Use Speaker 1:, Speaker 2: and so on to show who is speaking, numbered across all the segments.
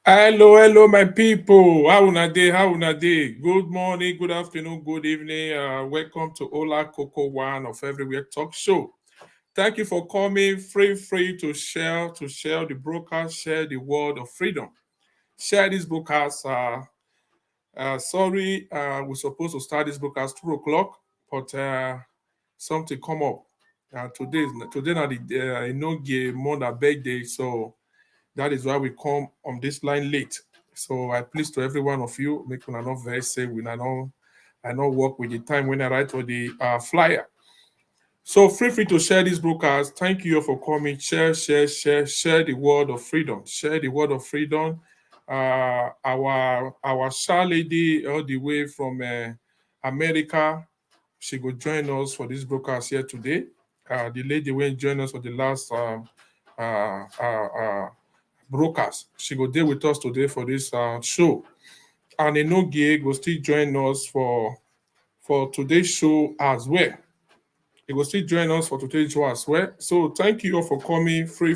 Speaker 1: Hello, my people. How una day? How una day? Good morning, good afternoon, good evening. Welcome to Olakoko One of Everywhere Talk Show. Thank you for coming. Free to share the broadcast, share the word of freedom. Share this broadcast. Sorry, we're supposed to start this broadcast 2 o'clock, but something come up. Today now the Enogie mother birthday, so that is why we come on this line late. So I please to every one of you, make una not very say we I not work with the time when I write for the flyer. So feel free to share this broadcast. Thank you all for coming. Share the word of freedom. Share the word of freedom. Our Sha lady all the way from America, she will join us for this broadcast here today. The lady will join us for the last broadcast. She will deal with us today for this show. And Enogie will still join us for today's show as well. He will still join us for today's show as well. So thank you all for coming. Free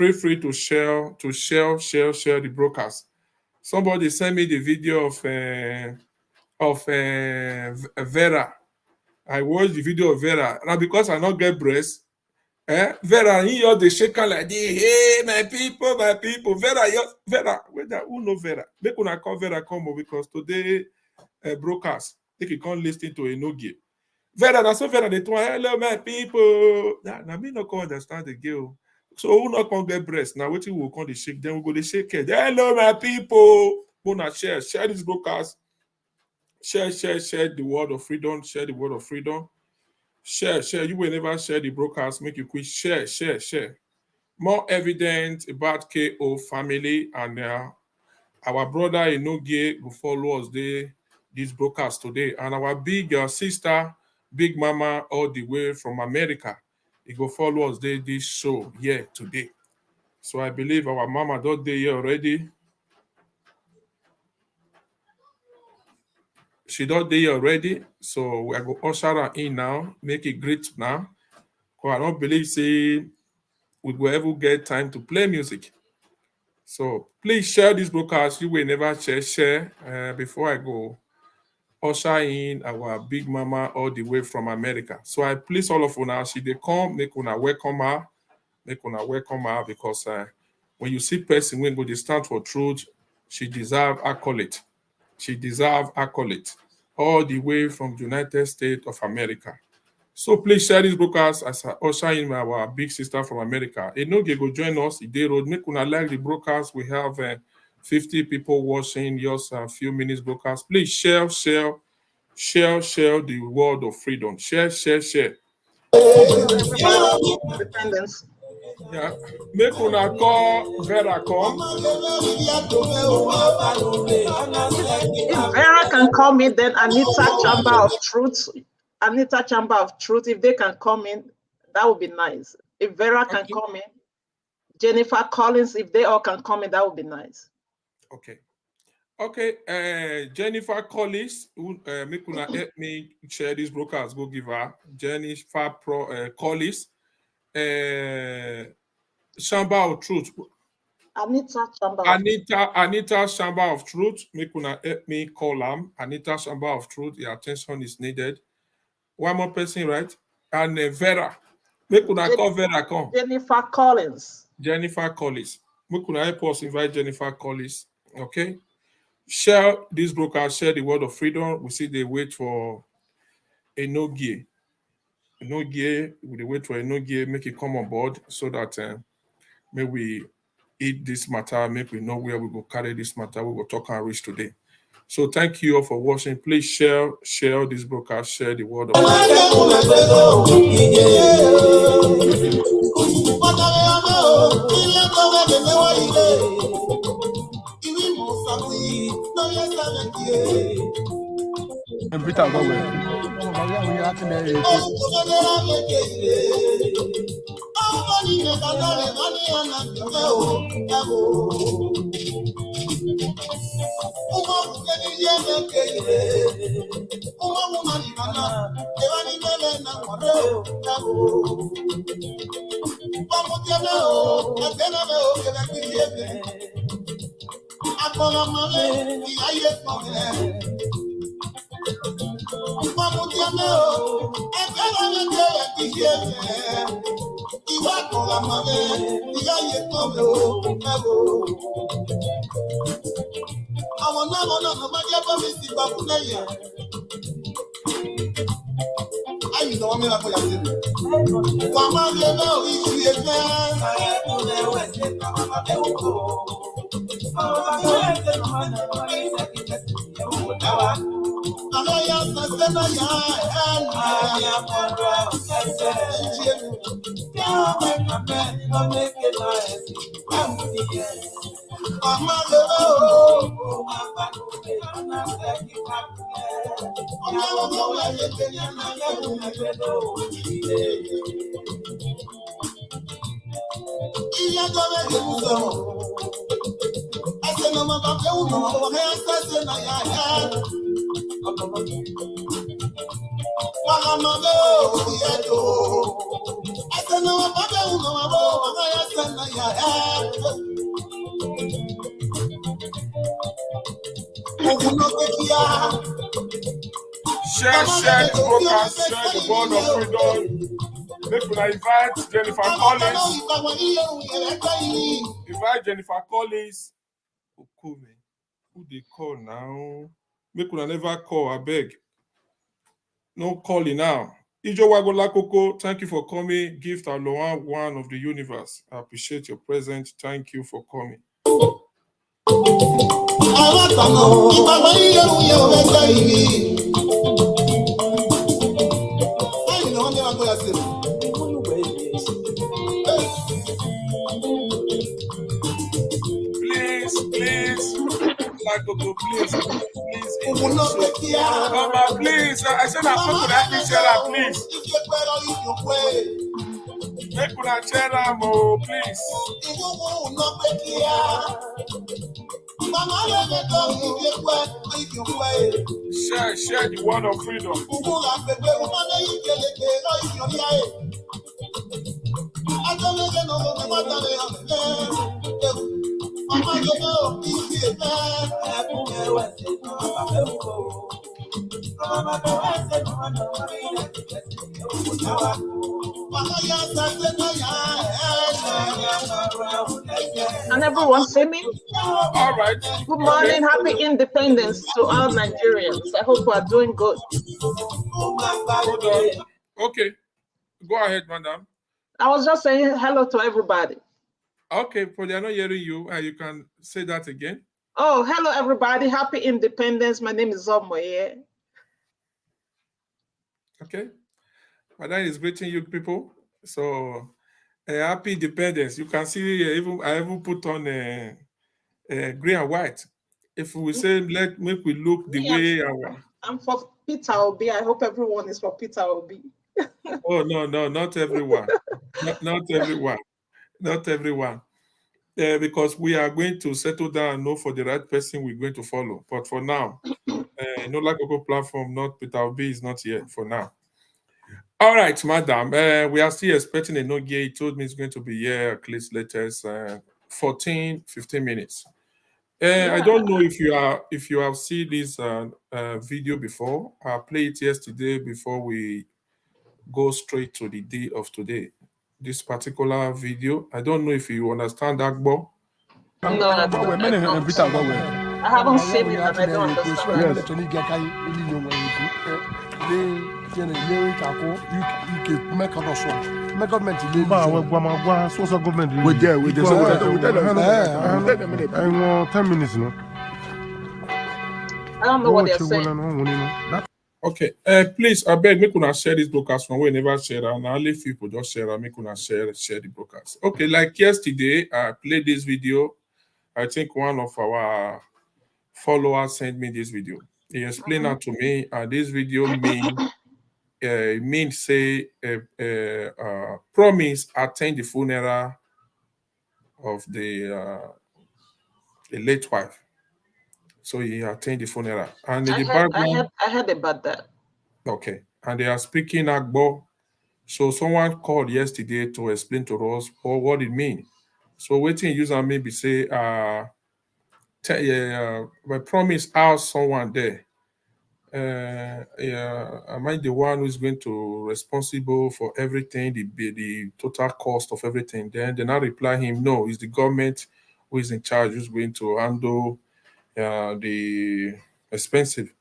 Speaker 1: to share the broadcast. Somebody sent me the video of Vera. I watched the video of Vera. Now because I not get breast, Vera, he all the shaker like this. Hey, my people. Vera. Who know Vera? Make una call Vera come because today broadcast. They can come listen to Enogie. Vera, na so Vera, they told hello, my people. Now me not come understand the girl. So who not come get breast? Now waiting we will come the shake. Then we go the shake it. Hello, my people. Wanna share this broadcast. Share the word of freedom. Share the word of freedom. Share. You will never share the broadcast. Make you quick. Share. More evidence about KO family and our brother Enogie will follow us this broadcast today. And our big sister, big mama, all the way from America, he go follow us this show here today. So I believe our mama don't day here already. She don't day here already. So we are going to usher her in now, make it great now. Because I don't believe say we will ever get time to play music. So please share this broadcast. You will never share. Before I go usher in our big mama all the way from America. So I please all of una, she they come, make una welcome her because when you see person when go they stand for truth, she deserve accolade. She deserve accolade all the way from the United States of America. So please share this broadcast as I usher in our big sister from America. Enogie go join us. Day road. Make una like the broadcast. We have 50 people watching just a few minutes broadcast. Please share the word of freedom. Share.
Speaker 2: Independence.
Speaker 1: Yeah. Make una call Vera come.
Speaker 2: If Vera can come in, then Anita Chamber of Truth. If they can come in, that would be nice. If Vera can come in, Jennifer Collins, if they all can come in, that would be nice.
Speaker 1: Okay. Jennifer Collins, make una help me share this broadcast. Go give her Jennifer Collins. Chamber of Truth. Anita Chamber of Truth. Make una help me call them. Anita Chamber of Truth. Your attention is needed. One more person, right? And Vera. Make una call Vera come.
Speaker 2: Jennifer Collins.
Speaker 1: Make una help us invite Jennifer Collins. Okay. Share this broadcast. Share the word of freedom. We see they wait for Enogie. We wait for Enogie. Make it come on board so that may we eat this matter, make we know where we go carry this matter. We will talk and reach today. So thank you all for watching. Please share this broadcast, share the word of Share the broadcast, share the word of freedom. Make una invite Jennifer Collins. Invite Jennifer Collins. Okume. Who they call now? Make una never call, I beg. No calling now. Olakoko, thank you for coming. Gift Aloha, one of the universe. I appreciate your presence. Thank you for coming. Please, Olakoko, please. Mama, please. I said I'm not going to share that, please. Make una share them, oh, please. Share the word of freedom.
Speaker 2: Can everyone see me?
Speaker 1: All right.
Speaker 2: Good morning. Happy Independence to all Nigerians. I hope we are doing good.
Speaker 1: Hold on. Okay. Go ahead, madam.
Speaker 2: I was just saying hello to everybody.
Speaker 1: Okay, but they are not hearing you. You can say that again.
Speaker 2: Oh, hello, everybody. Happy Independence. My name is Zomoye.
Speaker 1: Okay. Madam is greeting you people. So, happy independence. You can see I even put on green and white. If we say make we look the way
Speaker 2: I'm for Peter Obi. I hope everyone is for Peter Obi.
Speaker 1: Oh no, not everyone. not everyone. Not everyone. Because we are going to settle down and know for the right person we're going to follow. But for now, no Olakoko platform, not Peter Obi is not here for now. All right, madam. We are still expecting Enogie. He told me it's going to be here at least latest 15 minutes. I don't know if you have seen this video before. I played it yesterday before we go straight to the day of today. This particular video, I don't know if you understand Agbo.
Speaker 2: No, I haven't seen it and I don't understand. I don't know what they're saying.
Speaker 1: Okay, please, I beg, make una share this broadcast from we never share, and only people just share and make una share the broadcast. Okay, like yesterday, I played this video. I think one of our followers sent me this video. He explained that to me, and this video means say promise attend the funeral of the late wife. So he attend the funeral, and
Speaker 2: I heard about that.
Speaker 1: Okay, and they are speaking Agbo. So someone called yesterday to explain to us what it means. So waiting user maybe say my promise asked someone there, am I the one who's going to responsible for everything, the total cost of everything? Then they now reply him, no, it's the government who is in charge, who's going to handle the expensive.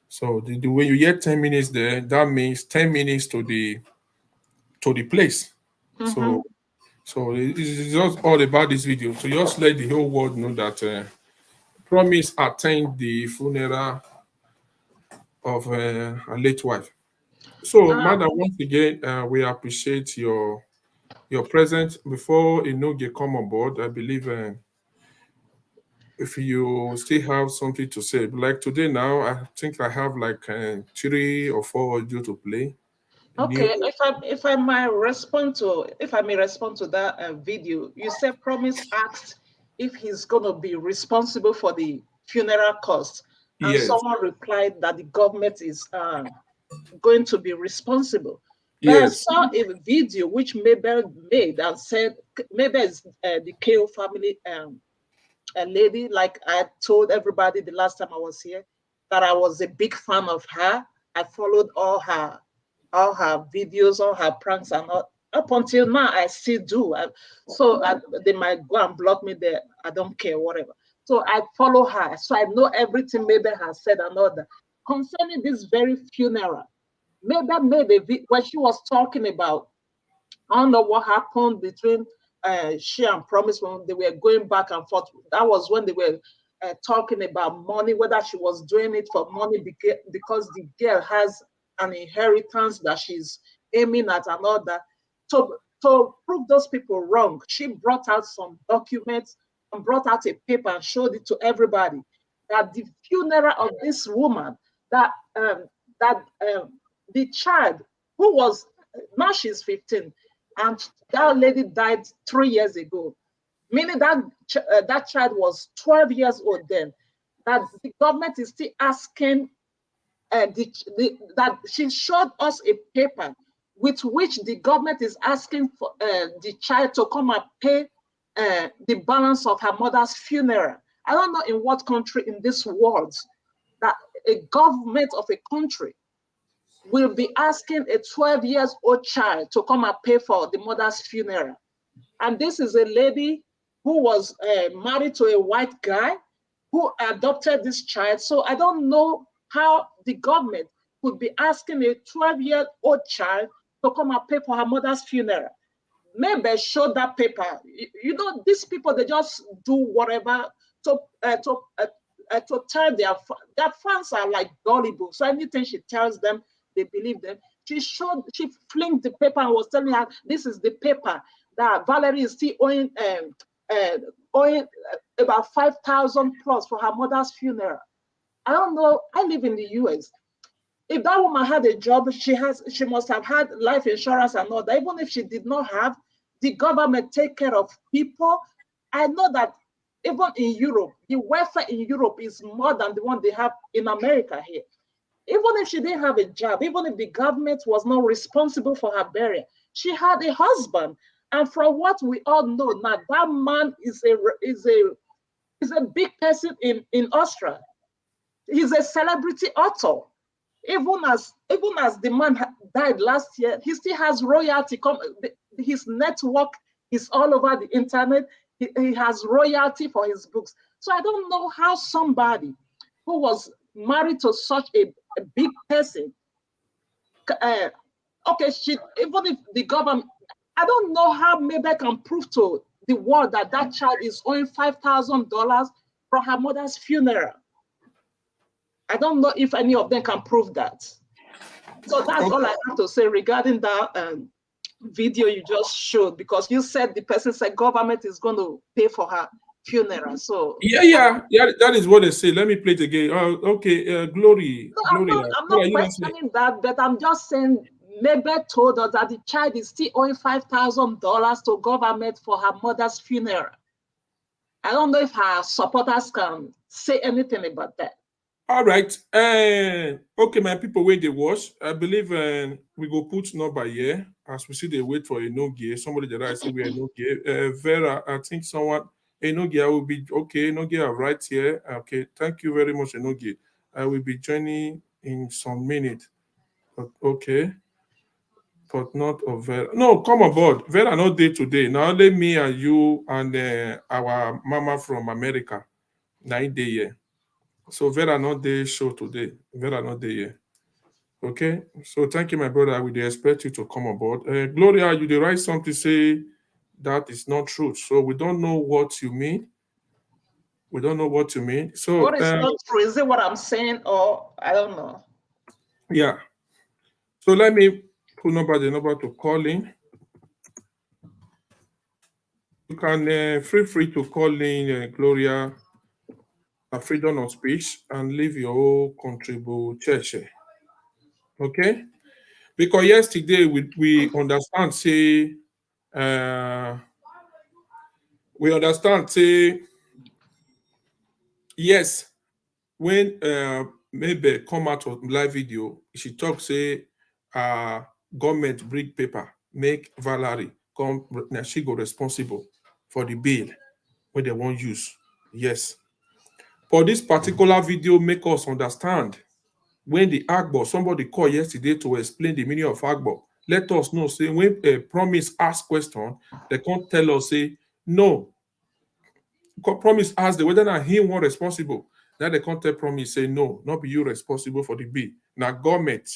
Speaker 1: So when you get 10 minutes there, that means 10 minutes to the place.
Speaker 2: Mm-hmm.
Speaker 1: So it's just all about this video to just let the whole world know that Promise attend the funeral of a late wife. So, madam, once again, we appreciate your presence. Before Enogie come on board, I believe if you still have something to say, like today now, I think I have like 3 or 4 audio to play. New,
Speaker 2: Okay, if I may respond to that video, you said Promise asked if he's going to be responsible for the funeral costs, and
Speaker 1: yes,
Speaker 2: someone replied that the government is going to be responsible. But I
Speaker 1: yes,
Speaker 2: saw a video which Mabel made and said Mabel is the KO family a lady. Like I told everybody the last time I was here, that I was a big fan of her. I followed all her videos, all her pranks, and all. Up until now, I still do. They might go and block me there. I don't care, whatever. So I follow her. So I know everything Mabel has said and all that. Concerning this very funeral, Mabel made a video when she was talking about, I don't know what happened between she and Promise when they were going back and forth. That was when they were talking about money, whether she was doing it for money because the girl has an inheritance that she's aiming at and all that. To prove those people wrong, she brought out some documents and brought out a paper and showed it to everybody that the funeral of this woman, that that the child who was, now she's 15, and that lady died 3 years ago, meaning that that child was 12 years old then. That the government is still asking, that she showed us a paper with which the government is asking for the child to come and pay the balance of her mother's funeral. I don't know in what country in this world that a government of a country will be asking a 12 years old child to come and pay for the mother's funeral. And this is a lady who was married to a white guy who adopted this child. So I don't know how the government could be asking a 12-year-old child to come and pay for her mother's funeral. Maybe show that paper. You know, these people, they just do whatever to tell their fans are like gullible. So anything she tells them, they believe them. She flinged the paper and was telling her, this is the paper that Valerie is still owing about 5,000 plus for her mother's funeral. I don't know. I live in the US. If that woman had a job, she must have had life insurance and all that. Even if she did not have, the government take care of people. I know that even in Europe, the welfare in Europe is more than the one they have in America here. Even if she didn't have a job, even if the government was not responsible for her burial, she had a husband. And from what we all know now, that man is a big person in Austria. He's a celebrity author. Even as the man died last year, he still has royalty. His network is all over the internet. He has royalty for his books. So I don't know how somebody who was married to such a big person, even if the government, I don't know how Mabel can prove to the world that that child is owing $5,000 from her mother's funeral. I don't know if any of them can prove that. So that's all I have to say regarding that video you just showed, because you said the person said government is going to pay for her funeral. So
Speaker 1: yeah, that is what they say. Let me play it again. Glory.
Speaker 2: I'm not questioning that, but I'm just saying Mabel told us that the child is still owing $5,000 to government for her mother's funeral. I don't know if her supporters can say anything about that.
Speaker 1: All right. Okay, my people, wait they watch. I believe we go put number here as we see they wait for Enogie. Somebody that I say we Enogie. Vera, I think someone Enogie, I will be okay. Enogie, I'm right here. Okay, thank you very much, Enogie. I will be joining in some minute. Okay, but not of Vera. No, come aboard. Vera not day today. Now only me and you and our mama from America. 9 day here. So Vera not day show today. Vera not day here. Okay. So thank you, my brother. I will expect you to come aboard. Gloria, you did write something say that is not true. So we don't know what you mean. We don't know what you mean. So
Speaker 2: What is not true? Is it what I'm saying, or I don't know?
Speaker 1: yeah. So let me put the number to call in. You can feel free to call in Gloria, freedom of speech, and leave your whole contribution. Okay? Because yesterday we understand say we understand say yes, when maybe come out of live video, she talk say government bring paper, make Valerie come, now she go responsible for the bill when they won't use. Yes. But this particular video make us understand when the Agbo, somebody called yesterday to explain the meaning of Agbo. Let us know, say, when a promise ask question, they can't tell us, say, no. Promise ask the whether or not him one responsible. Now they can't tell promise, say, no, not be you responsible for the bill. Now government,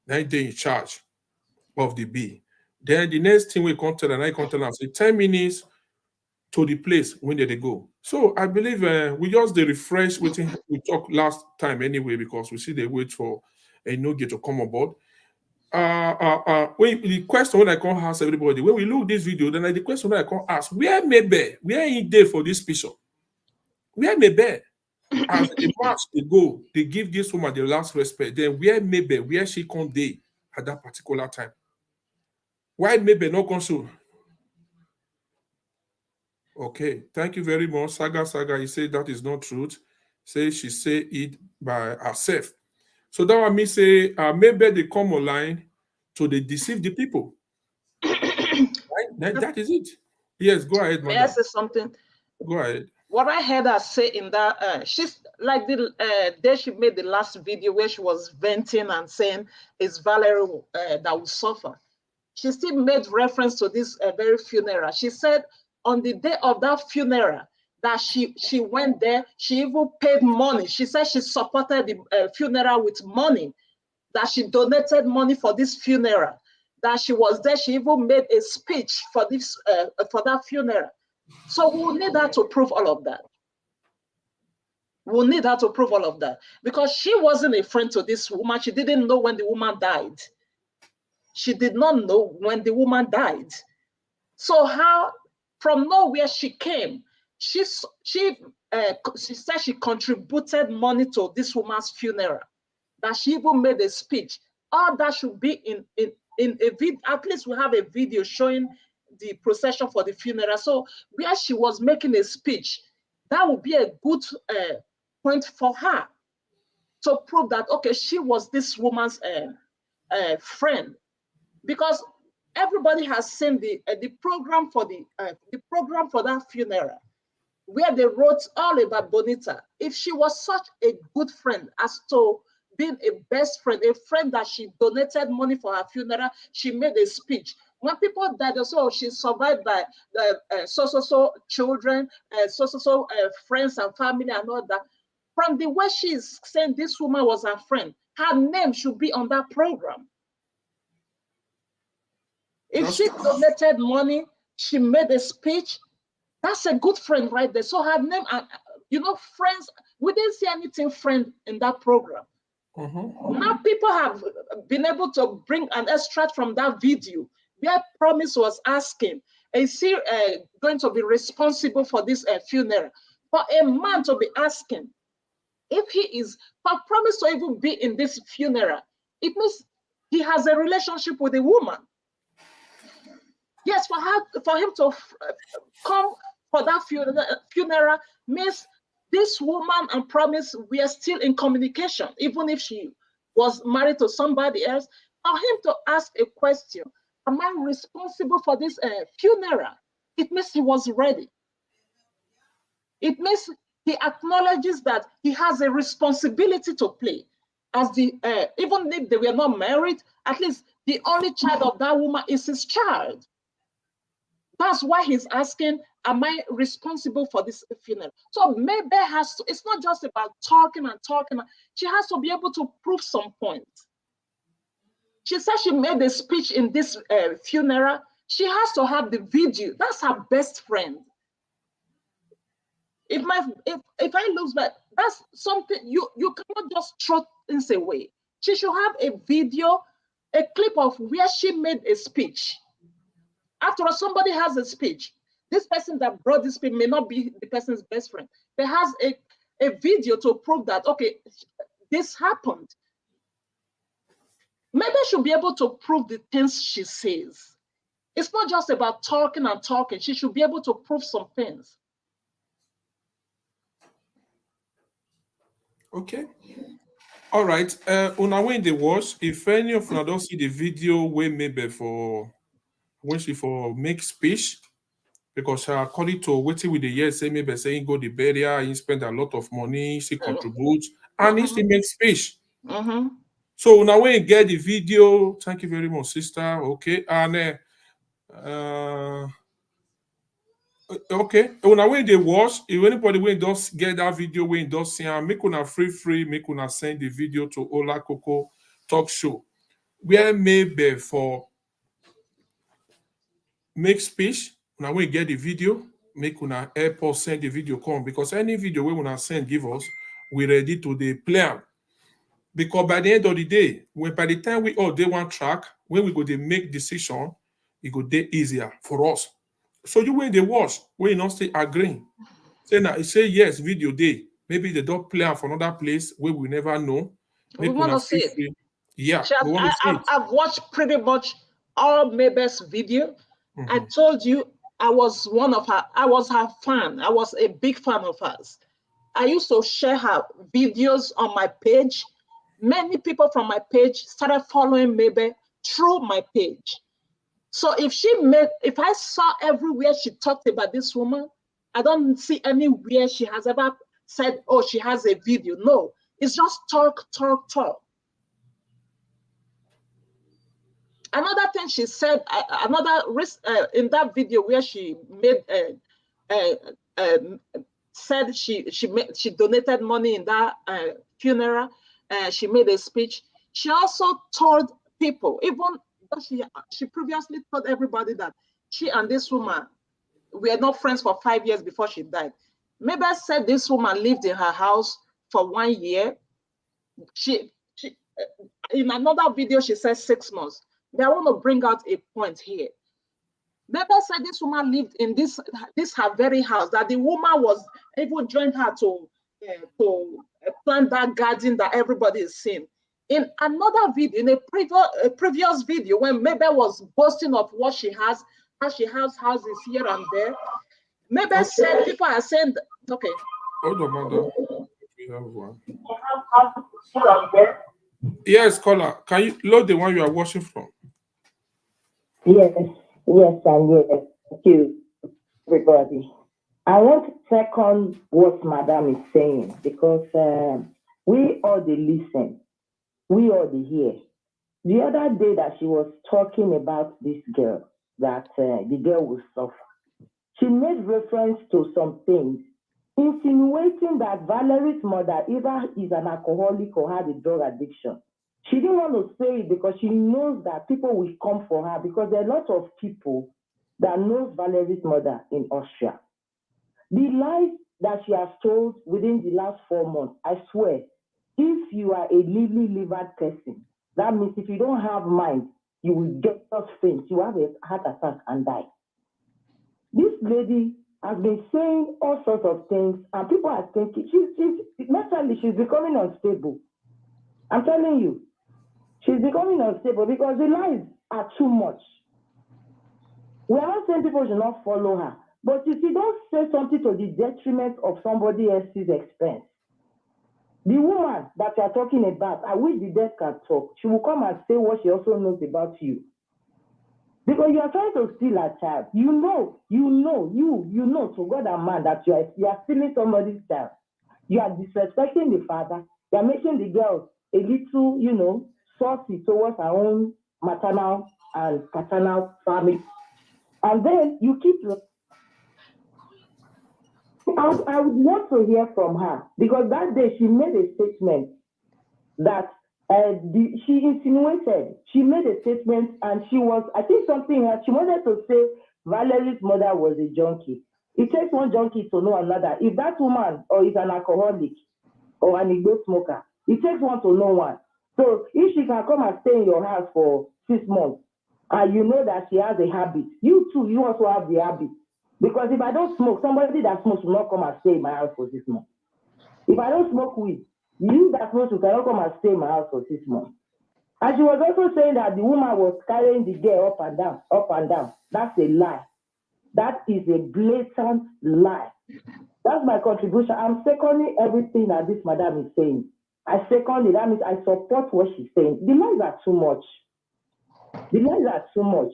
Speaker 1: now they in charge of the bill. Then the next thing we can't tell, and I can't tell them, say, 10 minutes to the place when they go. So I believe we just the refresh waiting we talked last time anyway, because we see they wait for a Enogie to come aboard. When the question when I can't ask everybody, when we look this video, then the question when I can't ask, where he there for this picture? Where maybe as a match they go, they give this woman the last respect. Then where she come day at that particular time? Why maybe not console? Okay, thank you very much. Saga, you say that is not truth. Say she say it by herself. So that one me say maybe they come online to they deceive the people. Right? That is it. Yes, go ahead,
Speaker 2: May I
Speaker 1: madam.
Speaker 2: say something?
Speaker 1: Go ahead.
Speaker 2: What I heard her say in that, she's like the day she made the last video where she was venting and saying it's Valerie that will suffer. She still made reference to this very funeral. She said on the day of that funeral that she went there, she even paid money. She said she supported the funeral with money, that she donated money for this funeral, that she was there. She even made a speech for this for that funeral. So we'll need her to prove all of that. We'll need her to prove all of that because she wasn't a friend to this woman. She didn't know when the woman died. She did not know when the woman died. So how, from nowhere she came, she said she contributed money to this woman's funeral, that she even made a speech. All that should be in a video. At least we have a video showing the procession for the funeral. So where she was making a speech, that would be a good point for her to prove that, okay, she was this woman's friend, because everybody has seen the program for the program for that funeral, where they wrote all about Bonita. If she was such a good friend as to being a best friend, a friend that she donated money for her funeral, she made a speech. When people died, also she survived by so children, friends and family and all that. From the way she is saying this woman was her friend, her name should be on that program. If she donated money, she made a speech, that's a good friend right there. So her name, friends, we didn't see anything friend in that program. Now people have been able to bring an extract from that video where Promise was asking, is he going to be responsible for this funeral? For a man to be asking if he is, for Promise to even be in this funeral, it means he has a relationship with a woman. Yes, for him to come for that funeral means this woman and Promise, we are still in communication, even if she was married to somebody else. For him to ask a question, am I responsible for this funeral? It means he was ready. It means he acknowledges that he has a responsibility to play. As the even if they were not married, at least the only child of that woman is his child. That's why he's asking, am I responsible for this funeral? So maybe has to, it's not just about talking and talking. She has to be able to prove some points. She said she made a speech in this funeral. She has to have the video. That's her best friend. If I lose that, that's something you cannot just throw things away. She should have a video, a clip of where she made a speech. After all, somebody has a speech. This person that brought this speech may not be the person's best friend. There has a video to prove that, okay, this happened. Maybe she'll be able to prove the things she says. It's not just about talking and talking. She should be able to prove some things.
Speaker 1: Okay. All right. Una when they watch, if any of you don't see the video where maybe for when she for make speech, because according to waiting with the years, say maybe saying go the burial, he spend a lot of money, she contribute, and he still make speech. So now when you get the video, thank you very much, sister. Okay, and okay. Now when they watch, if anybody when does get that video, when does see, make una free, make una send the video to Olakoko talk show, where maybe for make speech. Now when you get the video, make una help us send the video come, because any video we wanna send give us, we ready to the plan. Because by the end of the day, when by the time we all day one track, when we go to make decision, it go day easier for us. So you when they watch, when you not stay agreeing, say yes, video day. Maybe they don't play for another place where we never know.
Speaker 2: We want to see it.
Speaker 1: Free. Yeah, we want to see it.
Speaker 2: I've watched pretty much all Mabel's video. I told you I was her fan. I was a big fan of hers. I used to share her videos on my page. Many people from my page started following Mabel through my page. So if I saw everywhere she talked about this woman, I don't see anywhere she has ever said, oh, she has a video. No, it's just talk. Another thing she said, in that video where she made said she donated money in that funeral. She made a speech. She also told people, even though she previously told everybody that she and this woman were not friends for 5 years before she died. Mabel said this woman lived in her house for 1 year. She in another video she said 6 months. But I want to bring out a point here. Mabel said this woman lived in this her very house, that the woman was even joined her to plant that garden that everybody is seeing. In another video, in a previous video, when Mabel was boasting of what she has, how she has houses here and there, Mabel said people are saying, okay.
Speaker 1: Hold on, madam. We have one. Yes, caller. Can you load the one you are watching from?
Speaker 3: Yes, and yes. Thank you, everybody. I want to second what Madam is saying, because we all the listen, we all the hear. The other day that she was talking about this girl, that the girl will suffer, she made reference to some things, insinuating that Valerie's mother either is an alcoholic or had a drug addiction. She didn't want to say it because she knows that people will come for her, because there are a lot of people that knows Valerie's mother in Austria. The lies that she has told within the last 4 months, I swear, if you are a livered person, that means if you don't have mind, you will just faint. You have a heart attack and die. This lady has been saying all sorts of things, and people are thinking she's mentally she's becoming unstable. I'm telling you, she's becoming unstable because the lies are too much. We are not saying people should not follow her, but if you don't say something to the detriment of somebody else's expense, the woman that you are talking about, I wish the dead can talk. She will come and say what she also knows about you. Because you are trying to steal a child. You know, to God and man that you are stealing somebody's child. You are disrespecting the father. You are making the girl a little, saucy towards her own maternal and paternal family. And then you keep. I would want to hear from her, because that day she made a statement that she insinuated. She made a statement, and she was, I think, something else. She wanted to say Valerie's mother was a junkie. It takes one junkie to know another. If that woman or is an alcoholic or an Igbo smoker, it takes one to know one. So if she can come and stay in your house for 6 months, and you know that she has a habit, you too, you also have the habit. Because if I don't smoke, somebody that smokes will not come and stay in my house for 6 months. If I don't smoke weed, you that smokes, you cannot come and stay in my house for 6 months. And she was also saying that the woman was carrying the girl up and down, up and down. That's a lie. That is a blatant lie. That's my contribution. I'm seconding everything that this madam is saying. I second it. That means I support what she's saying. The lies are too much. The lies are too much.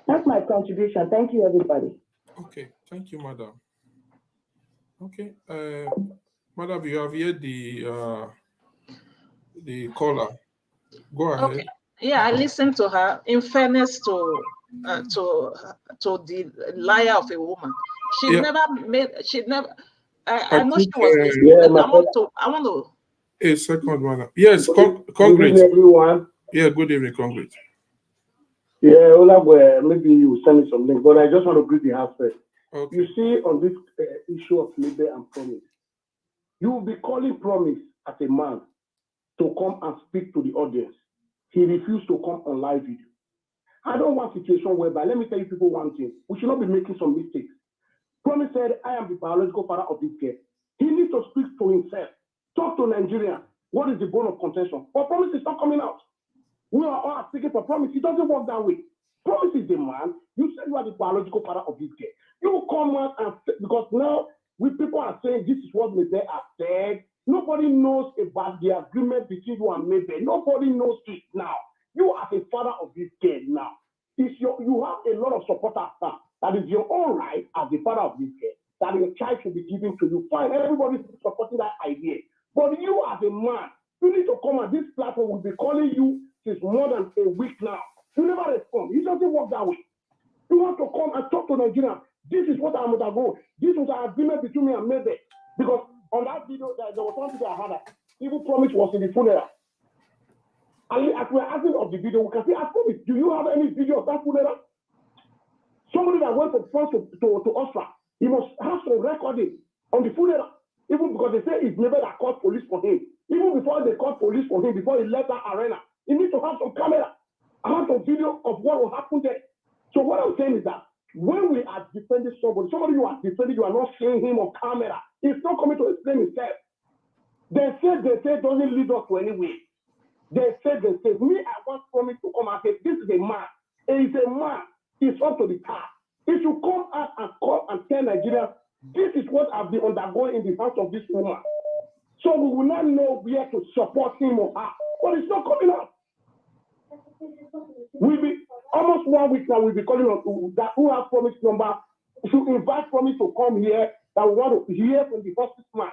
Speaker 3: That's my contribution. Thank you, everybody.
Speaker 1: Okay, thank you, madam. Okay, madam, you have heard the caller. Go ahead.
Speaker 2: Okay. Yeah, I listened to her. In fairness to the liar of a woman, she never. I know she was listening. I want to.
Speaker 1: A second, madam. Yes, Congress.
Speaker 4: Good evening, everyone.
Speaker 1: Yeah, good evening, Congress.
Speaker 4: Yeah, Ola, maybe you send me some link, but I just want to greet the house first.
Speaker 1: Okay.
Speaker 4: You see, on this issue of labor and promise, you will be calling promise as a man to come and speak to the audience. He refused to come on live video. I don't want a situation whereby, let me tell you people one thing, we should not be making some mistakes. Promise said, I am the biological father of this girl. He needs to speak to himself. Talk to Nigeria. What is the bone of contention? But Promise is not coming out. We are all speaking for Promise. It doesn't work that way. Promise is the man. You said you are the biological father of this girl. You come out and say, because now people are saying this is what Mebe has said. Nobody knows about the agreement between you and Mebe. Nobody knows it now. You are the father of this girl now. You have a lot of supporters now. That is your own right as the father of this girl. That your child should be given to you. Fine, everybody is supporting that idea. But you as a man, you need to come on this platform. Will be calling you since more than a week now. You never respond. It doesn't work that way. You want to come and talk to Nigeria. This is what I'm going to go. This was an agreement between me and Mebe. Because on that video, there was one video I had that even Promise was in the funeral. And as we're asking of the video, we can see, do you have any video of that funeral? Somebody that went from France to Austria, he must have some recording on the funeral. Even because they say it's never that called police for him. Even before they called police for him, before he left that arena, he needs to have some camera. I have some video of what will happen there. So what I'm saying is that when we are defending somebody you are defending, you are not seeing him on camera. He's not coming to explain himself. They say doesn't lead us to anywhere. They say, me, I want Promise to come and say, this is a man. He's a man. It's up to the task. If you come out and call and tell Nigeria, this is what I've been undergoing in the house of this woman. So we will not know where to support him or her. But it's not coming out. We'll be almost 1 week now. We'll be calling on that who have Promise number to invite Promise to come here. That we want to hear from the hospice man.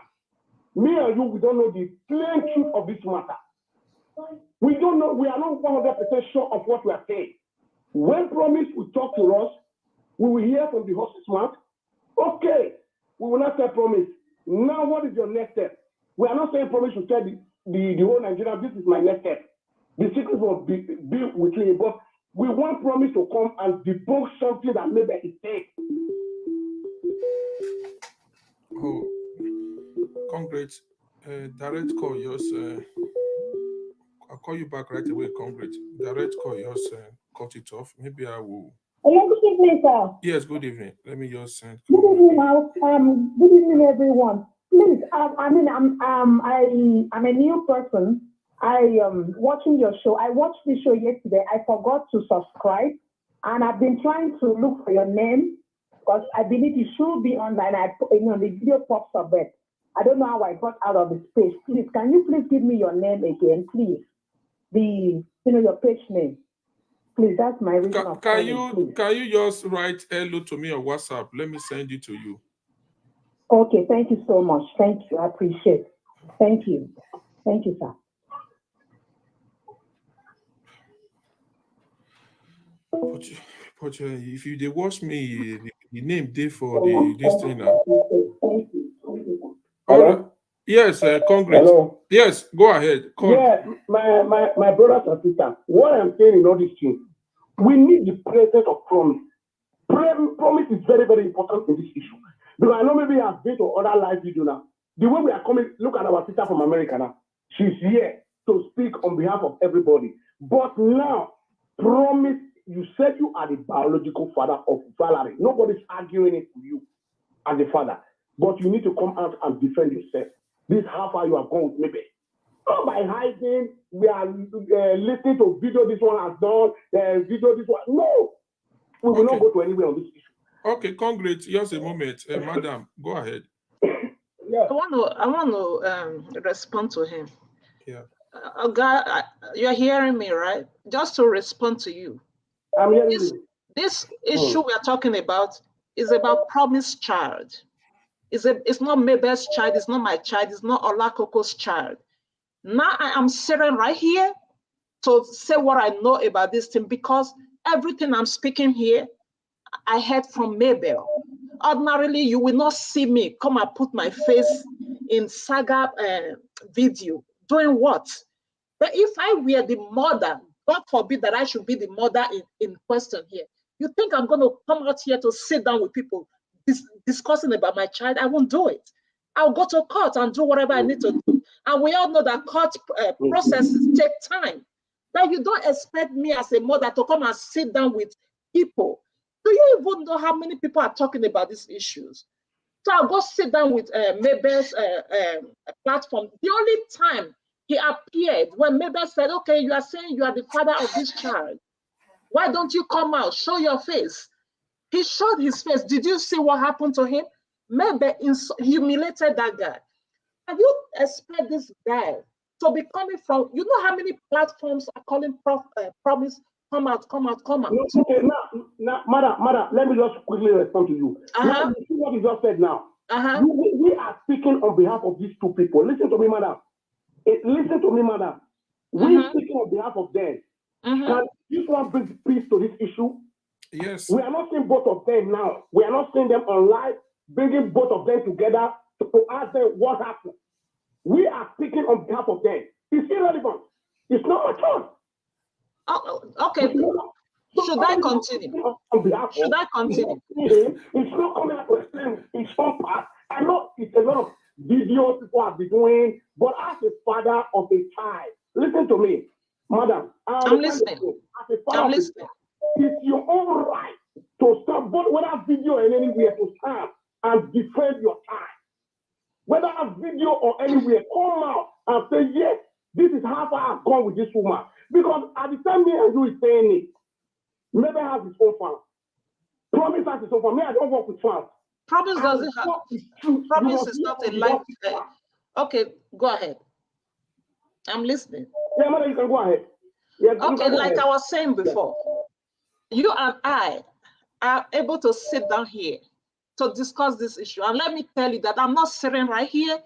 Speaker 4: Me and you, we don't know the plain truth of this matter. We don't know. We are not 100% sure of what we are saying. When Promise will talk to us, we will hear from the hospice man. Okay, we will not say Promise. Now, what is your next step? We are not saying Promise to tell the whole Nigeria, this is my next step. The secret will be with me, but we want Promise to come and debunk something that maybe is saying.
Speaker 1: Oh, Congress, direct call yours. I'll call you back right away, Congress. Direct call yours, cut it off. Maybe I will.
Speaker 5: Hello, good evening, sir.
Speaker 1: Yes, good evening. Let me just send.
Speaker 5: Good evening, good evening, everyone. Please, I'm a new person. I am watching your show. I watched the show yesterday. I forgot to subscribe, and I've been trying to look for your name because I believe you should be online. The video pops up there. I don't know how I got out of the space. Please, can you please give me your name again, please? Your page name. Please, that's my reason of calling, please.
Speaker 1: Can you just write hello to me on WhatsApp? Let me send it to you.
Speaker 5: Okay, thank you so much. Thank you. I appreciate it. Thank you. Thank you, sir.
Speaker 1: But if you they watch me, the name day for this thing now.
Speaker 4: Hello?
Speaker 1: Yes, Congress.
Speaker 4: Hello?
Speaker 1: Yes, go ahead.
Speaker 4: Yeah, my brothers and sisters, what I'm saying in all these things, we need the presence of promise. Promise is very, very important in this issue. Because I know maybe I've been to other live video now. The way we are coming, look at our sister from America now. She's here to speak on behalf of everybody. But now, promise, you said you are the biological father of Valerie. Nobody's arguing it with you as a father. But you need to come out and defend yourself. This is how far you have gone with maybe. Not by hiding, we are listening to video this one has done, video this one. No, we will not go to anywhere on this issue.
Speaker 1: Okay, Congress, just a moment. Madam, go ahead.
Speaker 2: Yeah. I want to respond to him.
Speaker 1: Yeah.
Speaker 2: God, you're hearing me, right? Just to respond to you.
Speaker 4: I'm hearing you.
Speaker 2: This issue we are talking about is about promised child. It's not Mabel's child, it's not my child, it's not Olakoko's child. Now I am sitting right here to say what I know about this thing because everything I'm speaking here, I heard from Mabel. Ordinarily, you will not see me come and put my face in saga video. Doing what? But if I were the mother, God forbid that I should be the mother in question here. You think I'm going to come out here to sit down with people discussing about my child? I won't do it. I'll go to court and do whatever I need to do. And we all know that court processes take time. But you don't expect me as a mother to come and sit down with people. Do you even know how many people are talking about these issues? So I'll go sit down with Mabel's platform. The only time he appeared when Mabel said, okay, you are saying you are the father of this child. Why don't you come out, show your face? He showed his face. Did you see what happened to him? Mabel humiliated that guy. Have you expect this guy to be coming from, you know how many platforms are calling promise, come out, come out, come out?
Speaker 4: No, okay, now, madam, let me just quickly respond to you. Now, you see what you just said now. We are speaking on behalf of these two people. Listen to me, madam. Listen to me, madam. We're speaking on behalf of them. Can this one bring peace to this issue?
Speaker 1: Yes.
Speaker 4: We are not seeing both of them now. We are not seeing them on live, bringing both of them together to ask them what happened. We are speaking on behalf of them. It's irrelevant. It's not mature.
Speaker 2: Oh, okay. Should I continue? Should I continue?
Speaker 4: It's not coming up to explain in some part. I know it's a lot of videos people have been doing, but as a father of a child, listen to me, madam.
Speaker 2: I'm listening.
Speaker 4: As a father
Speaker 2: I'm listening.
Speaker 4: It's your own right to stop, but whether video or anywhere, to stand and defend your child. Whether a video or anywhere, come out and say, yes, this is how far I've gone with this woman. Because at the time me and you is saying it, Maybe has his own farm. Promise has his own farm. Me, I don't work with farms.
Speaker 2: Promise doesn't have. Promise is not a life. Okay, go ahead. I'm listening.
Speaker 4: Yeah, mother, you can go ahead. Yeah,
Speaker 2: okay, like I was saying before, you and I are able to sit down here to discuss this issue. And let me tell you that I'm not sitting right here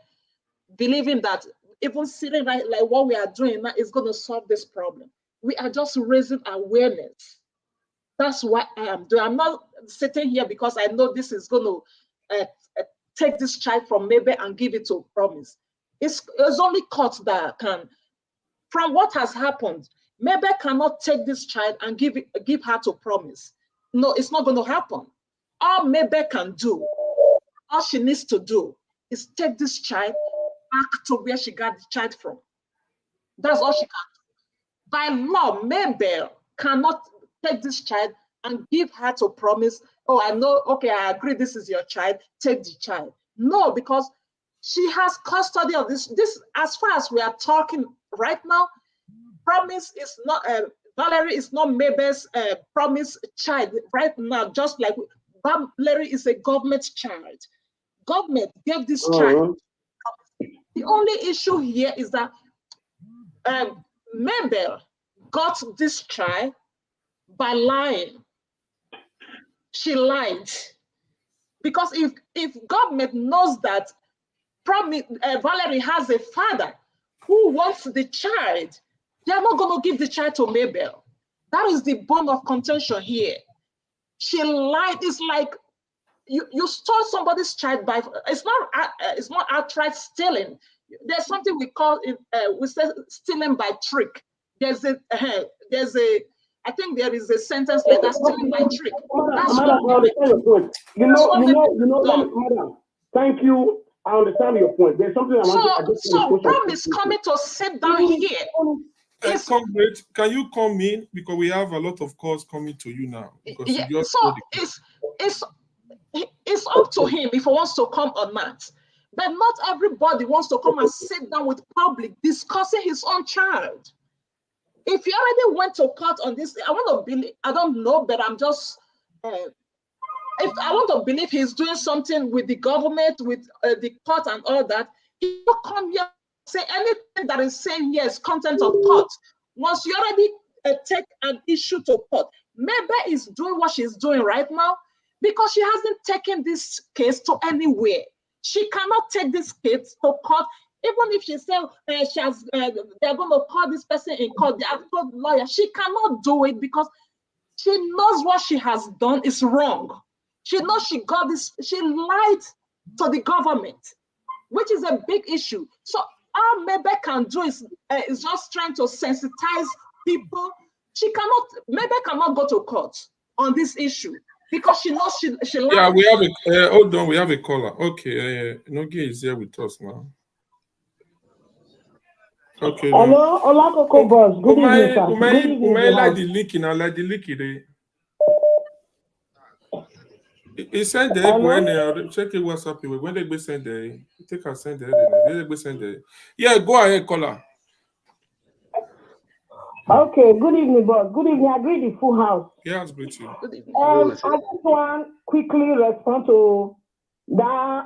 Speaker 2: believing that even sitting right like what we are doing now is going to solve this problem. We are just raising awareness. That's what I am doing. I'm not sitting here because I know this is going to take this child from maybe and give it to Promise. It's only court that can. From what has happened, maybe cannot take this child and give her to Promise. No, it's not going to happen. All maybe can do, all she needs to do is take this child back to where she got the child from. That's all she can do. By law, Mabel cannot take this child and give her to Promise, oh, I know, okay, I agree, this is your child, take the child. No, because she has custody of this. This, as far as we are talking right now, Promise is not, Valerie is not Mabel's Promise child right now, just like Valerie is a government child. Government gave this child. The only issue here is that Mabel got this child by lying. She lied. Because if government knows that Valerie has a father who wants the child, they are not going to give the child to Mabel. That is the bone of contention here. She lied. It's like you stole somebody's child by. It's not outright stealing. There's something we call it. We say stealing by trick. There's a. I think there is a sentence like that, stealing by trick. That's what
Speaker 4: Madam, thank you. I understand your point. There's something I want to.
Speaker 2: So Promise coming to sit down here.
Speaker 1: Comrade, can you come in, because we have a lot of calls coming to you now?
Speaker 2: Yeah, so it's up to him if he wants to come or not. But not everybody wants to come and sit down with public discussing his own child. If you already went to court on this, I want to believe. I don't know, but I'm just. If I want to believe he's doing something with the government, with the court and all that, he will come here and say anything that is saying yes, content of court. Once you already take an issue to court, maybe is doing what she's doing right now because she hasn't taken this case to anywhere. She cannot take this case to court, even if she said they're going to call this person in court. They have told the lawyer. She cannot do it because she knows what she has done is wrong. She knows she got this, she lied to the government, which is a big issue. So all Mabel can do is just trying to sensitize people. Mabel cannot go to court on this issue because she knows she lied.
Speaker 1: Yeah, we have a, hold on, we have a caller. Okay, Enogie is here with us now. Okay.
Speaker 3: Hello, Olakoko boss. Good evening, sir. Good evening.
Speaker 1: Like the leaking, I like the leaking. He sent the when check it WhatsApp when they be send the take a send the yeah, go ahead, caller.
Speaker 3: Okay, good evening, boss. Good evening. I agree the full house.
Speaker 1: Yeah, it's great you.
Speaker 3: I just want to quickly respond to that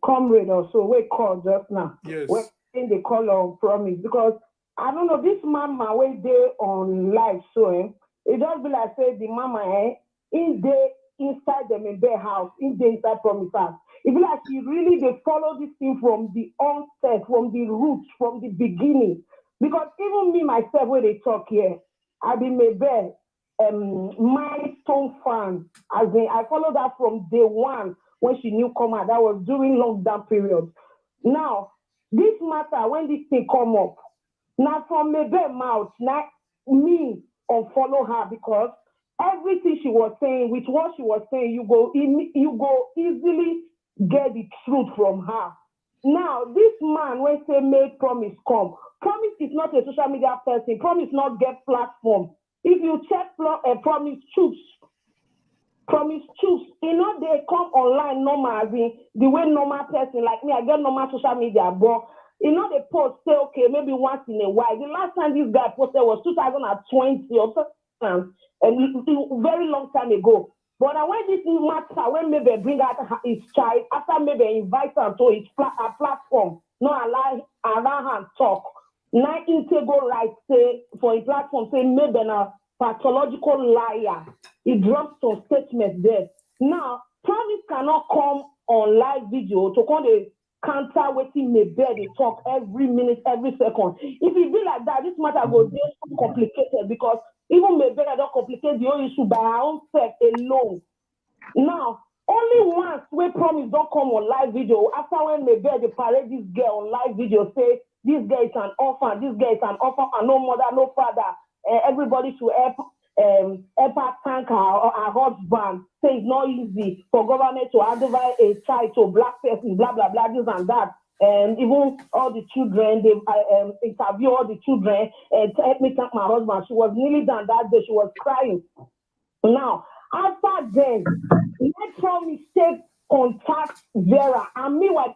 Speaker 3: comrade or so we called just now.
Speaker 1: Yes.
Speaker 3: When they call on Promise, because I don't know, this mama when they on live showing, it just be like say the mama in the inside them in their house, in the inside Promise house. It be like she really they follow this thing from the onset, from the roots, from the beginning. Because even me myself when they talk here, I be maybe milestone fan. As in, I follow that from day one when she knew come out. That was during lockdown period. Now, this matter, when this thing come up, now from maybe mouth, not me unfollow her because everything she was saying, with what she was saying, you go easily get the truth from her. Now, this man, when say made Promise come, Promise is not a social media person. Promise not get platform. If you check Promise choose. You know, they come online normal, as in the way normal person like me, I get normal social media, but you know, they post, say, okay, maybe once in a while. The last time this guy posted was 2020 or something, a very long time ago. But when this matter, when maybe bring out his child, after maybe invite her to his platform, not allow her talk. Now, Intego right say for a platform, say maybe a pathological liar. He drops some statements there. Now, Promise cannot come on live video to come to counter waiting maybe they talk every minute, every second. If it be like that, this matter go be so complicated because even maybe I don't complicate the whole issue by her own self alone. Now, only once we Promise don't come on live video after when maybe they parade this girl on live video say this girl is an orphan, and no mother, no father. Everybody should help her thank her husband. Say it's not easy for government to advise a child to black person, blah blah blah, this and that. And even all the children, they interview all the children and help me thank my husband. She was nearly done that day. She was crying. Now, after then, let Promise take contact Vera. And meanwhile,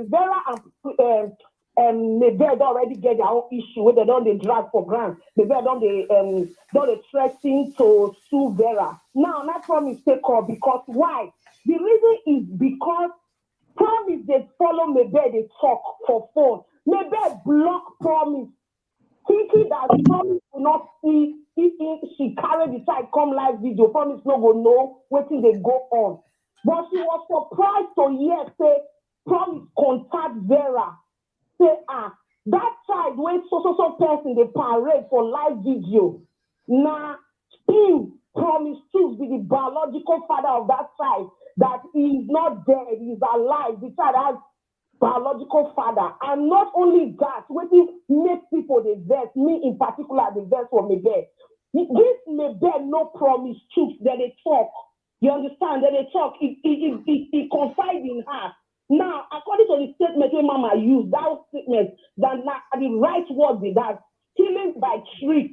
Speaker 3: Vera and maybe they already get their own issue where they don't they drag for grant. Maybe they don't they threaten to sue Vera. Now, that Promise take off because why? The reason is because Promise they follow maybe they talk for phone. Maybe block Promise. He
Speaker 5: thinking that Promise will not see if she carried the child come live video. Promise no go know wetin dey go on. But she was surprised to hear say Promise contact Vera. Say, that child when so person they parade for live video. Now, him Promise to be the biological father of that child, that he is not dead, he is alive. The child has biological father. And not only that, when you make people the vex, me in particular, the vex for Mebe. This Mebe no Promise truth that they talk. You understand that they talk, he confide in her. Now, according to the statement that Mama used, that statement, that the right word is that killing by trick.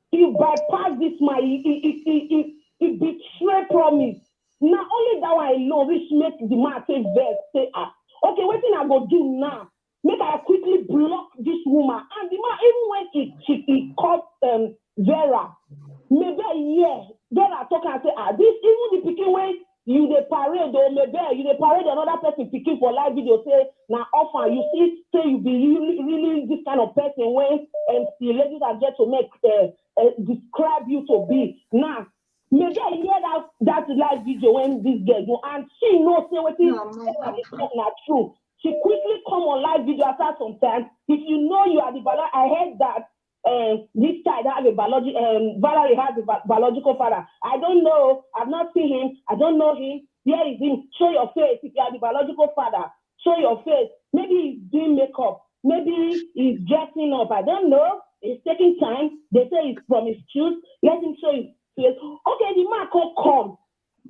Speaker 5: He bypassed this man, he betrayed Promise. Now, only that one alone, which makes the man say vex, say, okay, what thing I go do now? Make I quickly block this woman. And the man, even when he called Vera, maybe, Vera talk and say, this, even the picking way you the parade or maybe you the parade another person picking for live video say now offer you see say you be really this kind of person when the ladies are just to make describe you to be now maybe I hear that live video when this girl do and she knows say what is not true. She quickly come on live video after some time. If you know you are the biological, I heard that this child has a Valerie has a biological father. I don't know. I've not seen him. I don't know him. Here is him. Show your face. If you are the biological father, show your face. Maybe he's doing makeup. Maybe he's dressing up. I don't know. It's taking time. They say he's promiscuous. Let him show his face. Okay, the man can't come.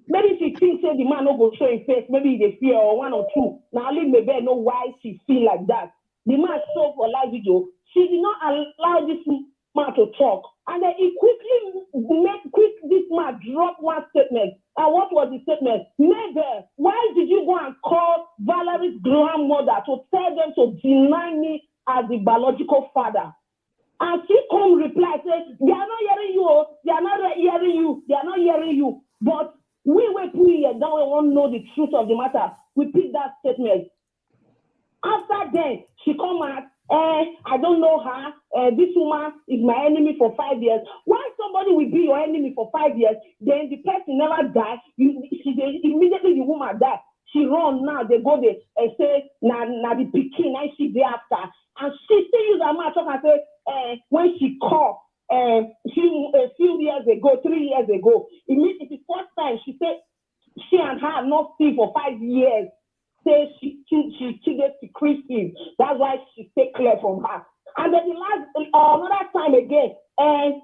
Speaker 5: Maybe she thinks say the man no go show his face. Maybe they fear or one or two. Now leave maybe I know why she feel like that. The man show for live video. She did not allow this man to talk. And then he quickly this man drop one statement. And what was the statement? Maybe, why did you go and call Valerie's grandmother to tell them to deny me as the biological father? And she come reply, say, they are not hearing you, they are not hearing you, they are not hearing you. But we wait 2 years, now we want to know the truth of the matter. We pick that statement. After then, she come out, I don't know her. This woman is my enemy for 5 years. Why somebody will be your enemy for 5 years, then the person never died, immediately the woman died. She run now, they go there and say, na the pikin, and she day after. And she still use her mouth talk and say, when she called, a few years ago, 3 years ago, it's the first time she said she and her not seen for 5 years. Say she cheated to Christians. That's why she stay clear from her. And then the last another time again, and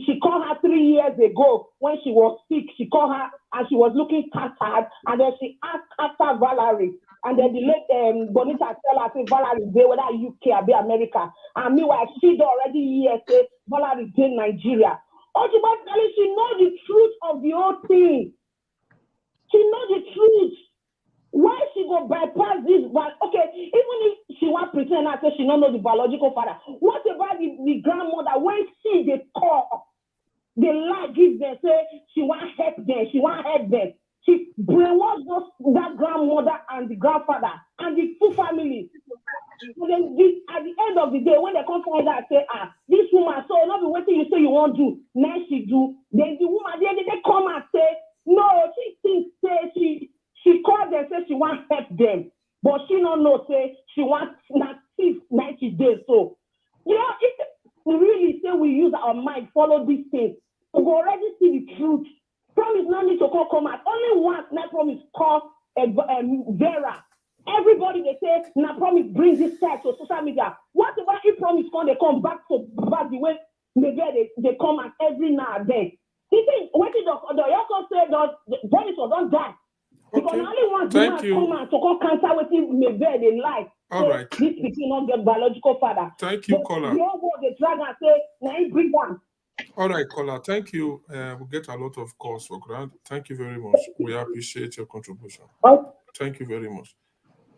Speaker 5: she called her 3 years ago when she was sick. She called her and she was looking tattered. And then she asked after Valerie. And then the late Bonita tell her, say Valerie, they whether UK or be America. And meanwhile, she'd already here say Valerie in Nigeria. Ultimately, she knows the truth of the whole thing. She knows the truth. Why she go bypass this? But okay, even if she want to pretend and say she don't know the biological father, what about the grandmother when she they call, they lie give them, say she want help them, she want help them. She brainwash that grandmother and the grandfather and the full family. So then at the end of the day, when they come find out, say, this woman, so not be waiting you say you won't do, now she do. Then the woman, they come and say, no, she thinks, say she called them, say she wants help them. But she don't know, say she wants 90 days. So, you know, if we really say we use our mind, follow these things, we go already see the truth. Promise no need to come out. Only once na Promise call Vera. Everybody they say, na Promise bring this side to social media. What about if Promise they come back the way maybe they come out every now and then. You think what is the also say that Promise don't die. Because
Speaker 1: Okay.
Speaker 5: only one
Speaker 1: Thank you.
Speaker 5: come out to come cancel with him maybe in life.
Speaker 1: All right.
Speaker 5: This people not get biological father.
Speaker 1: Thank you,
Speaker 5: But
Speaker 1: caller.
Speaker 5: the whole world they drag and say, now he bring one.
Speaker 1: All right, caller. Thank you. We get a lot of calls for grant. Thank you very much. We appreciate your contribution. Thank you very much.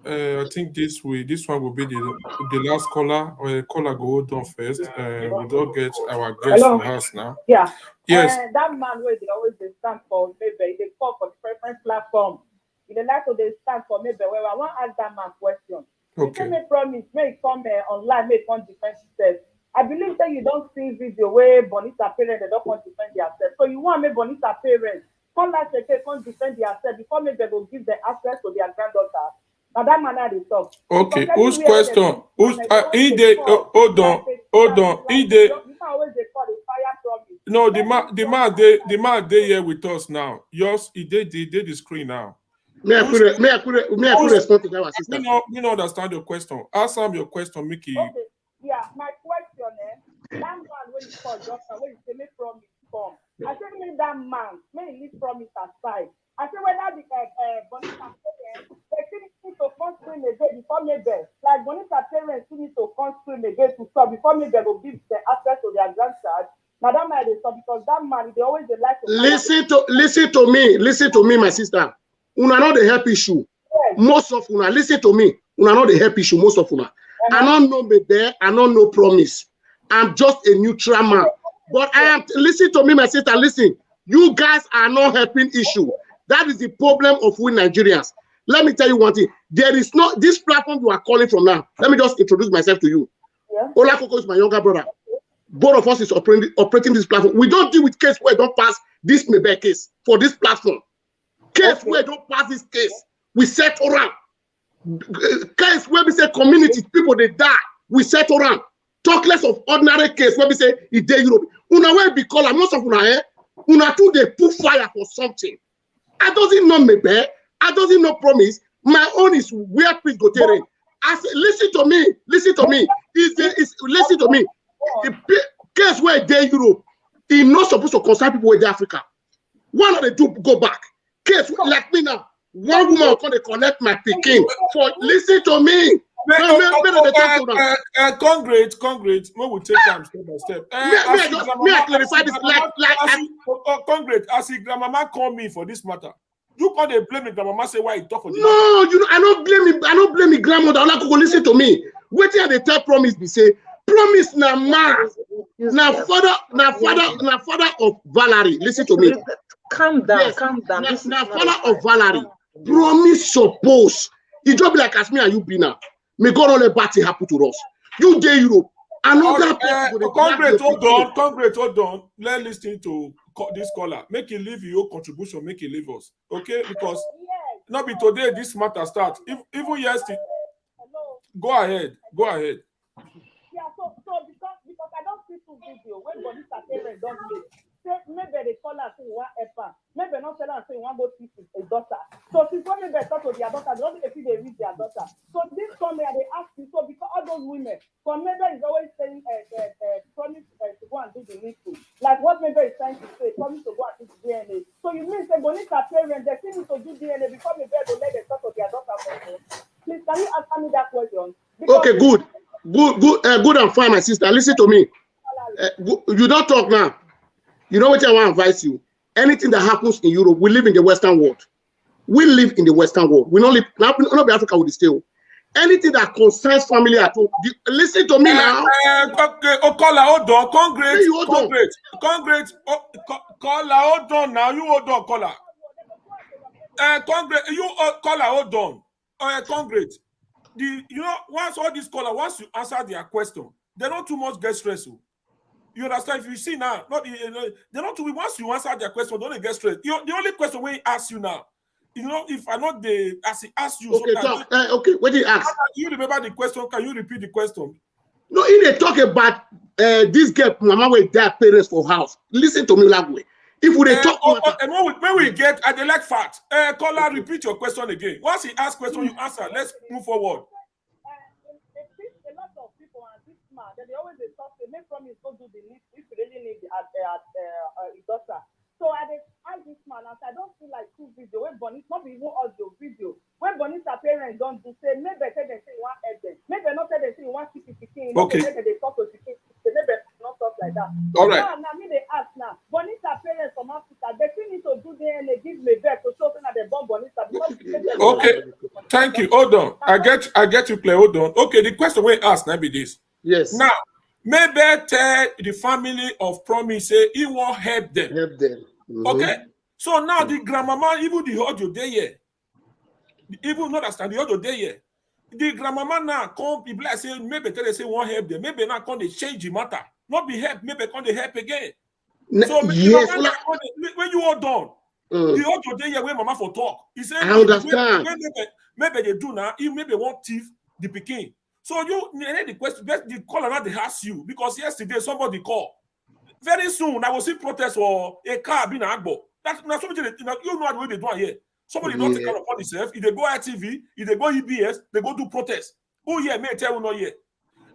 Speaker 1: I think this one will be the last caller. Caller go down first. We don't get our guest for us now.
Speaker 2: Yeah.
Speaker 1: Yes.
Speaker 2: That man where they always they stand for maybe they call for the preference platform. If they like to they stand for maybe where I want to ask that man question.
Speaker 1: Okay.
Speaker 2: He me promise, may come online, may come defend himself.
Speaker 5: I believe that you don't see video where Bonita parents they don't want to defend themselves. So you want to make Bonita parents come like they can't defend themselves before maybe they will give the access to their granddaughter. Now that manner they talk.
Speaker 1: Okay, whose question? Who's hold on.
Speaker 5: You can always they call the fire promise.
Speaker 1: No, the man they here with us now. Yours, he did the screen now.
Speaker 6: May I could respond to that, sister?
Speaker 1: We don't understand your question. Ask him your question, Mickey.
Speaker 5: Okay. Yeah, my question that man when you call doctor, when you say me promise come. I said me that man, may he leave promise aside. I said whether the Bonita parents, they still need to come scream again before maybe like Bonita parents still need to come scream again to stop before maybe they will give the access to their grandchild. Now that man they stop because that man they always they like to
Speaker 6: listen to me, my sister. Una not the help issue. Yes. Most of una listen to me. Una not the help issue. Most of una. I don't know me there. I don't know promise. I'm just a neutral man. But I am. Listen to me, my sister. Listen. You guys are not helping issue. That is the problem of we Nigerians. Let me tell you one thing. There is not this platform you are calling from now. Let me just introduce myself to you. Yeah. Olakoko is my younger brother. Both of us is operating this platform. We don't deal with case where don't pass this maybe case for this platform. Case where don't pass this case, we settle around. Case where we say communities, people they die, we settle around. Talk less of ordinary case where we say it dey Europe. Una will be called, most of una una too they put fire for something. I doesn't know maybe, I doesn't know promise. My own is where peace go terrain. I say, listen to me. Listen to me. The case where they Europe, it's not supposed to concern people with Africa. One of the two go back. Case like me now, one woman can connect my picking for listen to me.
Speaker 1: Congrats. We will take time step by step.
Speaker 6: May I clarify this?
Speaker 1: Congrats. As if grandmama call me for this matter, you can't blame me. Grandmama say why you talk for this.
Speaker 6: No, you know I don't blame me. Grandmother. Olakoko, listen to me. Wait till they tell promise. Be say promise na man. Now father of Valerie. Listen to me.
Speaker 2: Calm down, yes. Calm down.
Speaker 6: Now father of Valerie. Promise suppose. It just be like as me and you be now. May God not let bad thing happen to us. You dey Europe. Another
Speaker 1: Congrats, hold on. Let's listen to this caller. Make it leave your contribution, make it leave us. Okay? Because not be today this matter start. Even yesterday. Go ahead.
Speaker 5: Yeah, so because I don't see two video when Bonita parents don't make. Say maybe they call her say one helper. Maybe not tell her say one go teach a daughter. So since when they talk to their daughter, they don't think they reach their daughter. So this come here they ask you. So because all those women, so maybe is always saying promise to go and do the needful. Like what maybe is trying to say, promise to go and do the DNA. So you mean say Bonita parents they still need to do DNA before maybe they let them talk to their daughter for you. Please can you answer me that question? Because
Speaker 6: okay, good and fine, my sister. Listen to me. You don't talk now. You know what I want to advise you? Anything that happens in Europe, we live in the Western world. We live in the Western world. We don't live, not be Africa with the still. Anything that concerns family at home. Listen to me now.
Speaker 1: Okay, caller, hold on. Congrats. Caller, hold on now. You hold on, caller. Congrats, you caller, hold on. Congrats. Once all these callers, once you answer their question, they don't too much get stressful. You understand? If you see now, they're not too. Once you answer their question, don't get stressed. The only question we ask you now, if I not the ask you.
Speaker 6: Okay, talk. Okay, what did you ask?
Speaker 1: You remember the question? Can you repeat the question?
Speaker 6: No, if they talk about this girl, mama with their parents for house. Listen to me that way. If we talk,
Speaker 1: when we get, they like fat. Caller, repeat your question again. Once he asks question, you answer. Let's move forward.
Speaker 5: A lot of people and this man, they always talk. They make promise go do the need if you really need his daughter. So I ask this man, and I don't feel like two video. When Bonita, not even audio video. When Bonita parents don't do say maybe say they say one evidence. Maybe not say they say one CPC.
Speaker 1: Okay.
Speaker 5: Maybe they talk to CPC. Maybe not talk like that.
Speaker 1: All right.
Speaker 5: Now me they ask now. Bonita parents from Africa, they still need to do DNA, give me back to show that they born Bonita because
Speaker 1: okay. Thank you. Hold on. I get you, play. Hold on. Okay, the question we ask now be this.
Speaker 6: Yes.
Speaker 1: Now, maybe tell the family of promise say he won't help them.
Speaker 6: Mm-hmm.
Speaker 1: Okay. So now the grandmama, even the audio there, even not understand the audio there, the grandmama now come be like say maybe tell they say won't help them. Maybe now come they change the matter. Not be help, maybe come they help again. So
Speaker 6: yes,
Speaker 1: when you all done, the other day when mama for talk, he said
Speaker 6: I understand.
Speaker 1: Maybe they do now, you maybe want thief the pikin. So you the question, the caller now they ask you because yesterday somebody called. Very soon I will see protest or a car being Agbo. That's not something you know what they do here. Somebody don't take care upon themselves. If they go ITV, if they go EBS, they go do protest. Oh yeah, may tell you not yet.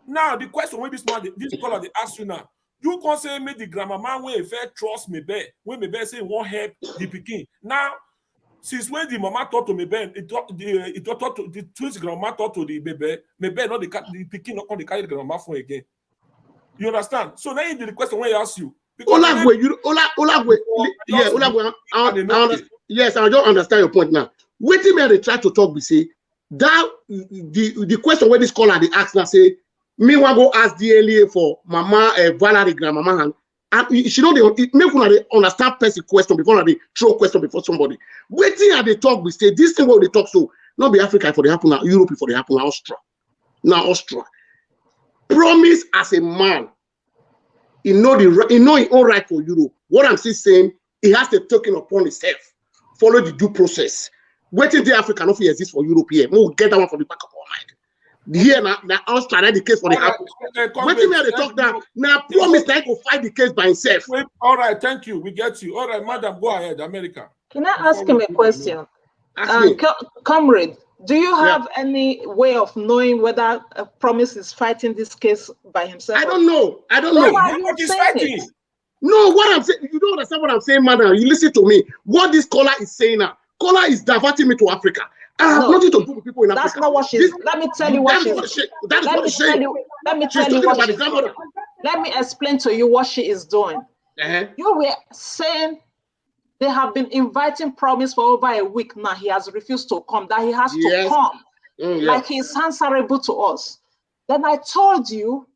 Speaker 1: Now the question when this caller they ask you now, you can say me the grandmama when fair trust me bear when me bear say won't help the pikin. Now since when the mama talk to me bear, it talk to the twins grandma talk to the baby, me bear not the pikin not come the carry the grandma phone again. You understand? So now the question when he ask you.
Speaker 6: Olagwe, yes, I don't understand your point now. Waiting me they try to talk, we say that the question where this caller they ask now say me want go ask DLA for Mama Valerie grandmama and she know they make una they understand person question before they throw question before somebody. Waiting at the talk we say this thing what they talk so not be Africa for the happen now, Europe for the happen now, Austria. Promise as a man. He know his own right for Europe. What I'm still saying, he has to take it upon himself, follow the due process. Waiting the Africa not exist for Europe here. We'll get that one from the back of our mind. Here now, Australia the case for the Apple. Waiting me they talk now. Now promise that he will fight the case by himself.
Speaker 1: All right, thank you. We get you. All right, madam, go ahead, America.
Speaker 2: Can I ask him a question? Comrade, do you have any way of knowing whether a promise is fighting this case by himself?
Speaker 6: I don't know.
Speaker 1: What is fighting?
Speaker 6: No, what I'm saying, you don't understand what I'm saying, madam. You listen to me. What this caller is saying now, caller is diverting me to Africa. I have nothing to do with people in Africa.
Speaker 2: That's not what she's. Let me tell you what she's. Let me tell you what she's doing. Let me explain to you what she is doing. You were saying they have been inviting Promise for over a week now. He has refused to come, that he has to come. Like he's answerable to us. Then I told you,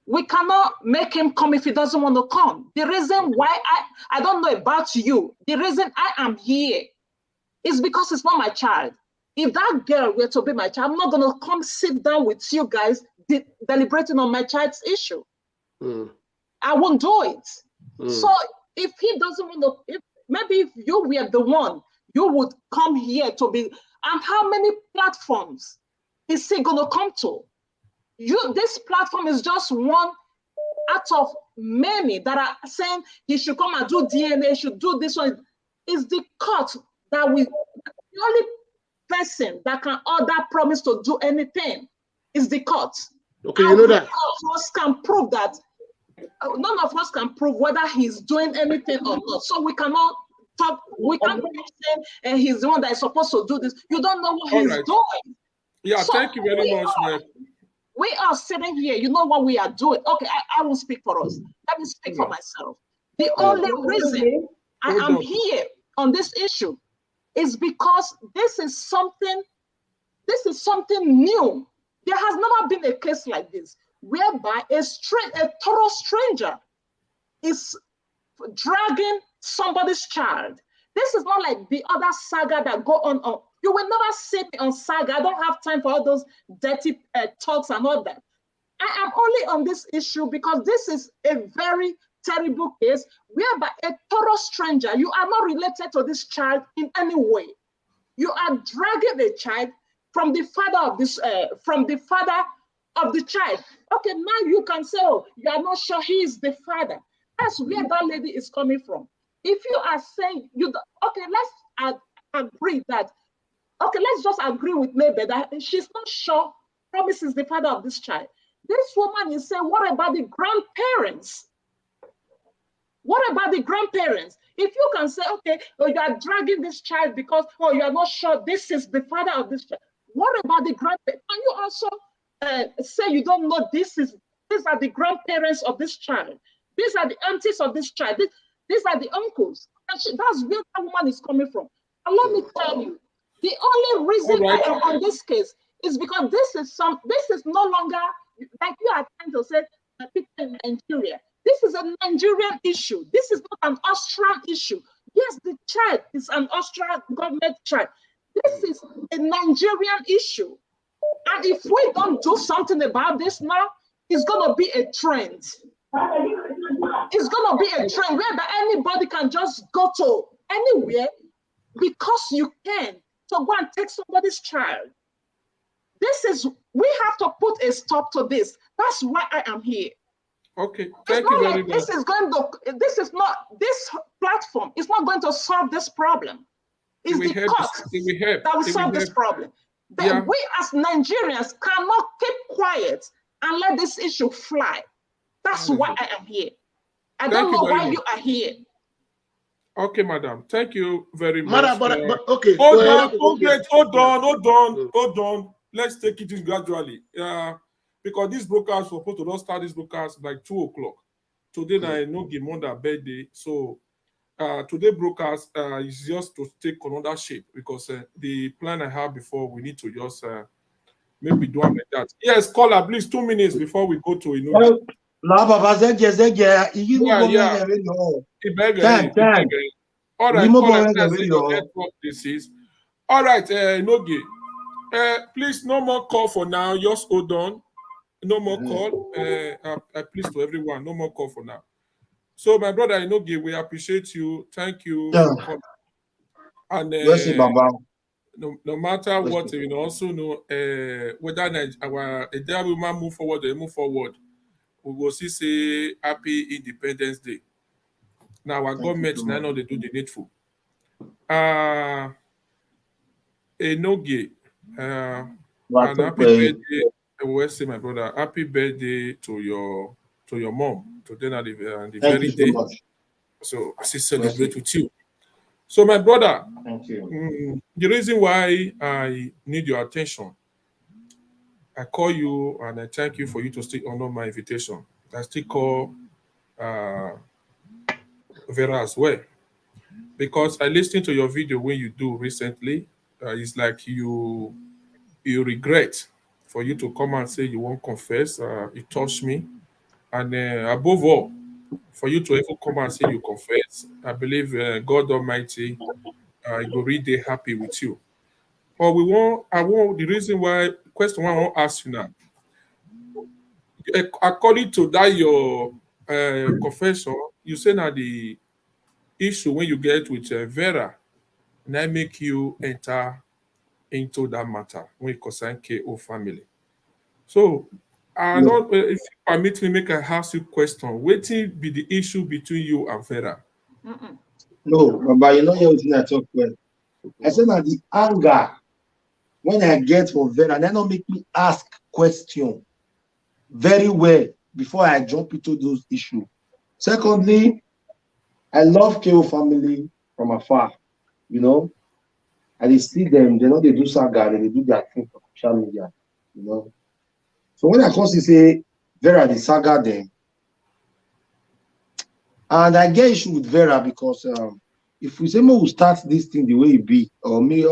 Speaker 2: we cannot make him come if he doesn't want to come. The reason why I don't know about you, the reason I am here is because it's not my child. If that girl were to be my child, I'm not going to come sit down with you guys deliberating on my child's issue. I won't do it. So if he doesn't want to, maybe if you were the one, you would come here to be, and how many platforms is he going to come to? This platform is just one out of many that are saying he should come and do DNA, should do this one. It's the court that the only person that can order Promise to do anything is the court.
Speaker 6: Okay, you know that.
Speaker 2: None of us can prove that. None of us can prove whether he's doing anything or not. So we cannot talk. We can't say he's the one that is supposed to do this. You don't know what he's doing.
Speaker 1: Yeah, so thank you very much, man.
Speaker 2: We are sitting here. You know what we are doing. Okay, I will speak for us. Let me speak for myself. The only reason I am here on this issue is because this is something new. There has never been a case like this, whereby a total stranger is dragging somebody's child. This is not like the other saga that go on. You will never see me on saga. I don't have time for all those dirty talks and all that. I am only on this issue because this is a very terrible case whereby a total stranger, you are not related to this child in any way. You are dragging a child from the father of this, from the father of the child. Okay, now you can say, oh, you are not sure he is the father. That's where that lady is coming from. If you are saying, okay, let's agree that, okay, let's just agree with maybe that she's not sure Promise is the father of this child. This woman is saying, what about the grandparents? What about the grandparents? If you can say, okay, oh, you are dragging this child because, oh, you are not sure this is the father of this child. What about the grandparents? Can you also say you don't know these are the grandparents of this child? These are the aunties of this child. These are the uncles. And that's where that woman is coming from. And let me tell you, the only reason I am on this case is because this is no longer, like you are trying to say, people in Nigeria. This is a Nigerian issue. This is not an Austrian issue. Yes, the child is an Austrian government child. This is a Nigerian issue. And if we don't do something about this now, it's going to be a trend. It's going to be a trend whereby anybody can just go to anywhere because you can. So go and take somebody's child. We have to put a stop to this. That's why I am here.
Speaker 1: Okay, thank you very much.
Speaker 2: This platform is not going to solve this problem. It's the court that will solve this problem. Then we as Nigerians cannot keep quiet and let this issue fly. That's why I am here. I don't know why you are here.
Speaker 1: Okay, madam. Thank you very much.
Speaker 6: Madam, but okay.
Speaker 1: Hold on. Let's take it in gradually. Because this broadcast was supposed to not start this broadcast like 2 o'clock. Today, I know Gimonda birthday. So today broadcast is just to take another shape because the plan I have before, we need to just maybe do it like that. Yes, caller, please 2 minutes before we go to Enogie. All right, this is. All right, Enogie. Please, no more call for now. Just hold on. No more call. Please to everyone, no more call for now. So, my brother Enogie, we appreciate you. Thank you for coming. And no matter what, you know, also know whether our woman move forward or move forward, we will say happy Independence Day. Now our government now they do the needful. Enogie, and happy birthday. I will say, my brother, happy birthday to your mom today at the very day. So I say celebrate with you. So my brother,
Speaker 6: thank you.
Speaker 1: The reason why I need your attention, I call you and I thank you for you to still honor my invitation. I still call Vera as well because I listened to your video when you do recently. It's like you regret for you to come and say you won't confess. It touched me, and above all, for you to even come and say you confess, I believe God Almighty will really happy with you. But the reason why question I want to ask you now, according to that your confession, you say now the issue when you get with Vera, and I make you enter into that matter when it concerns KO family. So, I don't if you permit me, make a ask you question. What will be the issue between you and Vera?
Speaker 6: No, but you know what I talk well. I said that the anger when I get for Vera, that don't make me ask question very well before I jump into those issues. Secondly, I love KO family from afar. You know, I see them. They know they do saga. They do their thing for social media. You know. So when I come to say Vera the saga them, and I get issue with Vera because if we say we'll start this thing the way it be, or me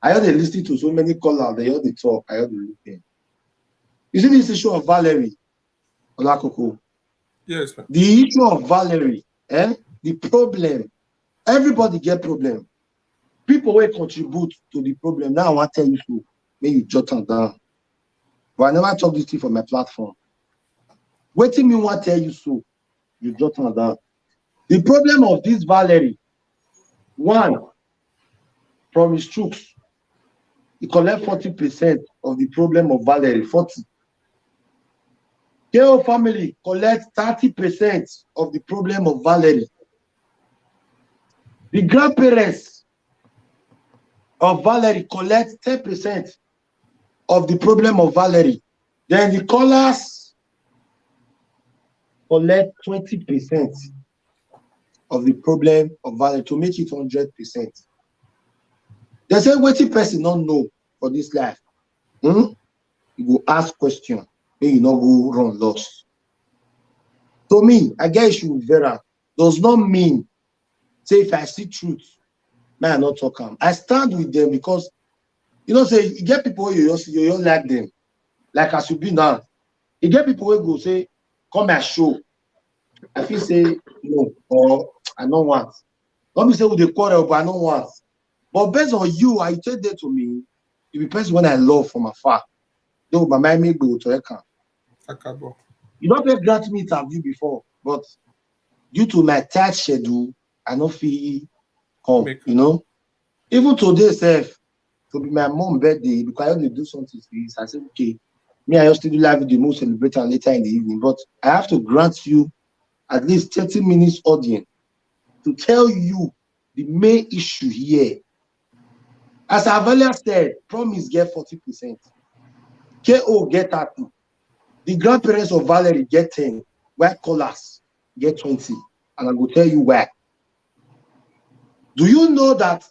Speaker 6: I heard they listen to so many callers, they heard the talk, I heard the listen. You see this issue of Valerie, Olakoko.
Speaker 1: Yes, man.
Speaker 6: The issue of Valerie, the problem, everybody get problem. People will contribute to the problem. Now I want to tell you so, may you jot them down. But I never talk this thing from my platform. Waiting me want to tell you so, you jot them down. The problem of this Valerie, one, from his troops, he collect 40% of the problem of Valerie, 40. KO family collect 30% of the problem of Valerie. The grandparents of Valerie collect 10% of the problem of Valerie. Then the callers collect 20% of the problem of Valerie to make it 100%. They say waiting person don't know for this life. You go ask question, then you not go run lost. To me, I get issue with Vera. Does not mean say if I see truth, may I not talk them. I stand with them because you know say you get people you don't like them, like as you be now. You get people who go say, come and show. I feel say no, or I don't want. Don't be say with the quarrel, but I don't want. But based on you, I tell that to me, you be person when I love from afar.
Speaker 7: No, my mind make go to Eka.
Speaker 1: Akabo.
Speaker 7: You don't get grant me interview before, but due to my tight schedule, I no feel come, you know. Even today, self, to be my mom birthday, because I want to do something for this, I said, okay, me, I used to do live video, most celebrate and later in the evening, but I have to grant you at least 30 minutes audience to tell you the main issue here. As I've earlier said, promise get 40%. KO get 30. The grandparents of Valerie get 10. White collars get 20. And I will tell you why. Do you know that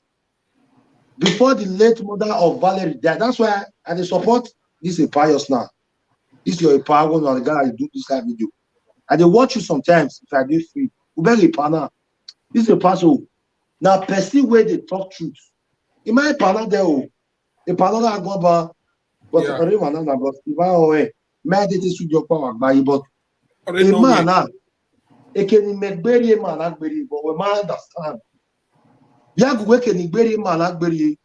Speaker 7: before the late mother of Valerie died, that's why I support this a pious now. This is your power one or the guy do this live video. I they watch you sometimes if I do free. This is a person. Now perceive where they talk truth. In my panel there, the panel that go about but already man na but if I away meditate to your power by but a man na e can make bury man agberi but we man understand. Ya go can bury man agberi.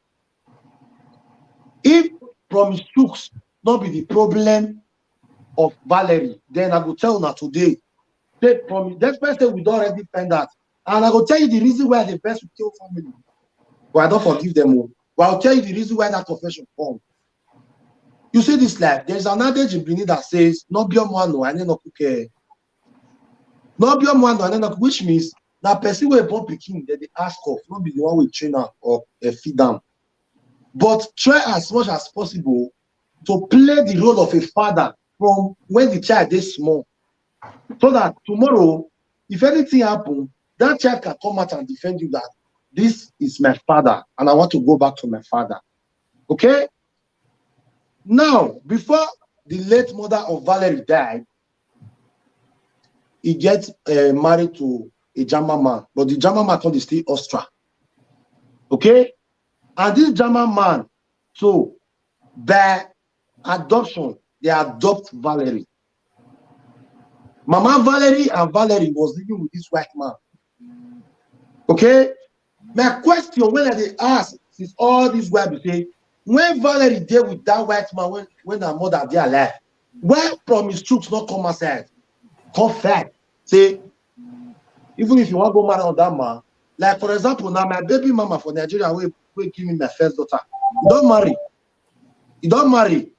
Speaker 7: If promise truths not be the problem of Valerie, then I go tell her today. They promise that person we don't already find that. And I will tell you the reason why the best will kill family. But I don't forgive them all. But I'll tell you the reason why that confession comes. You see this life, there's an adage in Benin that says, no be no, I no cook. No be no, which means that person will born picking that they ask of, not be the one with trainer or feed them. But try as much as possible to play the role of a father from when the child is small. So that tomorrow, if anything happens, that child can come out and defend you that this is my father and I want to go back to my father. Okay? Now, before the late mother of Valerie died, he gets married to a German man, but the German man can't stay Austria. Okay? And this German man, so by adoption, they adopt Valerie. Mama Valerie and Valerie was living with this white man. Okay? My question when they ask is all these white people say, when Valerie did with that white man when her mother they alive, why promise truth not come outside? Come fact. Say, even if you want to go marry on that man, like for example, now my baby mama for Nigeria will give me my first daughter. You don't marry. You don't marry.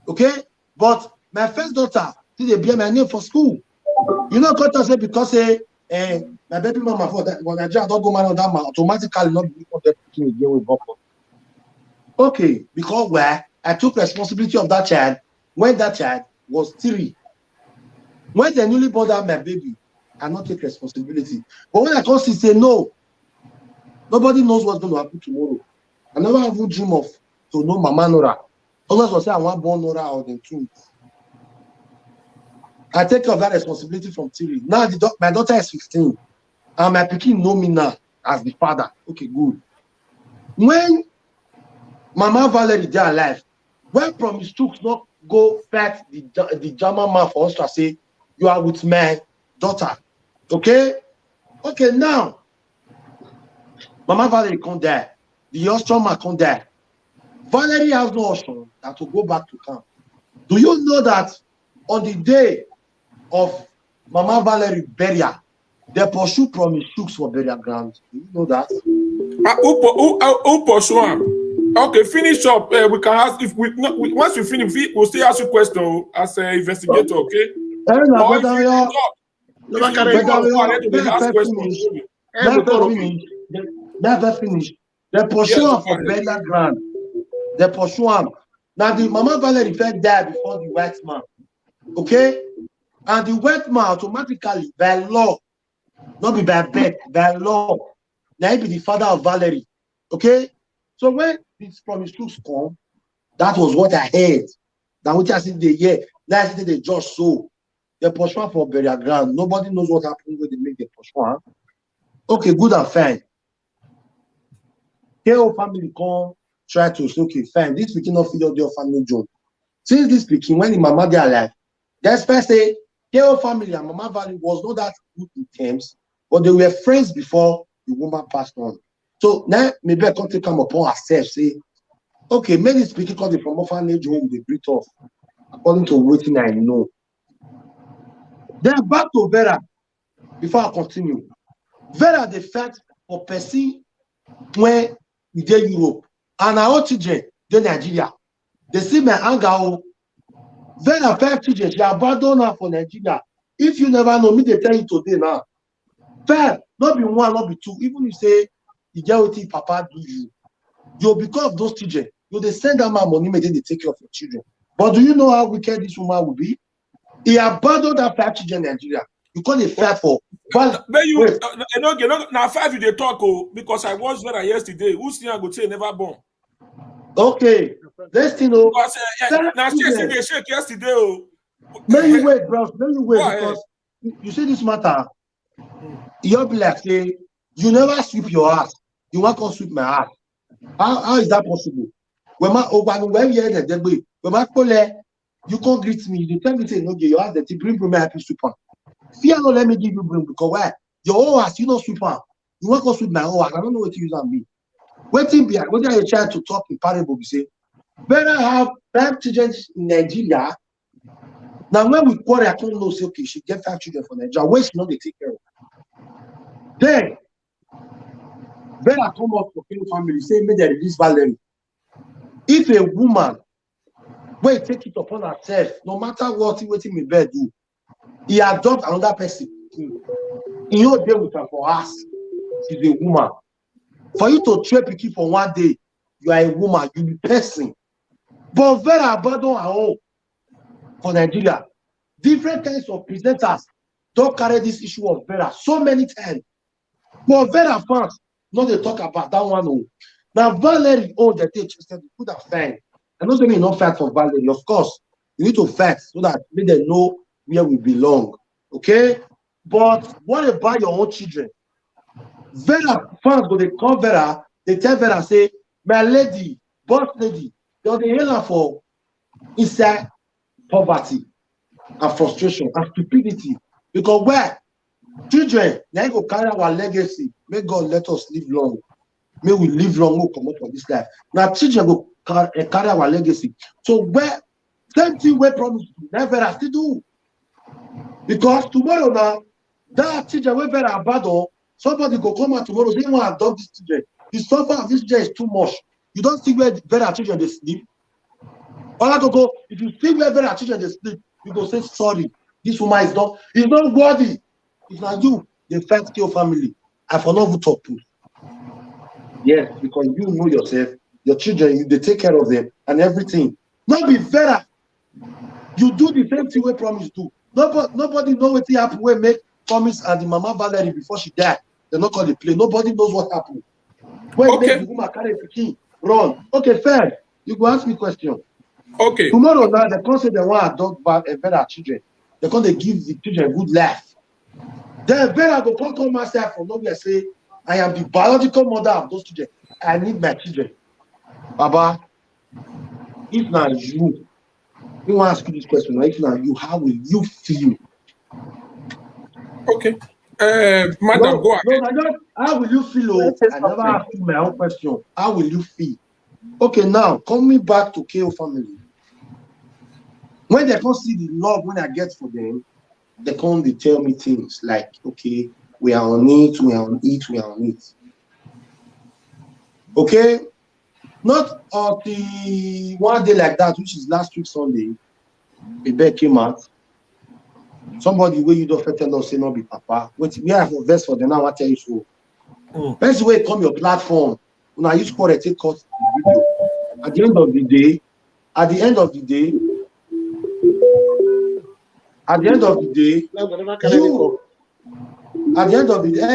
Speaker 7: Okay? But my first daughter, they bear my name for school. You know what I say because my baby mama for Nigeria don't go marry on that man, automatically not be able to again with Boko. Okay, because where I took responsibility of that child when that child was 3. When they newly born out my baby, I not take responsibility. But when I come see say no, nobody knows what's going to happen tomorrow. I never have a dream of to know Mama Nora. Unless I say I want born Nora or the twins. I take care of that responsibility from 3. Now my daughter is 15, and my pikin know me now as the father. Okay, good. When Mama Valerie dey alive, when promise took not go fight the German man for us to say you are with my daughter. Okay? Okay, now Mama Valerie can't die. The Austrian man can't die. Valerie has no option than to go back to camp. Do you know that on the day of Mama Valerie burial, they pursue promise Shooks for burial ground? Do you know that?
Speaker 1: Who pursue him? Okay, finish up. We can ask if once we finish, we'll still ask you question as an investigator. Okay.
Speaker 7: Never finish. They pursue him for burial ground. They pursue him. Now the Mama Valerie fell die before the white man. Okay? And the white man automatically, by law, not be by birth, by law, now he be the father of Valerie. Okay? So when this promise to come, that was what I heard. That what I said the year. Now I said the judge so. They pursue him for burial ground. Nobody knows what happened when they make the pursue him. Okay, good and fine. KO family come try to say, okay, fine. This speaking of your family job. Since this speaking, when the mama they alive, that's first say KO family and Mama Valley was not that good in terms, but they were friends before the woman passed on. So now maybe I can't come upon herself, say, okay, maybe speaking because they from orphanage home, they break off. according to what I know. Then back to Vera, before I continue. Vera, the fact for person when we did Europe, and our children, the Nigeria, they see my anger. Vera, 5 children, she abandoned her for Nigeria. If you never know me, they tell you today now. Fair, not be 1, not be 2. Even if you say, you get what Papa do you. You because of those children, you they send them money, maybe they take care of your children. But do you know how wicked this woman will be? He abandoned that 5 children in Nigeria. You call it fair for.
Speaker 1: But you now 5 you they talk because I watched Vera yesterday. Who's I go say never born?
Speaker 7: Okay, let's see. Now
Speaker 1: she said they shake yesterday.
Speaker 7: May you wait, bro. May you wait because you see this matter. You'll be like say you never sweep your ass. You want to sweep my ass. How is that possible? When you can't greet me. You tell me say no, you ask that you bring my happy sweeper. Fear not let me give you bring because why? Your own ass, you don't sweeper. You want to sweep my own ass. I don't know what to use on me. Waiting behind, when you try to talk in parable, we say, better have 5 children in Nigeria. Now, when we quarrel, I don't know, say, okay, she get 5 children for Nigeria. Where she not they take care of? Then, better come up for family, say, may they release Valerie. If a woman, when take it upon herself, no matter what he waiting me bed do, he adopt another person. He not deal with her for us. She's a woman. For you to trade picky for 1 day, you are a woman, you be person. But Vera abandon her own for Nigeria. Different kinds of presenters don't carry this issue of Vera so many times. But Vera fans, not they talk about that one. Now Valerie, that they interested, you could have fight. And not saying you not fight for Valerie, of course. You need to fight so that they know where we belong. Okay? But what about your own children? Vera fans go they call Vera, they tell Vera, say, my lady, boss lady, they'll hail her for inside poverty and frustration and stupidity. Because where children, they go carry our legacy. May God let us live long. May we live long, we'll come up for this life. Now children go carry our legacy. So where same thing we promise to never have to do. Because tomorrow now, that children we better abandon. Somebody go come out tomorrow, say, want to adopt this children. The suffer of this children is too much. You don't see where better children they sleep. Olakoko, if you see where better children they sleep, you go say, sorry, this woman is not worthy. It's not you, they fight your family. I for not talk to. Yes, because you know yourself, your children, they take care of them and everything. Not be better. You do the same thing we promise to. Nobody know what happened when make promise and the mama Valerie before she died. They not call the play. Nobody knows what happened. When okay. The woman carry the key, run. Okay, fair. You go ask me question.
Speaker 1: Okay.
Speaker 7: Tomorrow now they come say they want to adopt better children. They come they give the children a good life. Then better go come myself from nowhere say, I am the biological mother of those children. I need my children. Baba, if not you want to ask you this question, if not you, how will you feel?
Speaker 1: Okay. Madam, go ahead.
Speaker 7: No, how will you feel? I never asked you my own question. How will you feel? Okay, now coming back to KO family. When they come see the love when I get for them, they come they tell me things like, okay, we are on it, we are on it, we are on it. Okay? Not on the 1 day like that, which is last week Sunday, a bear came out. Somebody where you don't tell us say not be papa. Wait, we have a verse for them now. I tell you so. Best way come your platform. When I use for a take cut the video. At the end of the day,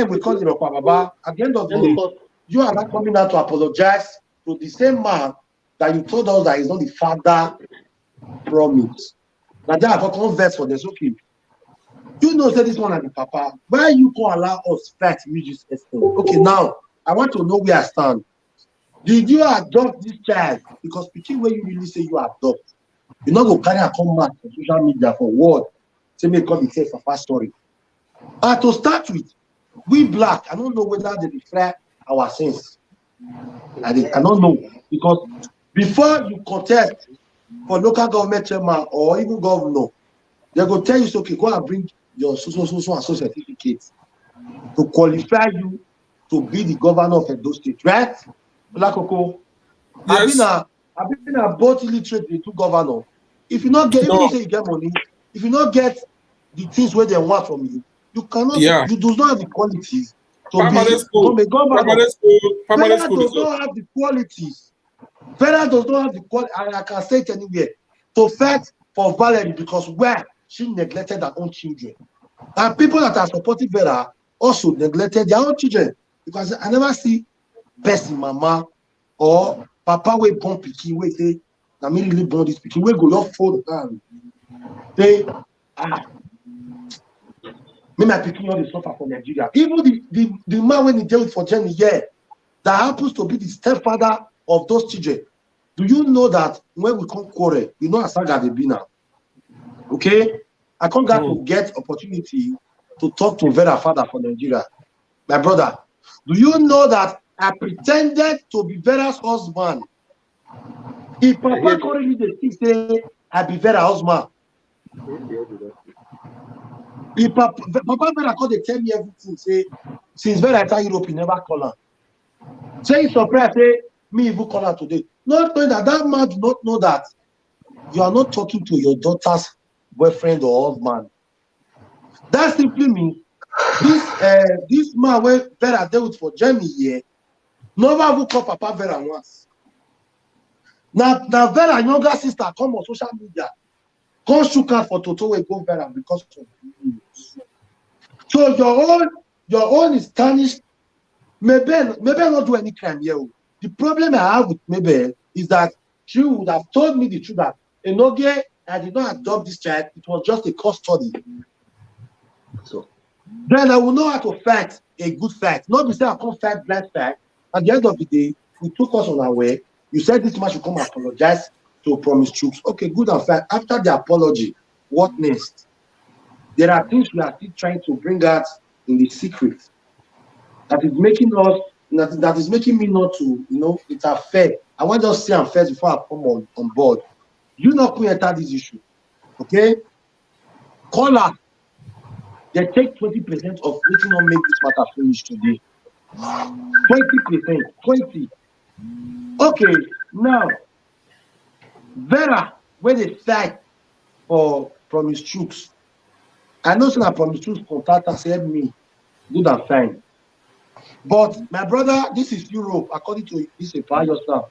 Speaker 7: we call it a Baba. At the end of the day, you are not coming out to apologize to the same man that you told us that is not the father promise. Now there are one verse for this. Okay. You know that this one and the papa. Why you can allow us fight religious extent? Okay, now I want to know where I stand. Did you adopt this child? Because speaking where you really say you adopt, you're not going to carry a come back on social media for what? Say me come and say papa story. And to start with, we black, I don't know whether they reflect our sins. I don't know. Because before you contest for local government chairman or even governor, they go tell you, so, okay, go and bring your so and so certificate to qualify you to be the governor of Edo State, right? Olakoko,
Speaker 1: Yes.
Speaker 7: I've been a both illiterate to governor. If you not get, even
Speaker 1: No.
Speaker 7: you say you get money, if you not get the things where they want from you, you cannot,
Speaker 1: Yeah.
Speaker 7: you do not have the qualities to
Speaker 1: Primary school.
Speaker 7: become a governor.
Speaker 1: Primary
Speaker 7: Vera
Speaker 1: school
Speaker 7: does not have the qualities. Vera does not have the quality, and I can say it anywhere, to fight for Valerie because where she neglected her own children. And people that are supporting Vera also neglected their own children. Because I never see person, mama, or papa wey born pikin wey say, na me really born this pikin, wey go just fold hand. Say, me my pikin no dey suffer for Nigeria. Even the man when he dealt for Jenny here, that happens to be the stepfather of those children. Do you know that when we come quarrel, you know as saga dey be now? Okay? I can't get opportunity to talk to Vera father for Nigeria. My brother, do you know that I pretended to be Vera's husband? If Papa currently dey say I be Vera's husband, if Papa Vera come dey tell me everything, say since Vera enter Europe, he never call her. Say he's surprised, say me even call her today. Not knowing that man do not know that you are not talking to your daughter's boyfriend or husband. That simply means this man when Vera dealt with for Germany here, never even call Papa Vera once. Now Vera younger sister come on social media, come shook out for Toto wey go Vera because of news. So your own is tarnished. Maybe not do any crime here. The problem I have with Mabel is that she would have told me the truth that Enogie, I did not adopt this child, it was just a custody. So then I will know how to fight a good fight. Not to say I can't fight blind fight. At the end of the day, we took us on our way. You said this man should come and apologize to Promise Troops. Okay, good and fine. After the apology, what next? There are things we are still trying to bring out in the secret that is making us, that is making me not to, it's unfair. I want to just say unfair before I come on board. You not could enter this issue. Okay? Caller, they take 20% of letting not make this matter finish today. 20%. 20. Okay, now Vera, when they fight for Promise Troops, I know that Promise Troops contact us, help me, good and fine. But my brother, this is Europe, according to this by yourself.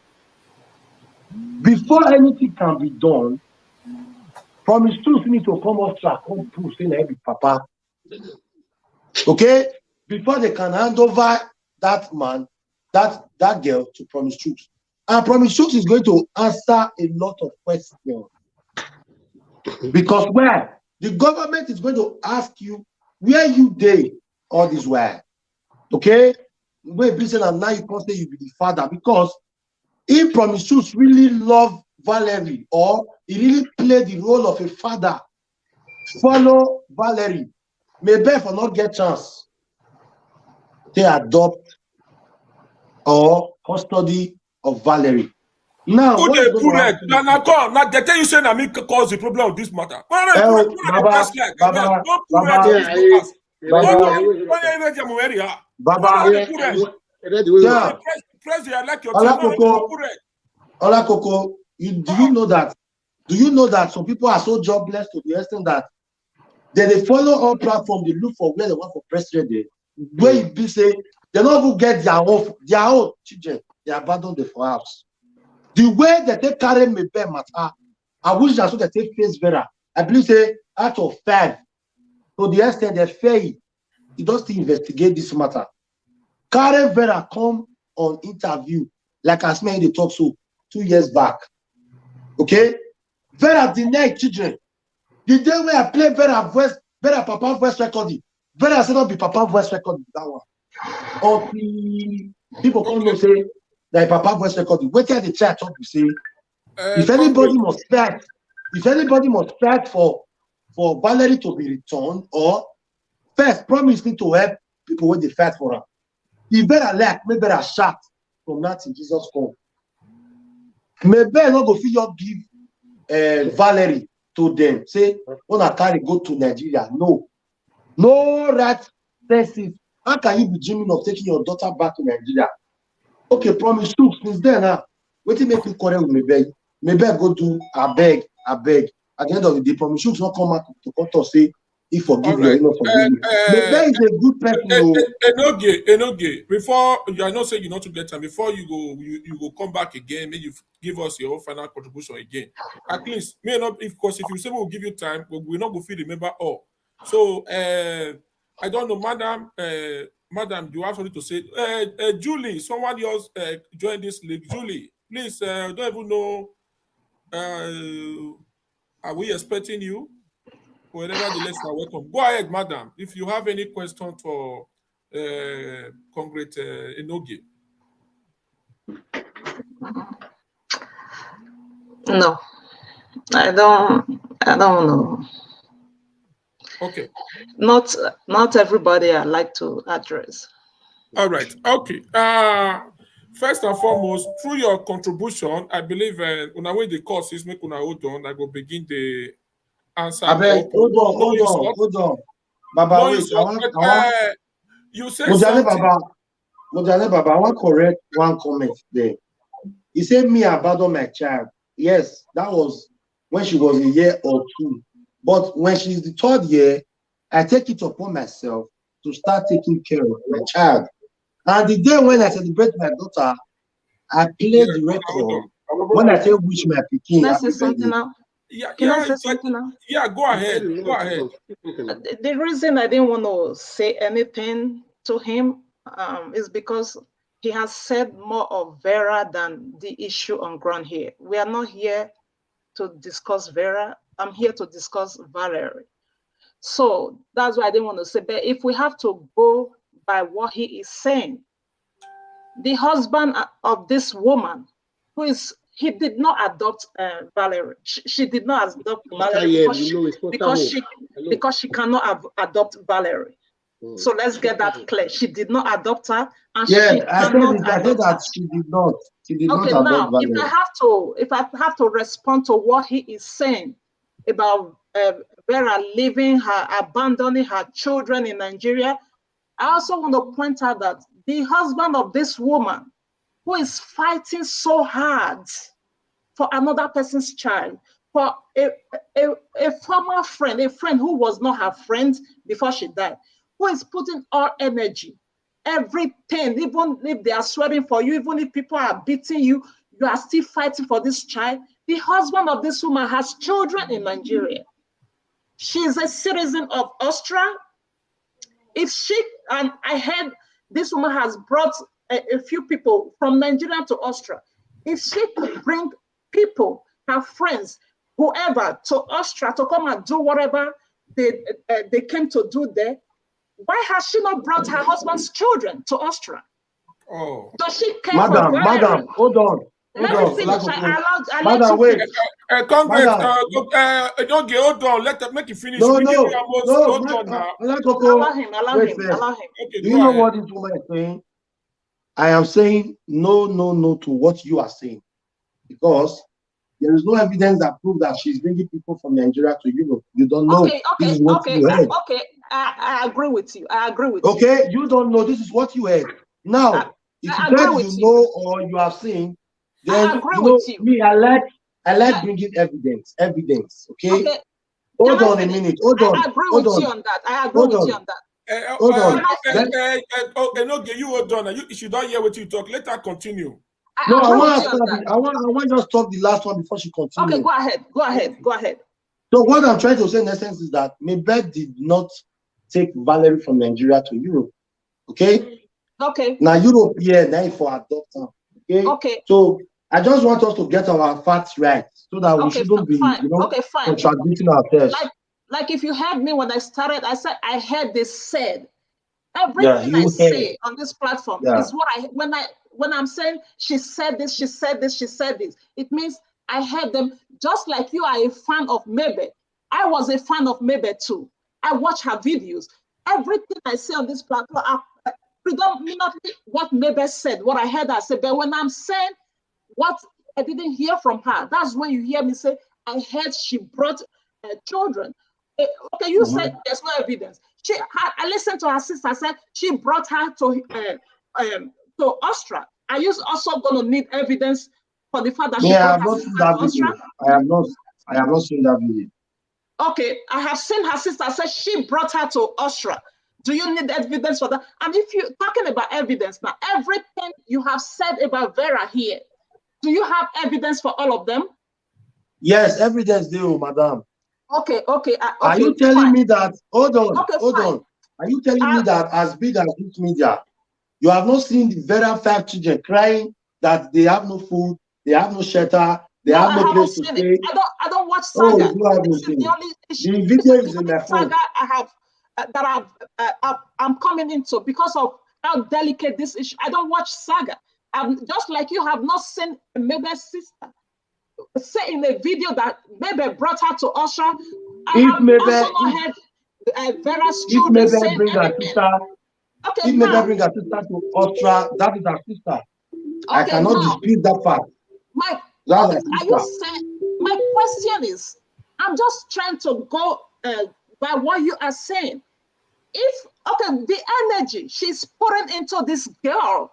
Speaker 7: Before anything can be done, Promise Troops need to come off track, come prove saying every papa. Okay? Before they can hand over that man, that girl to Promise Troops. And Promise Troops is going to answer a lot of questions. Because where the government is going to ask you where you did all this while. Okay? Where be saying now you can't say you be the father, because if Promise Troops really love Valerie, or he really played the role of a father, follow Valerie, maybe for not get chance, they adopt or custody of Valerie. Now,
Speaker 1: who they put it? Now they tell you saying I mean cause the problem of this matter.
Speaker 7: Olakoko, do you know that? Do you know that some people are so jobless to the extent that they follow all platforms, they look for where they want for president day. Where it be say they don't even get their own children, they abandon the house. The way that they carry me bear matter, I wish that's what they take face Vera. I believe say out of 5, to the extent they fail, he does to investigate this matter. Carry Vera come on interview, like I smell the talk so 2 years back. Okay? Vera denied children. The day when I play Vera voice, Vera Papa voice recording, Vera said not be Papa voice recording that one. Until people come and say that Papa voice recording. Wait till the chat talk to say if anybody must fight for Valerie to be returned, or first promise me to help people when they fight for her. If Vera like, maybe Vera shout from that in Jesus' call. Maybe not go feel your give Valerie to them, say, "Wanna carry go to Nigeria?" No, no rat senses. How can you be dreaming of taking your daughter back to Nigeria? Okay, promise you. Since then, what you make me quarrel with me beg? Maybe I go do I beg. At the end of the day, promise you not come back to court or say he forgive you or he not forgive you. Maybe is a good person.
Speaker 1: Enogie, before I know say you not to get time, before you go come back again, maybe you give us your final contribution again. At least, may not because if you say we'll give you time, we'll not go feel remember all. So I don't know, madam, do you have something to say? Julie, someone else joined this league. Julie, please, don't even know. Are we expecting you? Well, nevertheless, you are welcome. Go ahead, madam. If you have any question for Congress Enogie.
Speaker 2: No, I don't know.
Speaker 1: Okay.
Speaker 2: Not everybody I like to address.
Speaker 1: All right. Okay. First and foremost, through your contribution, I believe when I wait the courses, make una hold on. I will begin the answer.
Speaker 7: Hold on. Baba,
Speaker 1: no
Speaker 7: wait.
Speaker 1: insult, you say
Speaker 7: Mojale
Speaker 1: something.
Speaker 7: Baba, I want to correct one comment there. He said me abandon my child. Yes, that was when she was a year or two. But when she's the third year, I take it upon myself to start taking care of my child. And the day when I celebrate my daughter, I play the record. When I say which my pikin.
Speaker 2: Can I say something now? Can I say something now?
Speaker 1: Yeah, go ahead.
Speaker 2: The reason I didn't want to say anything to him is because he has said more of Vera than the issue on ground here. We are not here to discuss Vera. I'm here to discuss Valerie. So that's why I didn't want to say, but if we have to go by what he is saying, the husband of this woman, he did not adopt Valerie. She did not adopt Valerie because she cannot adopt Valerie. So let's get that clear. She did not adopt her, and
Speaker 7: yeah,
Speaker 2: she cannot adopt her.
Speaker 7: She did not. She did not
Speaker 2: adopt
Speaker 7: Valerie.
Speaker 2: If I have to respond to what he is saying about Vera leaving her, abandoning her children in Nigeria, I also want to point out that the husband of this woman, who is fighting so hard for another person's child, for a former friend, a friend who was not her friend before she died, who is putting all energy, everything, even if they are swearing for you, even if people are beating you, you are still fighting for this child. The husband of this woman has children in Nigeria. She is a citizen of Austria. And I heard this woman has brought a few people from Nigeria to Austria. If she could bring people, her friends, whoever, to Austria to come and do whatever they came to do there, why has she not brought her husband's children to Austria?
Speaker 1: Oh,
Speaker 2: does she care
Speaker 7: Madam, hold on.
Speaker 2: Let me finish.
Speaker 7: Madam, wait.
Speaker 1: Congress, okay, hold on. Let them make you finish.
Speaker 7: No.
Speaker 1: Hold on now.
Speaker 2: Allow him.
Speaker 1: Okay,
Speaker 7: do you know what this woman is saying? I am saying no to what you are saying, because there is no evidence that proves that she's bringing people from Nigeria to Europe. You don't know.
Speaker 2: Okay. I agree with you.
Speaker 7: Okay, you don't know. This is what you heard. Now, if you said you know or you have seen, then
Speaker 2: I agree with you.
Speaker 7: Me, I like bringing evidence. Okay. Hold on a minute.
Speaker 2: I agree with you on that.
Speaker 7: Hold on.
Speaker 1: Enogie, you hold on. You should not hear what you talk. Let her continue.
Speaker 7: I want to just talk the last one before she continues.
Speaker 2: Okay, go ahead.
Speaker 7: So what I'm trying to say in essence is that Maybeth did not take Valerie from Nigeria to Europe. Okay. Now Europe here, now for adoption. Okay. So I just want us to get our facts right so that we shouldn't be, contradicting ourselves.
Speaker 2: Like if you heard me when I started, I said I heard this said. Everything I say on this platform is what when I'm saying she said this, it means I heard them. Just like you are a fan of Maybeth, I was a fan of Maybeth too. I watch her videos. Everything I say on this platform, predominantly what Maybeth said, what I heard her say. But when I'm saying what I didn't hear from her, that's when you hear me say I heard she brought children. Okay, you said there's no evidence. I listened to her sister said she brought her to Austria. Are you also going to need evidence for the fact that she brought her sister to Austria?
Speaker 7: I have not seen that video.
Speaker 2: Okay, I have seen her sister say she brought her to Austria. Do you need evidence for that? And if you're talking about evidence now, everything you have said about Vera here, do you have evidence for all of them?
Speaker 7: Yes, evidence there, madam.
Speaker 2: Okay.
Speaker 7: Are you telling me that? Hold on. Are you telling me that as big as this media, you have not seen the Vera 5 children crying that they have no food, they have no shelter, they have no place to stay?
Speaker 2: I don't watch saga.
Speaker 7: Oh, you haven't seen it. The video is in my phone.
Speaker 2: Saga I have I'm coming into because of how delicate this issue. I don't watch saga. Just like you have not seen Mebe's sister say in a video that Mebe brought her to Austria. I have also not heard Vera's children saying anything.
Speaker 7: Okay, if Mebe bring her sister to Austria, that is her sister. I cannot dispute that fact.
Speaker 2: My question is, I'm just trying to go by what you are saying. If the energy she's putting into this girl,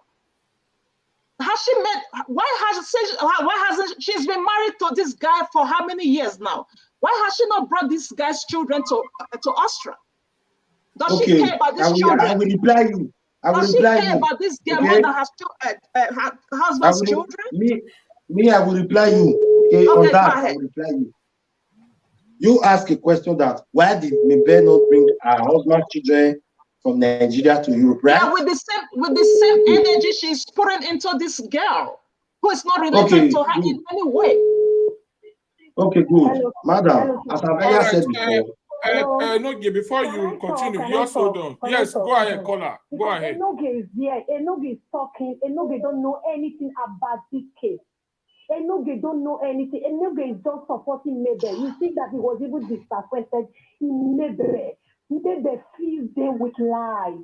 Speaker 2: has she met? Why hasn't she's been married to this guy for how many years now? Why has she not brought this guy's children to Austria? Does she care about these children?
Speaker 7: I will reply you.
Speaker 2: Does she care about this girl more than her husband's children?
Speaker 7: I will reply you. Okay, on that, I will reply you. You ask a question that why did Mebe not bring her husband's children from Nigeria to Europe, right?
Speaker 2: Yeah, with the same energy she's putting into this girl, who is not related to her in any way.
Speaker 7: Okay, good. Madam, as I've earlier said before.
Speaker 1: Enogie, before you continue, just hold on. Yes, go ahead, caller. Go ahead.
Speaker 5: Enogie is there. Enogie is talking. Enogie don't know anything about this case. Enogie don't know anything. Enogie is just supporting Mebe. You see that he was even disappointed in Mebe. Mebe feeds them with lies.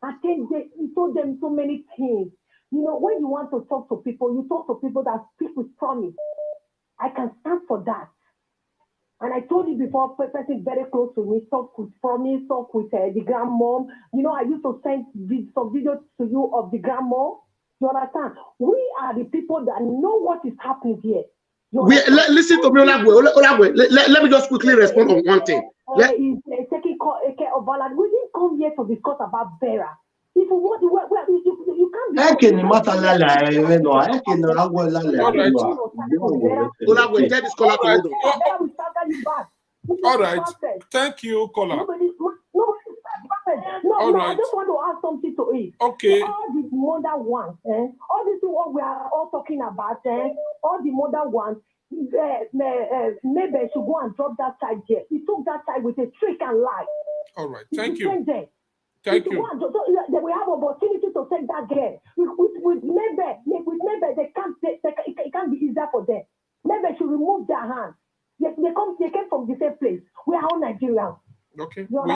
Speaker 5: I think he told them so many things. You know, when you want to talk to people, you talk to people that speak with promise. I can stand for that. And I told you before, person very close to me, talk with promise, talk with the grandmom. You know, I used to send some videos to you of the grandmom. You understand? We are the people that know what is happening here.
Speaker 6: Listen to me, Olakwe. Let me just quickly respond on one thing.
Speaker 5: He's taking care of Ballad. We didn't come here to discuss about Vera. If you want, you can't be.
Speaker 6: Olakwe, tell this caller to hold
Speaker 1: on. All right. Thank you, caller.
Speaker 5: No, I just want to add something to it.
Speaker 1: Okay.
Speaker 5: All these mother ones, all this is what we are all talking about, all the mother ones, maybe I should go and drop that child here. He took that child with a trick and lie.
Speaker 1: All right. Thank you. Thank you.
Speaker 5: We have opportunity to take that girl. With maybe they can't. It can't be easier for them. Maybe should remove their hands. They came from the same place. We are all Nigerians.
Speaker 1: Okay. We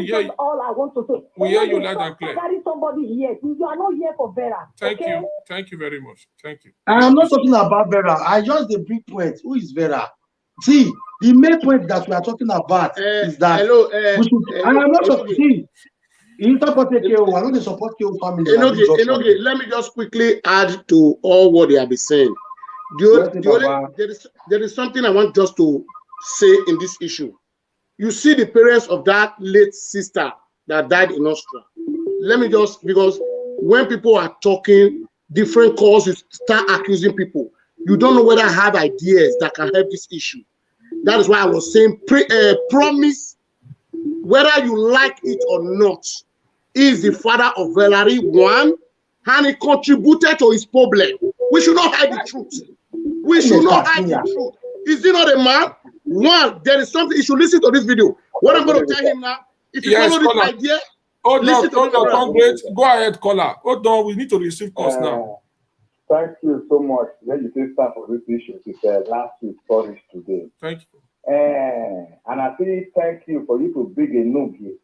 Speaker 1: hear you.
Speaker 5: All I want to say.
Speaker 1: We hear you loud and clear.
Speaker 5: Carry somebody here. You are not here for Vera.
Speaker 1: Thank you. Thank you very much. Thank you.
Speaker 7: I am not talking about Vera. I just the big point. Who is Vera? See, the main point that we are talking about is that I am not talking. See, you support the KO. I know they support KO family.
Speaker 6: Enogie, let me just quickly add to all what they have been saying. There is something I want just to say in this issue. You see the parents of that late sister that died in Austria. Let me just, because when people are talking different causes, start accusing people. You don't know whether I have ideas that can help this issue. That is why I was saying, promise, whether you like it or not, is the father of Valerie one, and he contributed to his problem. We should not hide the truth. We should not hide the truth. Is he not a man? One, there is something, you should listen to this video. What I'm going to tell him now, if you follow this idea, listen to
Speaker 1: Congress. Go ahead, caller. Hold on, we need to receive calls now.
Speaker 8: Thank you so much. When you say start for this issue, it's last week, storage today.
Speaker 1: Thank you.
Speaker 8: And I say thank you for you to bring Enogie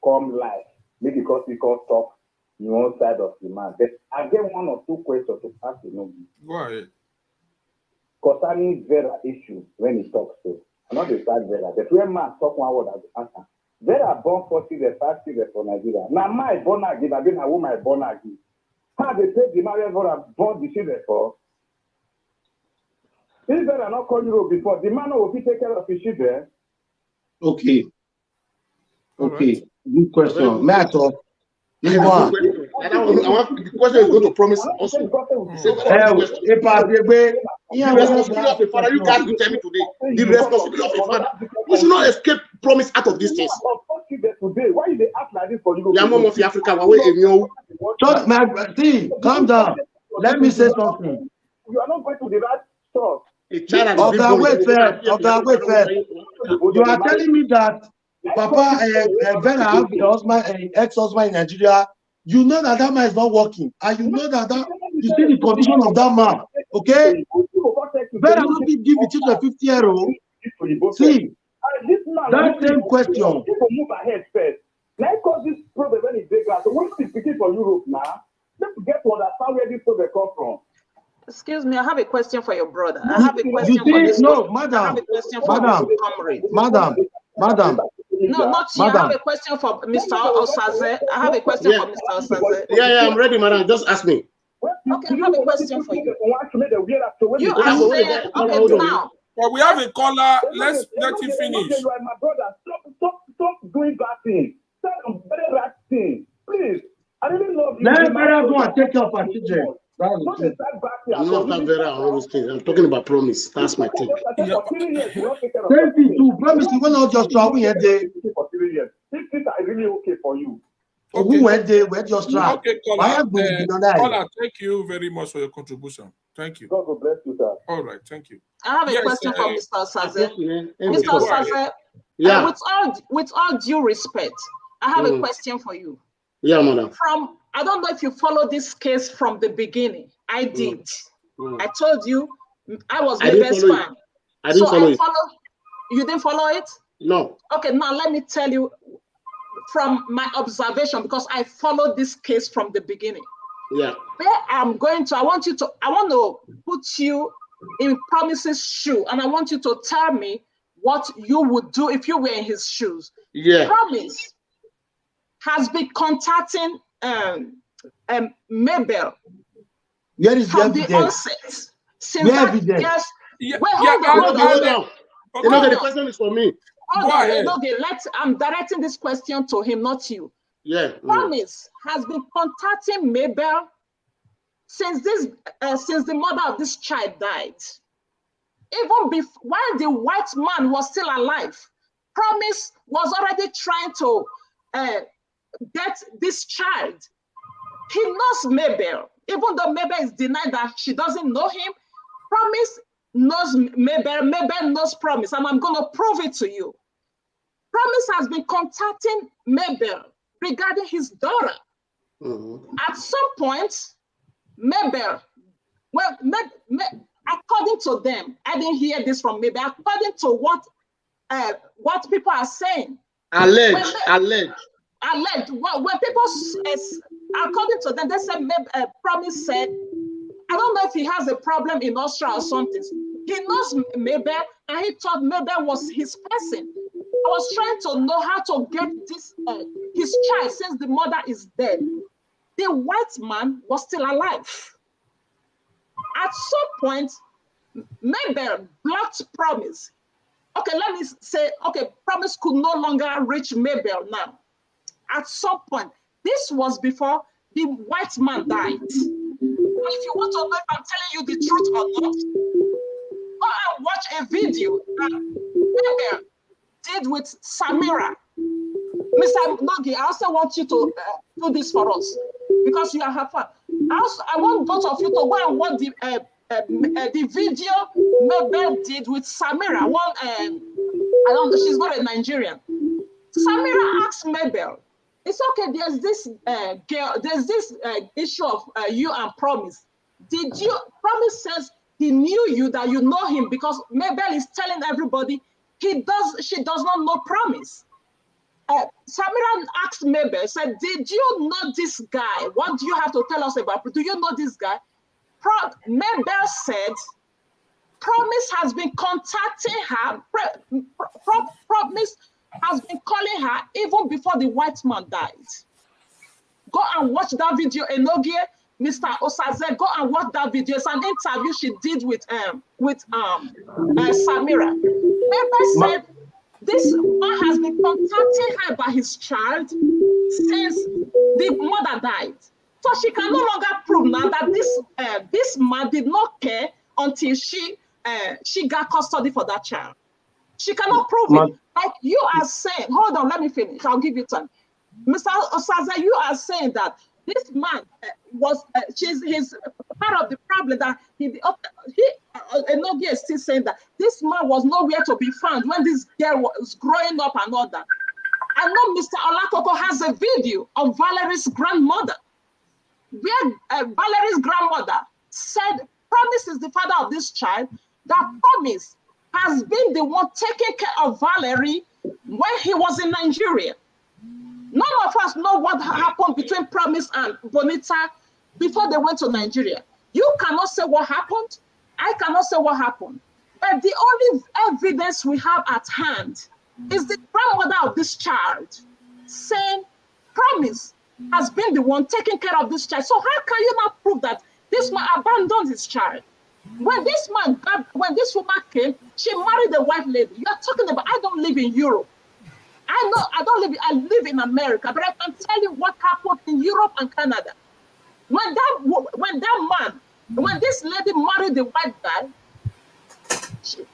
Speaker 8: come live. Maybe because we can't talk in one side of the man. But I get one or two questions to ask Enogie.
Speaker 1: Go ahead.
Speaker 8: concerning Vera issue when he talks to. Not the start Vera. The prayer man talk one word as answer. Vera born 40 the 5 for Nigeria. Now my born again, I've been a woman born again. How they take the marriage for born the children for? If Vera not call you before, the man will be take care of his children.
Speaker 7: Okay. Okay.
Speaker 1: Right.
Speaker 7: Good question. May I talk?
Speaker 6: The question is going to promise also.
Speaker 7: The
Speaker 6: responsibility of a father, you guys will tell me today. The responsibility of a father. We should not escape promise out of these things.
Speaker 8: Why they act like this for you?
Speaker 6: Africa.
Speaker 7: See, calm down. Let me say something.
Speaker 8: You are not going to the right source.
Speaker 7: Wait first. You are telling me that Papa Vera have the husband, ex-husband in Nigeria. You know that man is not working, and you know that you see the condition of that man. Okay, Vera not give it to the 50-year-old. See, that same question.
Speaker 8: People move ahead first. Let's cause this problem when it's bigger. So when it's speaking for Europe now, let's get to understand where this problem come from.
Speaker 2: Excuse me, I have a question for your brother. I have a question for this.
Speaker 7: No,
Speaker 2: I have a question for comrade.
Speaker 7: Madam.
Speaker 2: No, not you. I have a question for Mr. Osaze. I have a question for Mr. Osaze.
Speaker 6: Yeah, I'm ready, madam. Just ask me.
Speaker 2: Okay, I have a question for you. You are saying, okay, now.
Speaker 1: But we have a caller. Let's let him finish.
Speaker 8: You are my brother. Stop doing that thing. Stop very right thing. Please. I really love you.
Speaker 7: Let Vera go and take care of her children.
Speaker 6: I'm not Vera on all these things. I'm talking about promise. That's my take.
Speaker 7: Same thing too. Promise you will not just travel here.
Speaker 8: These things are really okay for you.
Speaker 7: Who went there? Where just travel?
Speaker 1: Okay, caller, thank you very much for your contribution. Thank you.
Speaker 8: God will bless you, sir.
Speaker 1: All right, thank you.
Speaker 2: I have a question for Mr. Osaze. Mr. Osaze,
Speaker 6: yeah.
Speaker 2: With all due respect, I have a question for you.
Speaker 6: Yeah, madam.
Speaker 2: I don't know if you followed this case from the beginning. I did. I told you I was the best fan.
Speaker 6: I didn't follow it.
Speaker 2: You didn't follow it?
Speaker 6: No.
Speaker 2: Okay, now let me tell you from my observation, because I followed this case from the beginning.
Speaker 6: Yeah.
Speaker 2: Where I want to put you in Promise's shoe, and I want you to tell me what you would do if you were in his shoes.
Speaker 6: Yeah.
Speaker 2: Promise has been contacting Mabel from the onset. Since that, yes.
Speaker 6: Hold on. Okay, the question is for me.
Speaker 2: I'm directing this question to him, not you.
Speaker 6: Yeah.
Speaker 2: Promise has been contacting Mabel since the mother of this child died. Even before, while the white man was still alive, Promise was already trying to get this child. He knows Mabel, even though Mabel is denied that she doesn't know him. Promise knows Mabel, Mabel knows Promise, and I'm going to prove it to you. Promise has been contacting Mabel regarding his daughter. At some point, Mabel, according to them, I didn't hear this from Mabel, according to what people are saying.
Speaker 6: Alleged.
Speaker 2: When people, according to them, they said Promise said, I don't know if he has a problem in Austria or something. He knows Mabel, and he thought Mabel was his person. I was trying to know how to get this his child, since the mother is dead. The white man was still alive. At some point, Mabel blocked Promise. Okay, let me say, okay, Promise could no longer reach Mabel now. At some point, this was before the white man died. If you want to know if I'm telling you the truth or not, go and watch a video that Mabel did with Samira. Mr. Enogie, I also want you to do this for us because you are her fan. I want both of you to go and watch the video Mabel did with Samira. I don't know, she's not a Nigerian. Samira asked Mabel, it's okay, there's this girl, there's this issue of you and Promise. Did you, Promise says he knew you, that you know him, because Mabel is telling everybody she does not know Promise. Samira asked Mabel, said, did you know this guy? What do you have to tell us about? Do you know this guy? Mabel said, Promise has been contacting her. Promise has been calling her even before the white man died. Go and watch that video, Enogie, Mr. Osaze. Go and watch that video. It's an interview she did with Samira. Remember said this man has been contacting her by his child since the mother died. So she can no longer prove now that this man did not care until she got custody for that child. She cannot prove it. Like you are saying, hold on, let me finish. I'll give you time. Mr. Osaze, you are saying that this man was, he's part of the problem that Enogie is still saying that this man was nowhere to be found when this girl was growing up and all that. I know Mr. Olakoko has a video of Valerie's grandmother, where Valerie's grandmother said Promise is the father of this child, that Promise has been the one taking care of Valerie when he was in Nigeria. None of us know what happened between Promise and Bonita before they went to Nigeria. You cannot say what happened. I cannot say what happened. But the only evidence we have at hand is the grandmother of this child saying Promise has been the one taking care of this child. So how can you not prove that this man abandoned his child? When this woman came, she married a white lady. You are talking about, I don't live in Europe. I know I live in America, but I can tell you what happened in Europe and Canada. When this lady married the white guy, she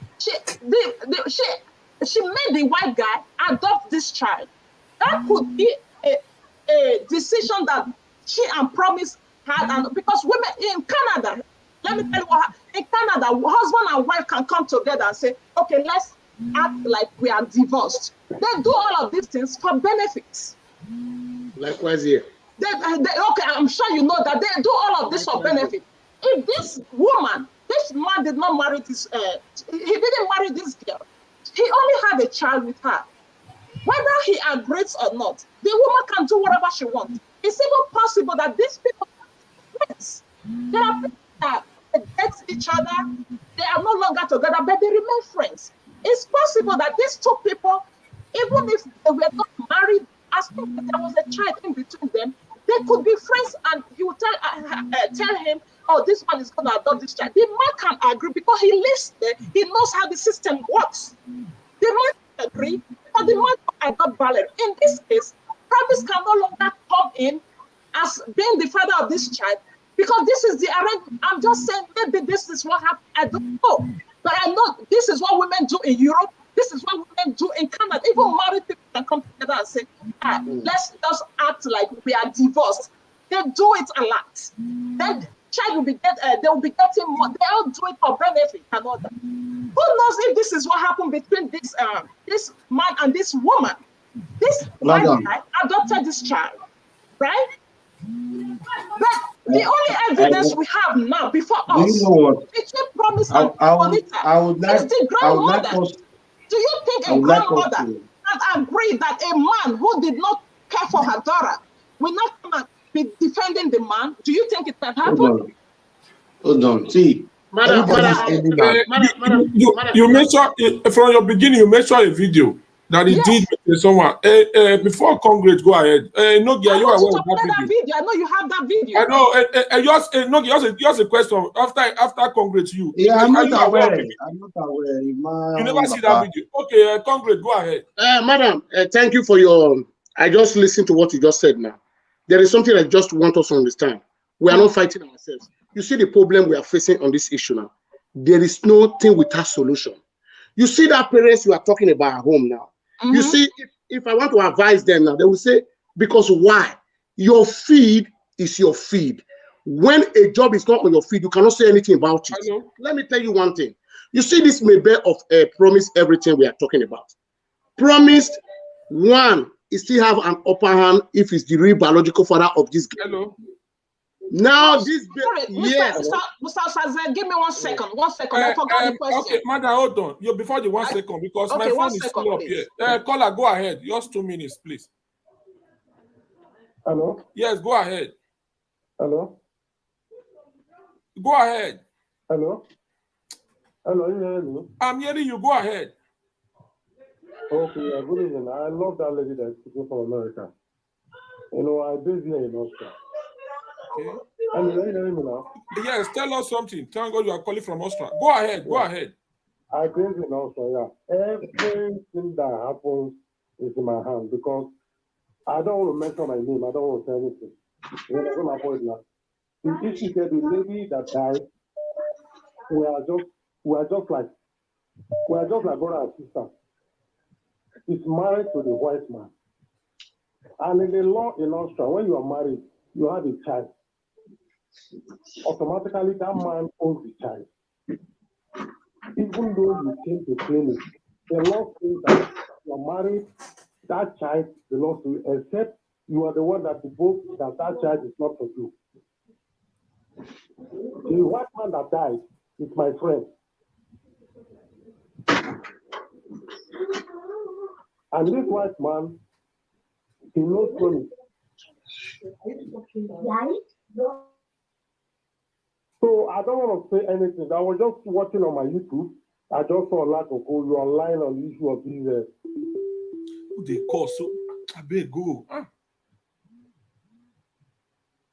Speaker 2: made the white guy adopt this child. That could be a decision that she and Promise had, and because women in Canada, let me tell you what, in Canada, husband and wife can come together and say, okay, let's act like we are divorced. They do all of these things for benefits.
Speaker 6: Likewise here.
Speaker 2: Okay, I'm sure you know that they do all of this for benefit. If this man did not marry this, he didn't marry this girl. He only had a child with her. Whether he agrees or not, the woman can do whatever she wants. It's even possible that these people are friends. There are people that date each other, they are no longer together, but they remain friends. It's possible that these two people, even if they were not married, as long as there was a child in between them, they could be friends, and you tell him, oh, this man is going to adopt this child. The man can agree because he lives there. He knows how the system works. The man can agree, but the man can adopt Valerie. In this case, Promise can no longer come in as being the father of this child because this is the arrangement. I'm just saying maybe this is what happened. I don't know. But I know this is what women do in Europe. This is what women do in Canada. Even married people can come together and say, let's just act like we are divorced. They do it a lot. Then child will be they will be getting more. They all do it for benefit and all that. Who knows if this is what happened between this this man and this woman? This white guy adopted this child, right? But the only evidence we have now before us between Promise and Bonita is the grandmother. Do you think a grandmother can agree that a man who did not care for her daughter will not come and be defending the man? Do you think it can happen?
Speaker 7: Hold on. See,
Speaker 1: Madam, you mentioned from your beginning. You mentioned a video that he did with someone. Before Congress, go ahead. Enogie, are you aware of that video?
Speaker 2: I know you have that video.
Speaker 1: I know. Enogie, just a question. After Congress, you.
Speaker 7: Yeah, I'm not aware. I'm not aware.
Speaker 1: You never see that video. Okay, Congress, go ahead.
Speaker 6: Madam, thank you for your. I just listened to what you just said now. There is something I just want us to understand. We are not fighting ourselves. You see the problem we are facing on this issue now. There is nothing without solution. You see that parents you are talking about at home now. You see, if I want to advise them now, they will say, because why? Your feed is your feed. When a job is not on your feed, you cannot say anything about it. Let me tell you one thing. You see this maybe of Promise, everything we are talking about. Promised, one, he still have an upper hand if he's the real biological father of this girl.
Speaker 1: Hello.
Speaker 6: Now this
Speaker 2: Mr. Osaze, give me 1 second. 1 second. I forgot the question.
Speaker 1: Okay, madam, hold on. You before the 1 second because my phone is still up here. Caller, go ahead. Just 2 minutes, please.
Speaker 4: Hello.
Speaker 1: Yes, go ahead.
Speaker 4: Hello.
Speaker 1: Go ahead.
Speaker 4: Hello.
Speaker 9: Hello, you hear me?
Speaker 1: I'm hearing you. Go ahead.
Speaker 9: Okay, yeah, good evening. I love that lady that's speaking from America. You know, I based here in Austria.
Speaker 1: Okay.
Speaker 9: And you hearing me now?
Speaker 1: Yes, tell us something. Thank God you are calling from Austria. Go ahead. Go ahead.
Speaker 9: I based in Austria. Everything that happens is in my hand because I don't want to mention my name. I don't want to say anything. You know my point now. The issue that the lady that died, we are just like brother and sister. Is married to the white man. And in the law in Austria, when you are married, you have a child. Automatically, that man owns the child. Even though you came to claim it, the law says that you are married, that child belongs to you, except you are the one that invoked that child is not for you. The white man that died is my friend. And this white man, he knows money. So I don't want to say anything. I was just watching on my YouTube. I just saw Olakoko. You are lying on the issue of this.
Speaker 1: They call so. I beg go.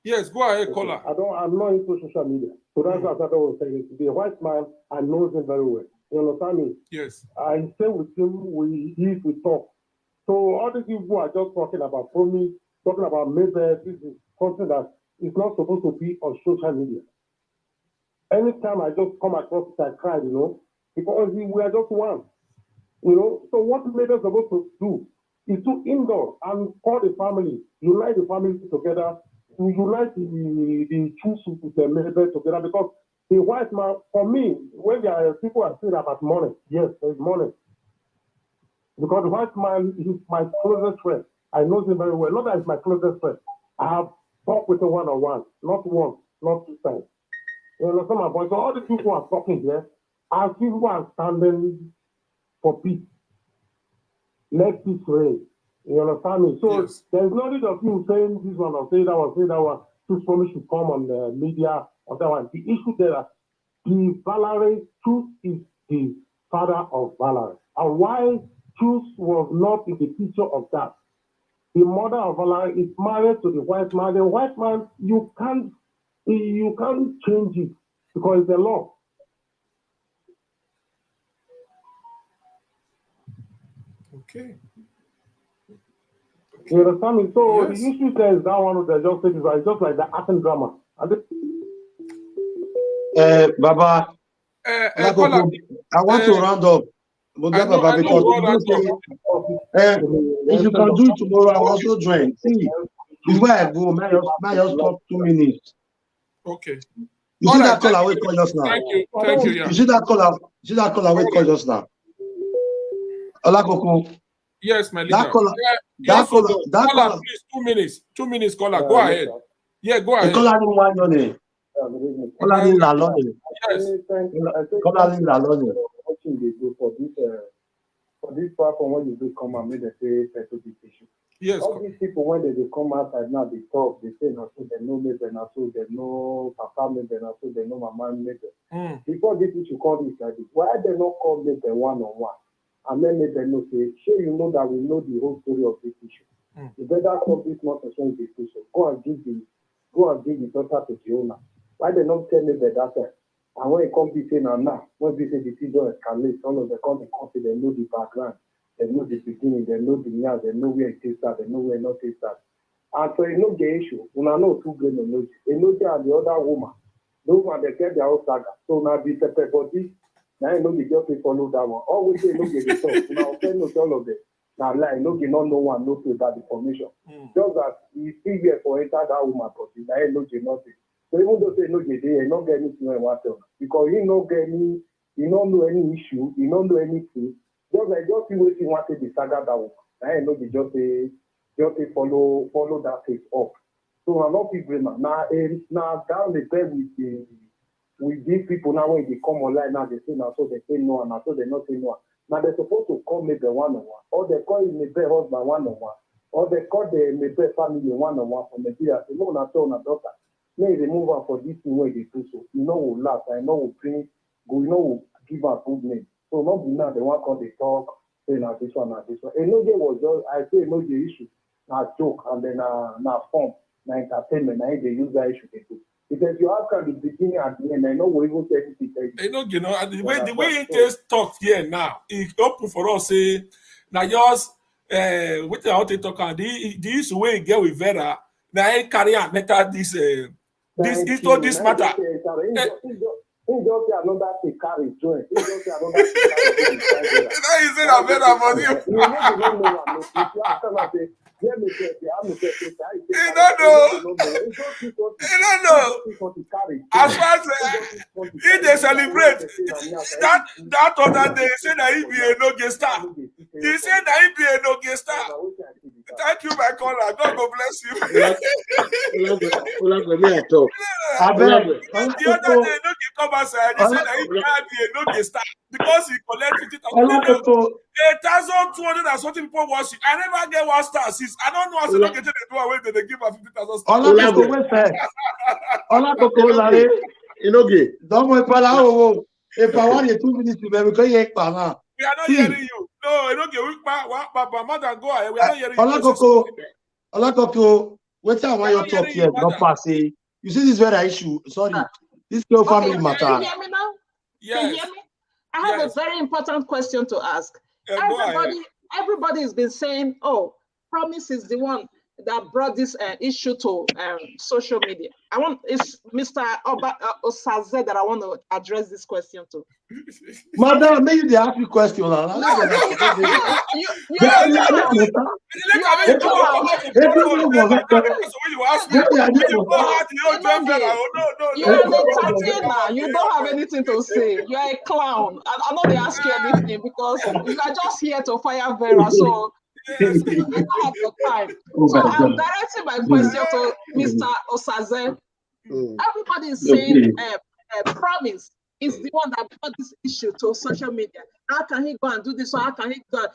Speaker 1: Yes, go ahead, caller.
Speaker 9: I'm not into social media. So that's what I don't want to say. The white man, I know him very well. You understand me?
Speaker 1: Yes.
Speaker 9: I stay with him, we eat, we talk. So all these people are just talking about promise, talking about maybe this is something that is not supposed to be on social media. Anytime I just come across it, I cry, you know, because we are just one. You know, so what maybe supposed to do is to indoor and call the family, unite the family together, to unite the truth with the neighbor together, because the white man, for me, when there are people are saying about money, yes, there's money. Because the white man is my closest friend. I know him very well. Not that he's my closest friend. I have talked with him one-on-one, not once, not two times. You understand my point? So all the people are talking here, as people are standing for peace. Let peace reign. You understand me? So yes. There's no need of you saying this one or saying that one, say that one. Truth promise should come on the media or that one. The issue there, the Valerie, truth is the father of Valerie. And why truth was not in the picture of that? The mother of Valerie is married to the white man. The white man, you can't change it because it's the law.
Speaker 1: Okay.
Speaker 9: You understand me? So yes. The issue there is that one of the just said is just like the acting drama.
Speaker 7: Baba, I want to round up. Baba, because if you can do it tomorrow, I'll also join. See, before I go, may just talk 2 minutes.
Speaker 1: Okay.
Speaker 7: You see that call away call just now?
Speaker 1: Thank you. Yeah.
Speaker 7: You see that call away call just now? Olakoko.
Speaker 1: Yes, my leader.
Speaker 7: That caller,
Speaker 1: please, 2 minutes, caller. Go ahead. Yeah, go ahead.
Speaker 7: The caller didn't want your name. Caller didn't allow you.
Speaker 9: Yes.
Speaker 7: Caller didn't allow you.
Speaker 9: Watching they do for this platform when you do come and make them say settle this issue.
Speaker 1: Yes.
Speaker 9: All these people when they come outside now they talk, they say no, so they know me, they know so they know papa me, they know so they know mama me. Before this issue call this like this, why they not call me the one-on-one? And then they know say, sure you know that we know the whole story of this issue. You better call this nonsense when this issue. Go and give the daughter to the owner. Why they not tell me that time? And when it comes to say now, when they say the children escalate, some of the country, they know the background, they know the beginning, they know the near, they know where it is that, they know where not is that. And so you know the issue. When I know two great Enogie and the other woman, those one they get their own saga. So now be separate for this. Now Enogie just follow that one. Always say Enogie the talk. Now tell no all of them. Now like Enogie no one knows about the information. Just that he still here for enter that woman, but now Enogie nothing. So even though say Enogie they not get anything I want to, because he don't know any issue, he don't know anything. Just see what he wanted the saga that one. Now Enogie just say follow that case up. So I'm not people now down the bed with these people now when they come online now they say now so they say no and now so they not say no. Now they're supposed to call maybe one-on-one, or they call maybe husband one-on-one, or they call the maybe family one-on-one from Nigeria. Say no, not so, not daughter. May they move on for this thing where they do so. You know, will last. I know will bring. You know, will give her good name. So not be now the one called the talk, say now this one, now this one. Enogie was just, I say Enogie issue, now joke, and then now form, now entertainment, now they use that issue to do. Because you ask at the beginning and the end, I know we even say anything.
Speaker 1: You know, and the way it is talk here now, it's open for us, say, now just, with the outer talk, and the issue where you get with Vera, now I carry and matter this into this matter.
Speaker 9: He just say another thing carry joint. He just say another thing carry joint.
Speaker 1: Now you say that Vera for you.
Speaker 9: You don't know what if you ask them, I say, let me say, I'm going to say,
Speaker 1: you don't know. As far as if they celebrate, that other day, he said that he be a Enogie star. He said that he be a Enogie star. Thank you, my caller. God go bless you. The other day, Enogie come outside. He said that he can't be a Enogie star because he collect 50,000. 1,200 and something people watching. I never get 1 star. Since I don't know how to get to the away they give her 50,000 stars.
Speaker 6: Olakoko, Enogie.
Speaker 7: Don't worry, Pala. If I want you 2 minutes to be because you
Speaker 1: we are not hearing you. No, Enogie, we mother go ahead. We are not hearing you.
Speaker 7: Olakoko, wait I want your talk here. Not passing. You see this very issue. Sorry, this your family matter.
Speaker 2: Can you hear me now?
Speaker 1: Yes.
Speaker 2: Can you hear me? I have a very important question to ask. Everybody has been saying, oh, Promise is the one that brought this issue to social media. It's Mr. Osaze that I want to address this question to.
Speaker 7: Madam, maybe they ask you question.
Speaker 2: You don't have anything to say. You're a clown. I know they ask you anything because you are just here to fire Vera. So you don't have the time. So I'm directing my question to Mr. Osaze. Everybody is saying Promise is the one that brought this issue to social media. How can he go and do this? Or how can he go?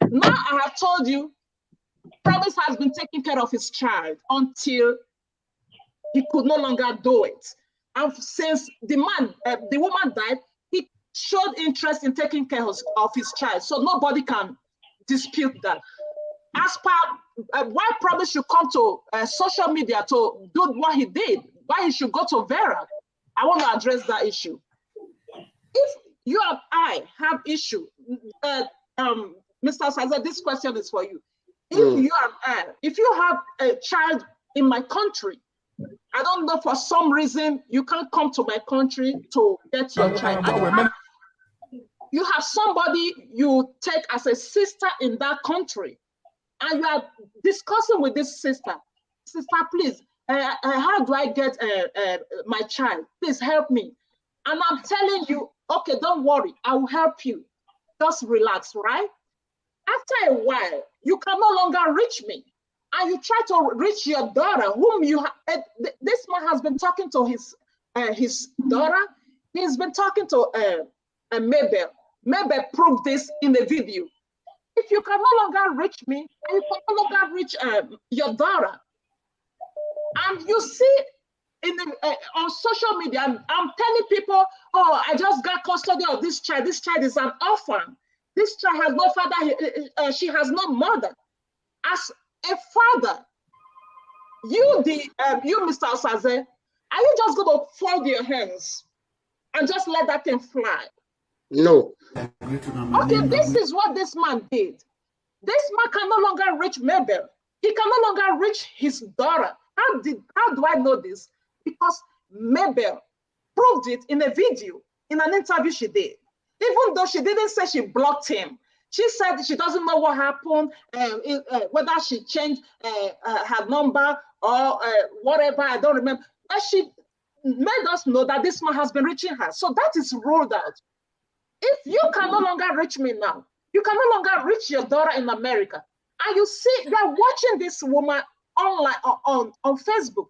Speaker 2: Now I have told you, Promise has been taking care of his child until he could no longer do it. And since the woman died, he showed interest in taking care of his child. So nobody can dispute that. As per why Promise should come to social media to do what he did, why he should go to Vera, I want to address that issue. If you and I have issue, Mr. Saza, this question is for you. If you have a child in my country, I don't know, for some reason, you can't come to my country to get your child. You have somebody you take as a sister in that country, and you are discussing with this sister, please, how do I get my child? Please help me. And I'm telling you, okay, don't worry, I will help you. Just relax, right? After a while, you can no longer reach me. And you try to reach your daughter, whom you have, this man has been talking to his daughter. He's been talking to Mabel. Mabel proved this in the video. If you can no longer reach me, and you can no longer reach your daughter, and you see on social media, I'm telling people, oh, I just got custody of this child. This child is an orphan. This child has no father. She has no mother. As a father, you, Mr. Osaze, are you just going to fold your hands and just let that thing fly?
Speaker 6: No.
Speaker 2: Okay, this is what this man did. This man can no longer reach Mabel. He can no longer reach his daughter. How do I know this? Because Mabel proved it in a video, in an interview she did. Even though she didn't say she blocked him, she said she doesn't know what happened, whether she changed her number or whatever, I don't remember. But she made us know that this man has been reaching her. So that is ruled out. If you can no longer reach me now, you can no longer reach your daughter in America. And you see, you're watching this woman online on Facebook,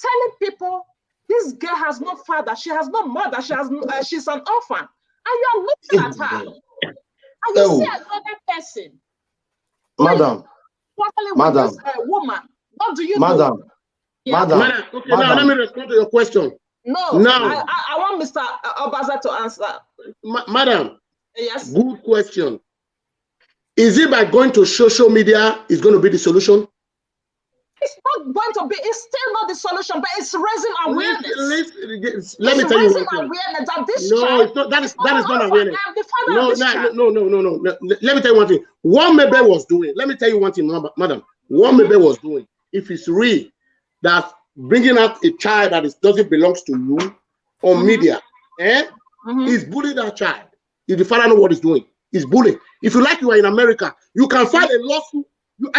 Speaker 2: telling people this girl has no father, she has no mother, she's an orphan. And you're looking at her. And you see another person.
Speaker 7: Madam.
Speaker 2: This woman. What do you
Speaker 7: do?
Speaker 6: Okay, now let me respond to your question.
Speaker 2: No,
Speaker 6: Now,
Speaker 2: I want Mr. Obaza to answer.
Speaker 6: Madam,
Speaker 2: Yes.
Speaker 6: good question. Is it by going to social media is going to be the solution?
Speaker 2: It's not going to be, it's still not the solution, but it's raising awareness.
Speaker 6: Let me tell you one thing.
Speaker 2: Awareness that this
Speaker 6: No,
Speaker 2: child
Speaker 6: it's not, that is not
Speaker 2: over.
Speaker 6: awareness.
Speaker 2: I'm the father of this child.
Speaker 6: No. Let me tell you one thing. What Mebe was doing, let me tell you one thing, madam. What Mebe was doing, if it's real, that bringing out a child that doesn't belong to you on media, is bullying that child. If the father know what he's doing, he's bullying. If you like, you are in America, you can file a lawsuit.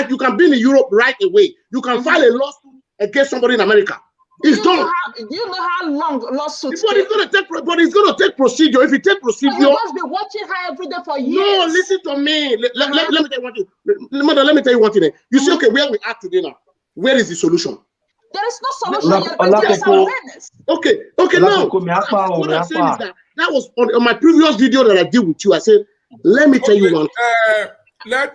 Speaker 6: You can be in Europe right away. You can file a lawsuit against somebody in America. It's done.
Speaker 2: Do you know how long lawsuits
Speaker 6: take? But it's going to take procedure. If you take procedure,
Speaker 2: you must be watching her every day for years.
Speaker 6: No, listen to me. Let me tell you one thing. Mother, let me tell you one thing. You see, okay, where we are today now, where is the solution?
Speaker 2: There is no solution yet, but there's awareness.
Speaker 6: Okay, now, what I'm saying is that was on my previous video that I did with you. I said, let me tell you one thing.
Speaker 2: Even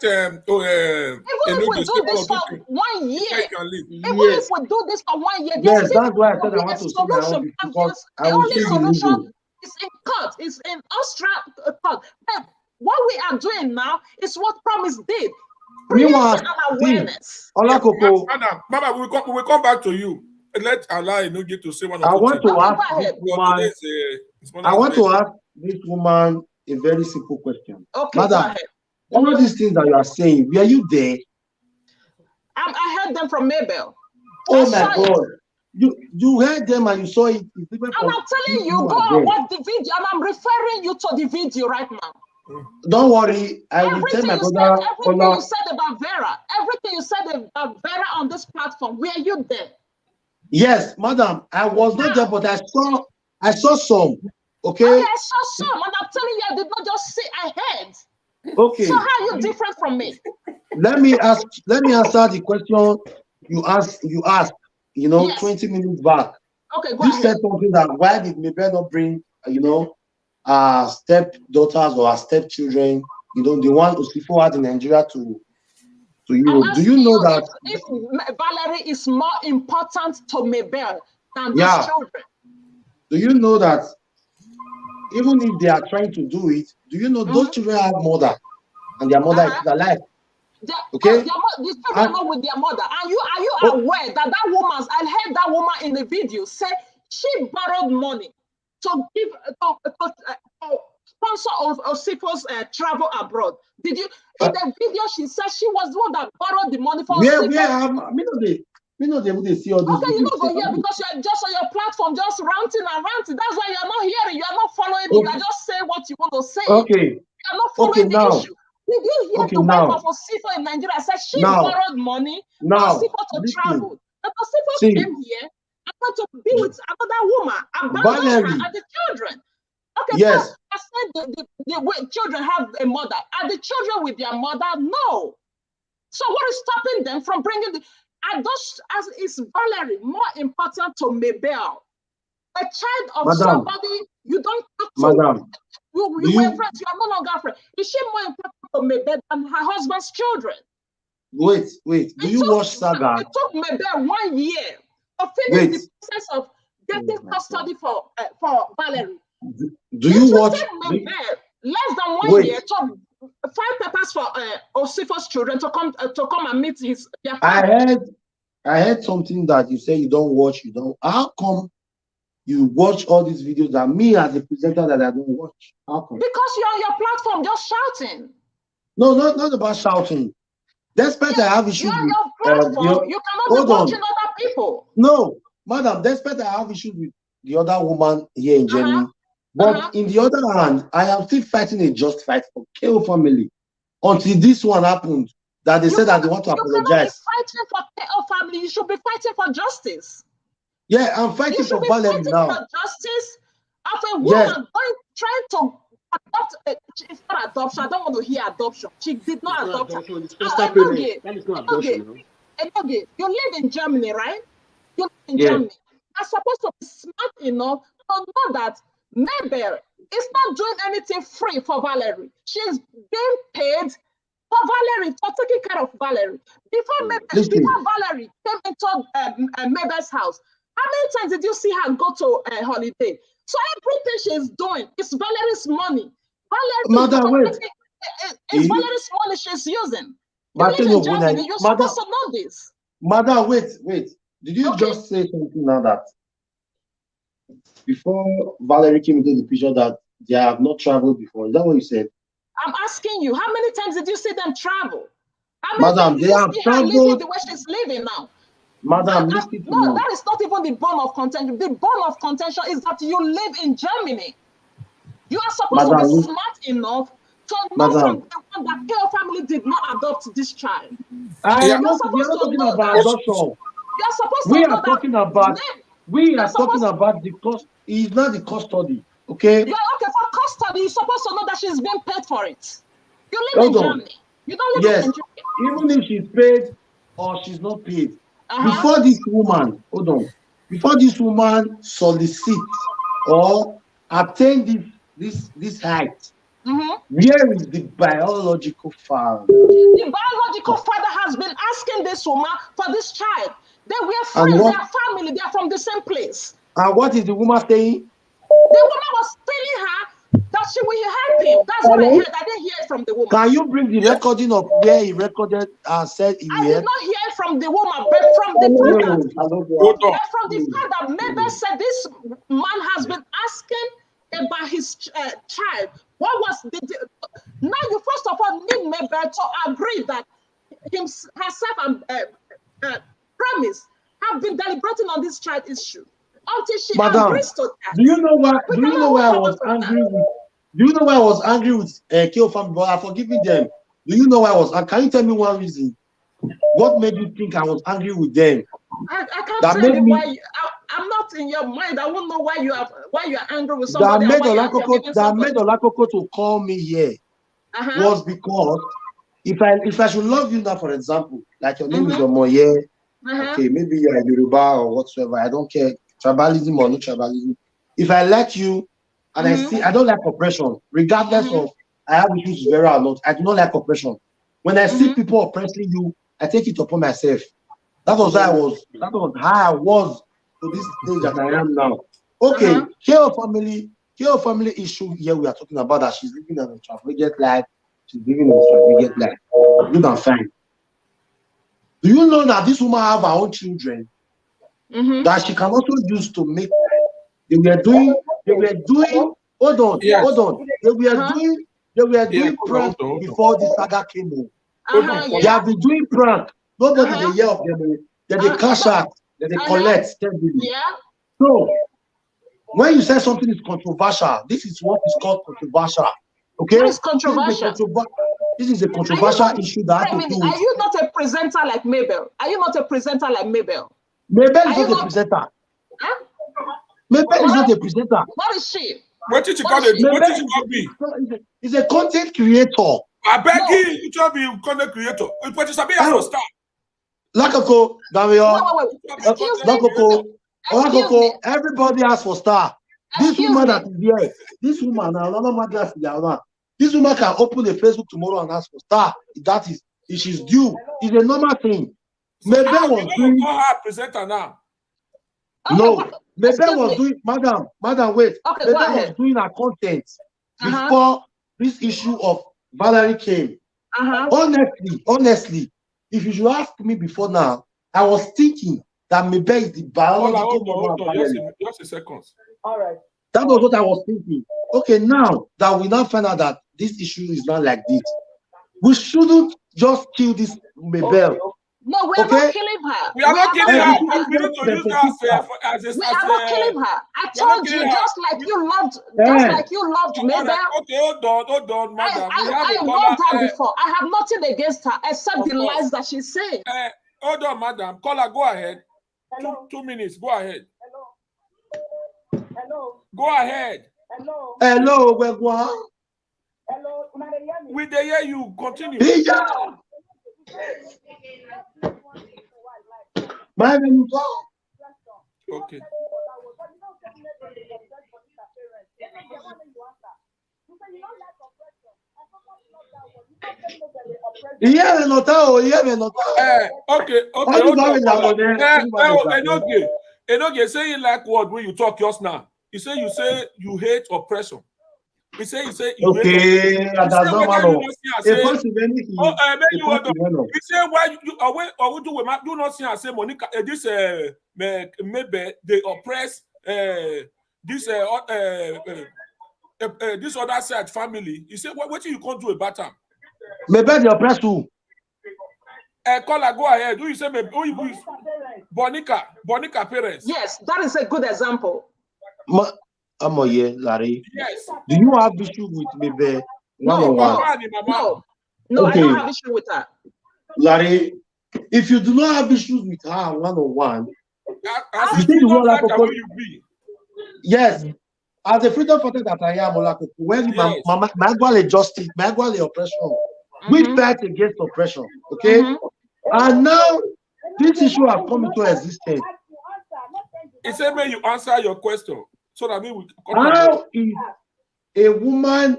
Speaker 2: if we do this for 1 year, if we do this for 1 year,
Speaker 7: yes, that's why I said I want to see my own
Speaker 2: because the only solution is in court, is in Australia court. But what we are doing now is what Promise did.
Speaker 7: Meanwhile,
Speaker 2: awareness.
Speaker 7: Olakoko,
Speaker 1: Mama, we will come back to you. Let Allah Enogie to say one or two
Speaker 7: I want
Speaker 1: things.
Speaker 7: to ask this woman. I want to ask this woman a very simple question.
Speaker 2: Okay,
Speaker 7: Madam,
Speaker 2: go ahead.
Speaker 7: All these things that you are saying, were you there?
Speaker 2: I heard them from Mabel.
Speaker 7: Oh my God. You heard them and you saw it.
Speaker 2: And I'm telling you, go and watch the video, and I'm referring you to the video right now.
Speaker 7: Don't worry, I will tell my brother.
Speaker 2: Everything you said about Vera, everything you said about Vera on this platform, were you there?
Speaker 7: Yes, madam, I was not there, but I saw some. Okay.
Speaker 2: Okay, I saw some, and I'm telling you, I did not just say I heard.
Speaker 7: Okay.
Speaker 2: So how are you different from me?
Speaker 7: Let me answer the question you asked, yes. 20 minutes back.
Speaker 2: Okay, go
Speaker 7: you
Speaker 2: ahead.
Speaker 7: Said something that why did Mabel not bring, stepdaughters or stepchildren, the one Osifo had in Nigeria to Europe. Do you know that
Speaker 2: if Valerie is more important to Mabel than these children?
Speaker 7: Do you know that even if they are trying to do it, do you know those children have mother and their mother is alive? Okay,
Speaker 2: the children are not with their mother. Are you aware that woman? I heard that woman in the video say she borrowed money to give sponsor of Osifo's travel abroad. Did you in the video? She said she was the one that borrowed the money for
Speaker 7: Osifo. We know they see all this.
Speaker 2: Okay, you don't go here because you're just on your platform, just ranting and ranting. That's why you're not hearing, you're not following me. You're just saying what you want to say.
Speaker 7: Okay.
Speaker 2: You're not following the issue. Did you hear the wife of Osifo in Nigeria said she borrowed money for Osifo to travel? That Osifo came here and want to be with another woman, abandon her and the children. Okay,
Speaker 7: yes.
Speaker 2: So I said the children have a mother. Are the children with their mother? No. So what is stopping them from bringing the... As is Valerie more important to Mabel? A child of somebody you don't talk to.
Speaker 7: Madam,
Speaker 2: you were friends, you are no longer friends. Is she more important to Mabel than her husband's children?
Speaker 7: Wait. Do you watch Saga?
Speaker 2: It took Mabel 1 year to finish the process of getting custody for Valerie.
Speaker 7: Do you watch
Speaker 2: Mabel less than 1 year to 5 papers for Osifo's children to come and meet their
Speaker 7: father. I heard something that you say you don't watch. How come you watch all these videos that me as a presenter that I don't watch? How come?
Speaker 2: Because you're on your platform just shouting.
Speaker 7: No, not about shouting. Despite I have issues with
Speaker 2: your platform, you cannot be watching other people.
Speaker 7: No, madam, despite I have issues with the other woman here in Germany. But in the other hand, I am still fighting a just fight for KO family. Until this one happened, that they said that they want to apologize.
Speaker 2: You cannot be fighting for KO family. You should be fighting for justice.
Speaker 7: Yeah, I'm fighting for Valerie now.
Speaker 2: For justice of a woman trying to adopt. It's not adoption. I don't want to hear adoption. She did not adopt her. Enogie, you live in Germany, right? You live in Germany. You're supposed to be smart enough to know that Mabel is not doing anything free for Valerie. She's being paid for Valerie, for taking care of Valerie. Before Valerie came into Mabel's house, How many times did you see her go to a holiday? So everything she's doing is Valerie's money.
Speaker 7: Madam, wait.
Speaker 2: It's Valerie's money she's using. You
Speaker 7: But
Speaker 2: live
Speaker 7: you
Speaker 2: in
Speaker 7: know, when I,
Speaker 2: Germany, you're
Speaker 7: Madam,
Speaker 2: supposed to know this.
Speaker 7: Madam, wait. Did you
Speaker 2: Okay.
Speaker 7: just say something now that before Valerie came into the picture that they have not traveled before? Is that what you said?
Speaker 2: I'm asking you, how many times did you see them travel? How many
Speaker 7: Madam,
Speaker 2: times did
Speaker 7: they
Speaker 2: you
Speaker 7: have
Speaker 2: see her living
Speaker 7: traveled.
Speaker 2: the way she's living now?
Speaker 7: Madam, listen to
Speaker 2: No,
Speaker 7: me.
Speaker 2: that is not even the bone of contention. The bone of contention is that you live in Germany. You are supposed to be smart enough to know from the one that your family did not adopt this child.
Speaker 6: We are not
Speaker 2: supposed
Speaker 6: talking
Speaker 2: to know
Speaker 6: about
Speaker 2: that.
Speaker 6: adoption.
Speaker 2: You're supposed
Speaker 6: We
Speaker 2: to know
Speaker 6: are talking about.
Speaker 2: that.
Speaker 6: We are talking about the cost.
Speaker 7: It's not the custody, okay?
Speaker 2: Yeah, okay, for custody, you're supposed to know that she's being paid for it. You live
Speaker 7: Hold
Speaker 2: in
Speaker 7: on.
Speaker 2: Germany. You don't live
Speaker 7: Yes,
Speaker 2: in Nigeria.
Speaker 7: even if she's paid or she's not paid, before this woman, hold on, before this woman solicits or attain this height, where is the biological father?
Speaker 2: The biological father has been asking this woman for this child. They were friends, they are family, they are from the same place.
Speaker 7: And what is the woman saying?
Speaker 2: The woman was telling her that she will help him. That's what I heard. I didn't hear it from the woman.
Speaker 7: Can you bring the recording of where he recorded and said he will
Speaker 2: I did
Speaker 7: help?
Speaker 2: not hear it from the woman, but from the father. From the father, maybe said this man has been asking about his child. What was the now you first of all need maybe to agree that herself and Promise have been deliberating on this child issue until she agrees to that.
Speaker 7: Do you know why? Do you know why I was angry with? Do you know why I was angry with KO family? But I forgiving them. Do you know why I was? Can you tell me one reason? What made you think I was angry with them?
Speaker 2: I can't tell you why. I'm not in your mind. I won't know why you are angry with somebody.
Speaker 7: That made Olakoko to call me here was because if I should love you now, for example, like your name is Omoye, okay, maybe you are Yoruba or whatsoever. I don't care, tribalism or no tribalism. If I like you and I see, I don't like oppression, regardless of I have issues with Vera or not. I do not like oppression. When I see people oppressing you, I take it upon myself. That was how I was. That was how I was to this stage that I am now. Okay, KO family issue here. We are talking about that she's living an extravagant life. She's living an extravagant life. Good and fine. Do you know that this woman have her own children that she can also use to make? They were doing. Hold on. They were doing prank before the saga came on. They have been doing prank. Nobody they hear of them. Then they cash out. Then they collect steadily.
Speaker 2: Yeah.
Speaker 7: So when you say something is controversial, this is what is called controversial. Okay.
Speaker 2: What is controversial?
Speaker 7: This is a controversial issue that has to do with.
Speaker 2: Are you not a presenter like Mabel? Are you not a presenter like Mabel?
Speaker 7: Mabel is not a presenter.
Speaker 2: Huh?
Speaker 7: Mabel is not a presenter.
Speaker 2: What is she?
Speaker 1: What did you call it? What did you call me?
Speaker 7: He's a content creator.
Speaker 1: I beg you to be a content creator. But you sabi how to start.
Speaker 7: Olakoko, Olakoko, everybody has for star. This woman that is here, this woman, this woman can open a Facebook tomorrow and ask for star. That is, if she's due, it's a normal thing. Mabel was doing.
Speaker 1: Presenter now.
Speaker 7: No, Mabel was doing. Madam, wait. Mabel was doing her content before this issue of Valerie came. Honestly, if you should ask me before now, I was thinking that Mabel is the biological mother.
Speaker 1: Just a second.
Speaker 3: All right.
Speaker 7: That was what I was thinking. Okay, now that we now find out that this issue is not like this, we shouldn't just kill this Mabel.
Speaker 2: No, we are not killing her.
Speaker 1: We are not killing her. We need to use that as a.
Speaker 2: We are not killing her. I told you, just like you loved Mabel.
Speaker 1: Okay, hold on, madam.
Speaker 2: I loved her before. I have nothing against her except the lies that she's saying.
Speaker 1: Hold on, madam. Caller, go ahead. 2 minutes. Go ahead.
Speaker 3: Hello.
Speaker 1: Go ahead.
Speaker 7: Hello, Wegwa.
Speaker 3: Hello.
Speaker 1: We dey hear you. Continue.
Speaker 7: Yeah.
Speaker 1: Okay.
Speaker 7: Okay.
Speaker 1: Enogie, Enogie say you like what when you talk yours now. You say you hate oppression. You say you hate oppression.
Speaker 7: Okay,
Speaker 1: You
Speaker 7: that's
Speaker 1: say
Speaker 7: not
Speaker 1: whether you
Speaker 7: man.
Speaker 1: not see and
Speaker 7: A
Speaker 1: say,
Speaker 7: person anything.
Speaker 1: oh, man, you hold on.
Speaker 7: You
Speaker 1: You say why you or we do with do not see and say Monica this maybe they oppress this this other side family. You say what you can't do about them?
Speaker 7: Maybe they oppress too.
Speaker 1: Caller, go ahead. Who you say maybe who you Bonica parents?
Speaker 2: Yes, that is a good example.
Speaker 7: Larry.
Speaker 1: Yes.
Speaker 7: Do you have issue with maybe
Speaker 2: No,
Speaker 7: okay.
Speaker 2: I don't have issue with her.
Speaker 7: Larry, if you do not have issues with her one-on-one,
Speaker 1: as you freedom fighter will you be?
Speaker 7: Yes, as a freedom fighter that I am, Olakoko, when
Speaker 1: yes.
Speaker 7: my justice, my oppression, we fight against oppression, okay? And now this issue has come into existence.
Speaker 1: It said, may you answer your question so that we.
Speaker 7: How is a woman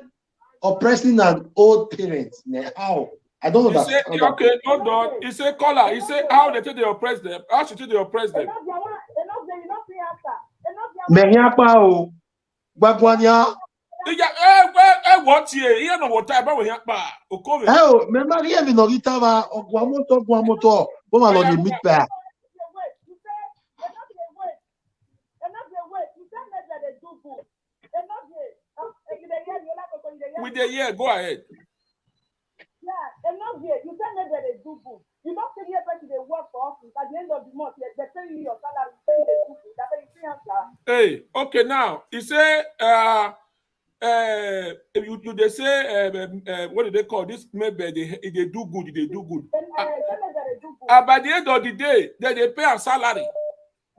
Speaker 7: oppressing an old parent? How? I don't understand.
Speaker 1: Okay, hold on. He said, caller. He said, how they take they oppress them? How should they oppress them?
Speaker 7: Mehiapa Bagwania.
Speaker 1: What year? Here no what time? We have Okove.
Speaker 7: Oh, remember here we no gitava Guamoto. Woman on the meat pie.
Speaker 1: With the year, go ahead.
Speaker 10: Yeah, Enogie, you said maybe they do good. You don't say here that they work for office. At the end of the month, they pay you your salary, pay you the good. That's very free.
Speaker 1: Hey, okay, now he say they say what do they call this? Maybe they do good, they do good. By the end of the day, they pay a salary.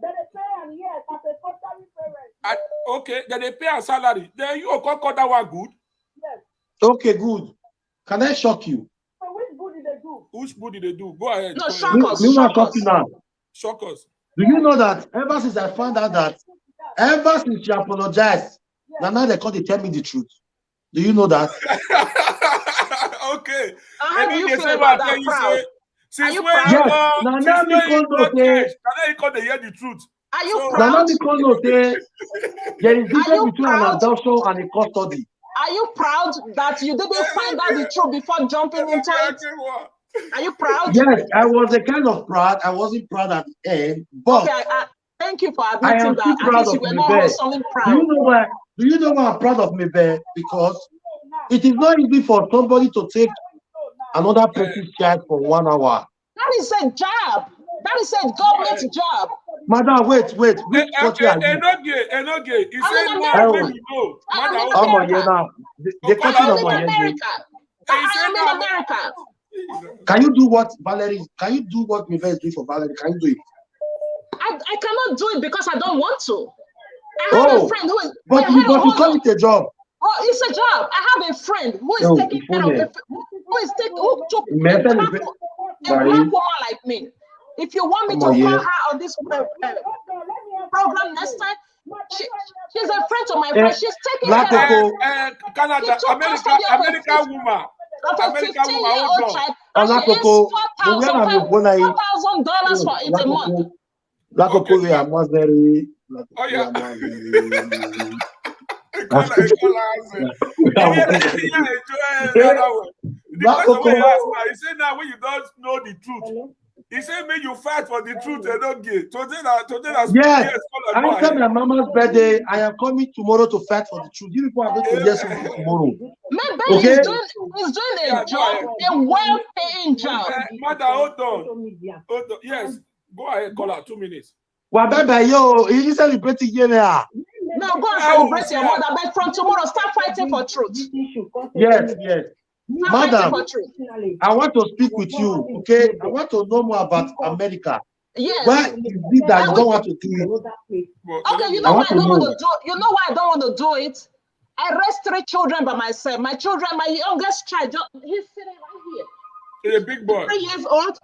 Speaker 10: They pay and yes, as a contrary parent.
Speaker 1: Okay, they pay a salary. Then you call that one good?
Speaker 10: Yes.
Speaker 7: Okay, good. Can I shock you?
Speaker 10: So which good did they do?
Speaker 1: Which good did they do? Go ahead.
Speaker 2: No, shock us.
Speaker 1: Shock us.
Speaker 7: Do you know that ever since I found out that ever since she apologized, now they can't tell me the truth. Do you know that?
Speaker 1: Okay.
Speaker 2: How do you feel about that? Proud?
Speaker 1: Since when
Speaker 7: yes. Now
Speaker 1: you can't hear the truth.
Speaker 2: Are you proud?
Speaker 7: There is difference between an adoption and a custody.
Speaker 2: Are you proud that you didn't find out the truth before jumping into it? Are you proud?
Speaker 7: Yes, I was a kind of proud. I wasn't proud at the end, but
Speaker 2: okay, thank you for admitting that. At least you were not wholesomely proud.
Speaker 7: Do you know why I'm proud of me, Bear? Because it is not easy for somebody to take another person's child for 1 hour.
Speaker 2: That is a job. That is a government job.
Speaker 7: Madam, wait. Which country are you?
Speaker 1: Enogie. He said no when you know.
Speaker 2: I'm in
Speaker 7: America.
Speaker 2: I am in America.
Speaker 7: Can you do what Valerie? Can you do what Miva is doing for Valerie? Can you do it?
Speaker 2: I cannot do it because I don't want to. I have a friend who is.
Speaker 7: But you call it a job.
Speaker 2: Oh, it's a job. I have a friend who is taking care of who took a black woman like me. If you want me to call her on this program next time, she's a friend of my friend. She's taking care of
Speaker 1: Canada, American woman.
Speaker 2: Of a 15-year-old child, and she earns $4,000 for it a month.
Speaker 1: Oh yeah. He said now when you don't know the truth. He said, "May you fight for the truth and not get."
Speaker 7: Yes, after my mama's birthday, I am coming tomorrow to fight for the truth. You people are going to hear something tomorrow.
Speaker 2: Maybe he's doing a job, a well-paying job.
Speaker 1: Mother, hold on. Yes, go ahead. Call out 2 minutes.
Speaker 7: Well, baby, yo, you celebrating here now.
Speaker 2: No, go and celebrate your mother, but from tomorrow, start fighting for truth.
Speaker 7: Yes. Madam, I want to speak with you, okay? I want to know more about America.
Speaker 2: Yes.
Speaker 7: Why is it that you don't want to do it?
Speaker 2: Okay, you know why I don't want to do it? You know why I don't want to do it? I raised 3 children by myself. My youngest child, he's sitting right here.
Speaker 1: He's a big boy.
Speaker 2: 3 years old.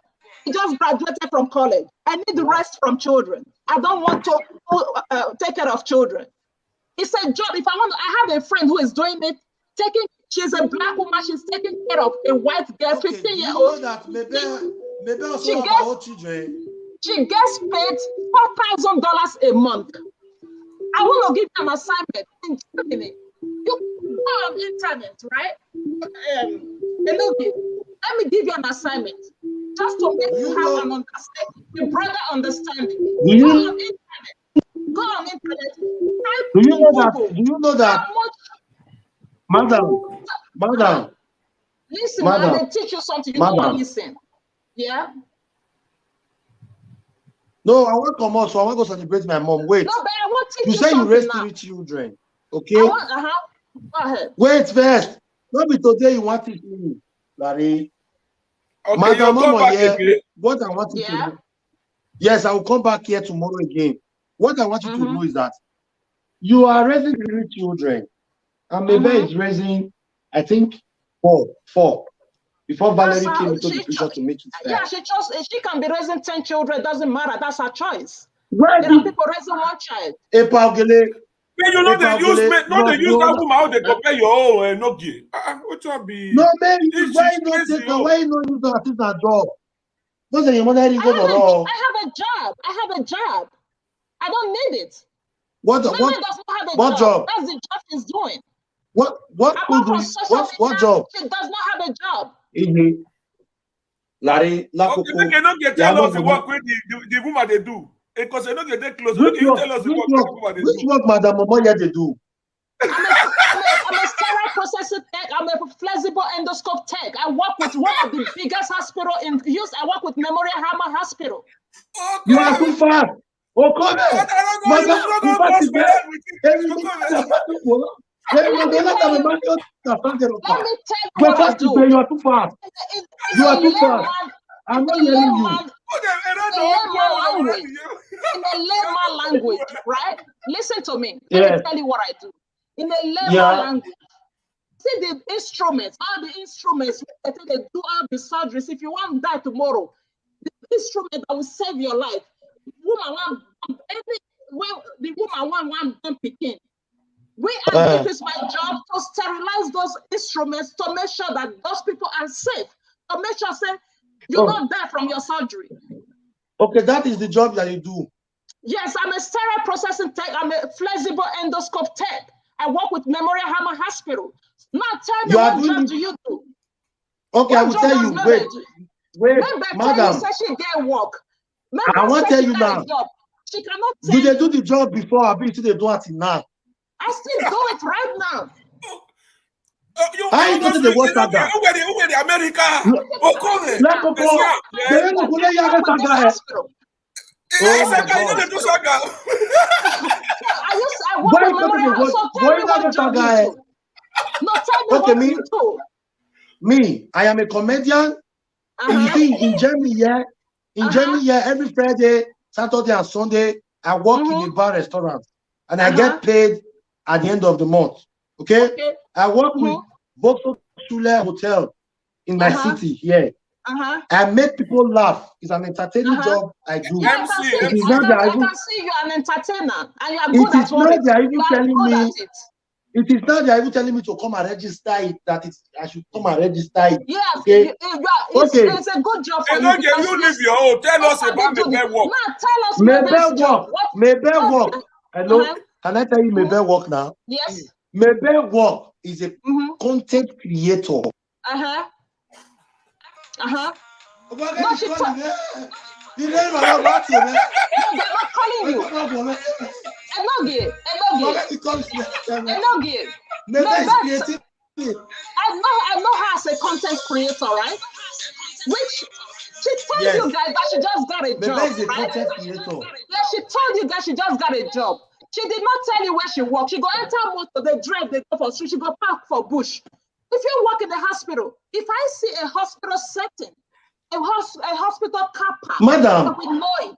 Speaker 2: He just graduated from college. I need the rest from children. I don't want to take care of children. It's a job. If I have a friend who is doing it, she's a black woman, she's taking care of a white girl, 15-year-old.
Speaker 7: You know that maybe also about children.
Speaker 2: She gets paid $4,000 a month. I want to give you an assignment in Germany. You go on internet, right? Enogie, let me give you an assignment just to make you have an understanding, a broader understanding. Go on internet. Go on internet.
Speaker 7: Do you know that? Do you know that? Madam.
Speaker 2: Listen, I will teach you something. You don't want to listen. Yeah.
Speaker 7: No, I want to come out, so I want to celebrate my mom. Wait.
Speaker 2: No, but I want to teach
Speaker 7: you
Speaker 2: you
Speaker 7: say you raised
Speaker 2: now.
Speaker 7: 3 children. Okay.
Speaker 2: Go ahead.
Speaker 7: Wait first. Not be today you want to teach me, Larry.
Speaker 1: Okay,
Speaker 7: Madam,
Speaker 1: come back again.
Speaker 7: what I want you to know. Yes, I will come back here tomorrow again. What I want you to know is that you are raising 3 children, and Mebe is raising, I think, four. Before Valerie came into the picture to make it fair.
Speaker 2: Yeah, she can be raising 10 children. It doesn't matter. That's her choice.
Speaker 7: There
Speaker 2: are people raising 1 child.
Speaker 1: Man, you know they use that woman how they compare your own Enogie. What will be?
Speaker 7: No, man, why not take her? Why not use her assistant job? Those are your mother reason or all.
Speaker 2: I have a job. I don't need it.
Speaker 7: What
Speaker 2: doesn't have a
Speaker 7: job?
Speaker 2: That's the job she's doing.
Speaker 7: What job?
Speaker 2: She does not have a job.
Speaker 7: Larry,
Speaker 1: okay, they cannot tell us the work the woman they do. Because they don't get close. Which
Speaker 7: work Madam Momoya they do?
Speaker 2: I'm a sterile processing tech. I'm a flexible endoscope tech. I work with one of the biggest hospitals in Houston. I work with Memorial Hammer Hospital.
Speaker 7: Okay. You are too fast. Oh, come on.
Speaker 2: Let me tell you what I do.
Speaker 7: You are too fast. You are too fast. I'm not hearing you.
Speaker 2: In a layman language, right? Listen to me. Let me tell you what I do. In a layman language. See the instruments, all the instruments, they do all the surgeries. If you want to die tomorrow, the instrument that will save your life. The woman want one picking. It is my job to sterilize those instruments to make sure that those people are safe. To make sure you don't die from your surgery.
Speaker 7: Okay, that is the job that you do.
Speaker 2: Yes, I'm a sterile processing tech. I'm a flexible endoscope tech. I work with Memorial Hammer Hospital. Now tell me what job do you do?
Speaker 7: Okay, I will tell you. Wait, madam.
Speaker 2: Said she get work.
Speaker 7: I want to tell you now.
Speaker 2: She cannot
Speaker 7: do they do the job before? I bet they do it now.
Speaker 2: I still do it right now.
Speaker 7: I go to the water down.
Speaker 1: Who are the America?
Speaker 7: Me, I am a comedian. You see, in Germany, every Friday, Saturday, and Sunday, I work in a bar restaurant, and I get paid at the end of the month. Okay? I work with Vauxhall Schule Hotel in my city here. I make people laugh. It's an entertaining job I do.
Speaker 2: I can see you're an entertainer and you're good at what
Speaker 7: it is now they're even telling me to come and register it, I should come and register it.
Speaker 2: Yes, okay. It's a good job for you.
Speaker 1: You leave your own. Tell us about Mebe work.
Speaker 2: Now tell us
Speaker 7: Mebe work. Hello? Can I tell you Mebe work now?
Speaker 2: Yes.
Speaker 7: Mebe work is a content creator.
Speaker 2: No, she told me. They're not calling you. Enogie. I know her as a content creator, right? Which she told you guys that she just got a job,
Speaker 7: right?
Speaker 2: Content creator. Yeah, she told you guys she just got a job. She did not tell you where she works. She go enter motor, they drive, they go for street, she go park for bush. If you work in the hospital, if I see a hospital setting, a hospital car park,
Speaker 7: madam,
Speaker 2: with noise,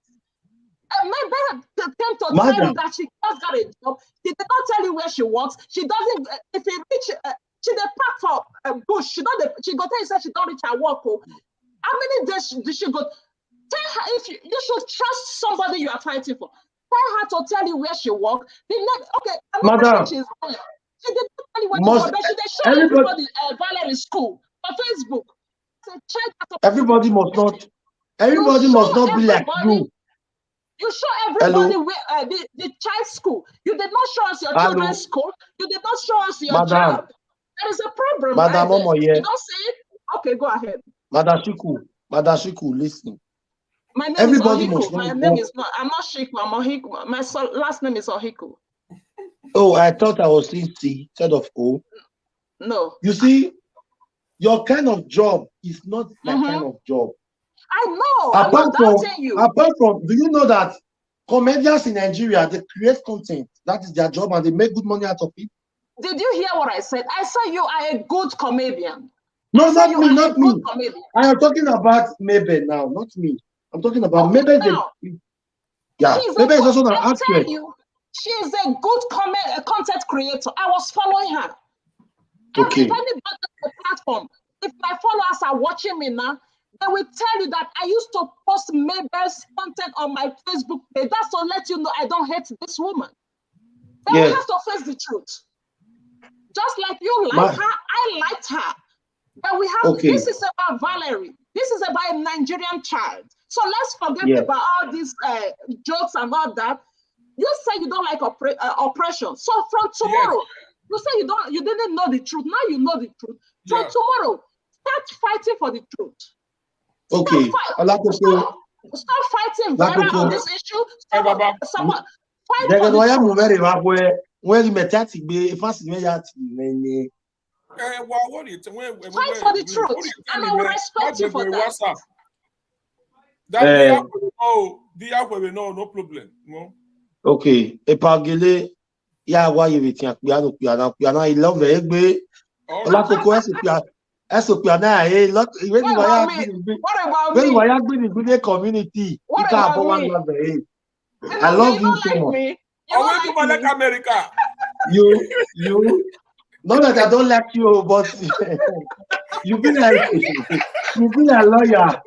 Speaker 2: maybe attempt to tell you that she just got a job. She did not tell you where she works. She doesn't. If you reach, she dey park for a bush. She don't. She go tell you say she don't reach her work. How many days did she go? Tell her if you should trust somebody you are fighting for. Tell her to tell you where she works.
Speaker 7: Madam,
Speaker 2: she did not tell you where she works, but she dey show everybody Valerie school on Facebook.
Speaker 7: Everybody must not be like you.
Speaker 2: You show everybody where the child's school. You did not show us your children's school. You did not show us your job. There is a problem.
Speaker 7: Madam
Speaker 2: right there. You don't see it? Okay, go ahead.
Speaker 7: Madam Shiku, listen.
Speaker 2: My name
Speaker 7: Everybody
Speaker 2: is
Speaker 7: must
Speaker 2: Ohiku.
Speaker 7: know.
Speaker 2: My name is not. I'm not Shiku. I'm Ohiku. My last name is Ohiku.
Speaker 7: Oh, I thought I was saying C instead of O.
Speaker 2: No.
Speaker 7: You see, your kind of job is not my kind of job.
Speaker 2: I know. I'm not doubting you.
Speaker 7: Apart from, do you know that comedians in Nigeria, they create content. That is their job, and they make good money out of it.
Speaker 2: Did you hear what I said? I said you are a good comedian.
Speaker 7: No, not me. I am talking about Mabel now, not me. I'm talking about Mabel. Yeah, Mabel is also an actress.
Speaker 2: She is a good content creator. I was following her.
Speaker 7: Okay.
Speaker 2: If anybody on the platform, if my followers are watching me now, they will tell you that I used to post Mabel's content on my Facebook page. That's to let you know I don't hate this woman. Then we have to face the truth. Just like you like her, I liked her. But we have, this is about Valerie. This is about a Nigerian child. So let's forget about all these jokes and all that. You say you don't like oppression. So from tomorrow, you say you didn't know the truth. Now you know the truth. From tomorrow, start fighting for the truth.
Speaker 7: Okay.
Speaker 2: Stop fighting Vera on this issue. Fight for the truth. And I will respect you for that.
Speaker 1: No problem. No.
Speaker 7: Okay. Epagele, ya wa yevetin piano I love egbe. Olakoko Esopiana, what about me? When the community,
Speaker 2: what about me?
Speaker 7: I love you so much.
Speaker 2: You like
Speaker 1: America.
Speaker 7: You, not that I don't like you, but you be a lawyer.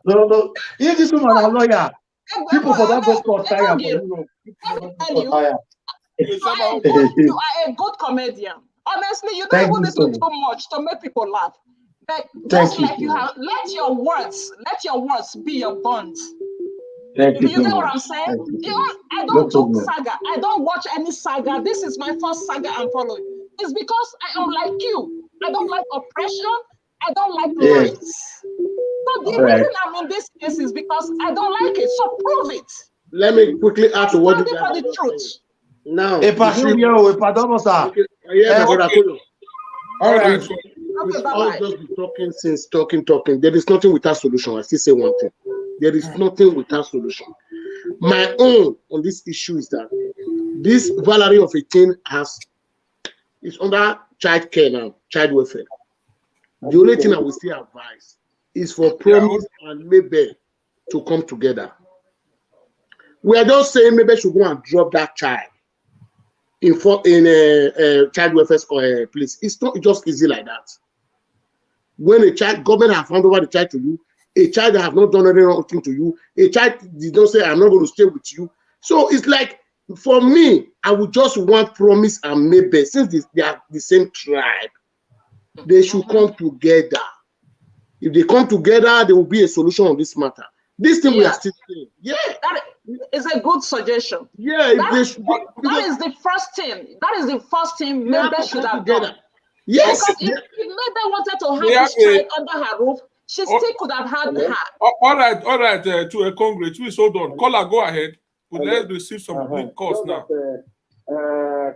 Speaker 7: No. If this woman a lawyer, people for that go court tire for you.
Speaker 2: You are a good comedian. Honestly, you don't even need to do much to make people laugh. But just like you have, let your words be your bonds. You get what I'm saying? I don't do saga. I don't watch any saga. This is my first saga I'm following. It's because I am like you. I don't like oppression. I don't like lies. So the reason I'm in this case is because I don't like it. So prove it.
Speaker 6: Let me quickly add to what you
Speaker 2: for the truth.
Speaker 6: Now,
Speaker 1: all right.
Speaker 6: We've all just been talking since talking. There is nothing without solution. I still say one thing. There is nothing without solution. My own on this issue is that this Valerie of 18 is under child care now, child welfare. The only thing I will still advise is for Promise and Mabel to come together. We are just saying Mabel should go and drop that child in a child welfare place. It's not just easy like that. When a child, government have handed over the child to you, a child that have not done anything to you, a child did not say, I'm not going to stay with you. So it's like, for me, I would just want Promise and Mabel, since they are the same tribe, they should come together. If they come together, there will be a solution on this matter. This thing we are still saying. Yeah.
Speaker 2: That is a good suggestion.
Speaker 6: Yeah.
Speaker 2: That is the first thing. That is the first thing Mabel should have done.
Speaker 6: Yes.
Speaker 2: Because if Mabel wanted to have this child under her roof, she still could have had her.
Speaker 1: All right. To a Congress, please hold on. Caller, go ahead. Let's receive some calls now.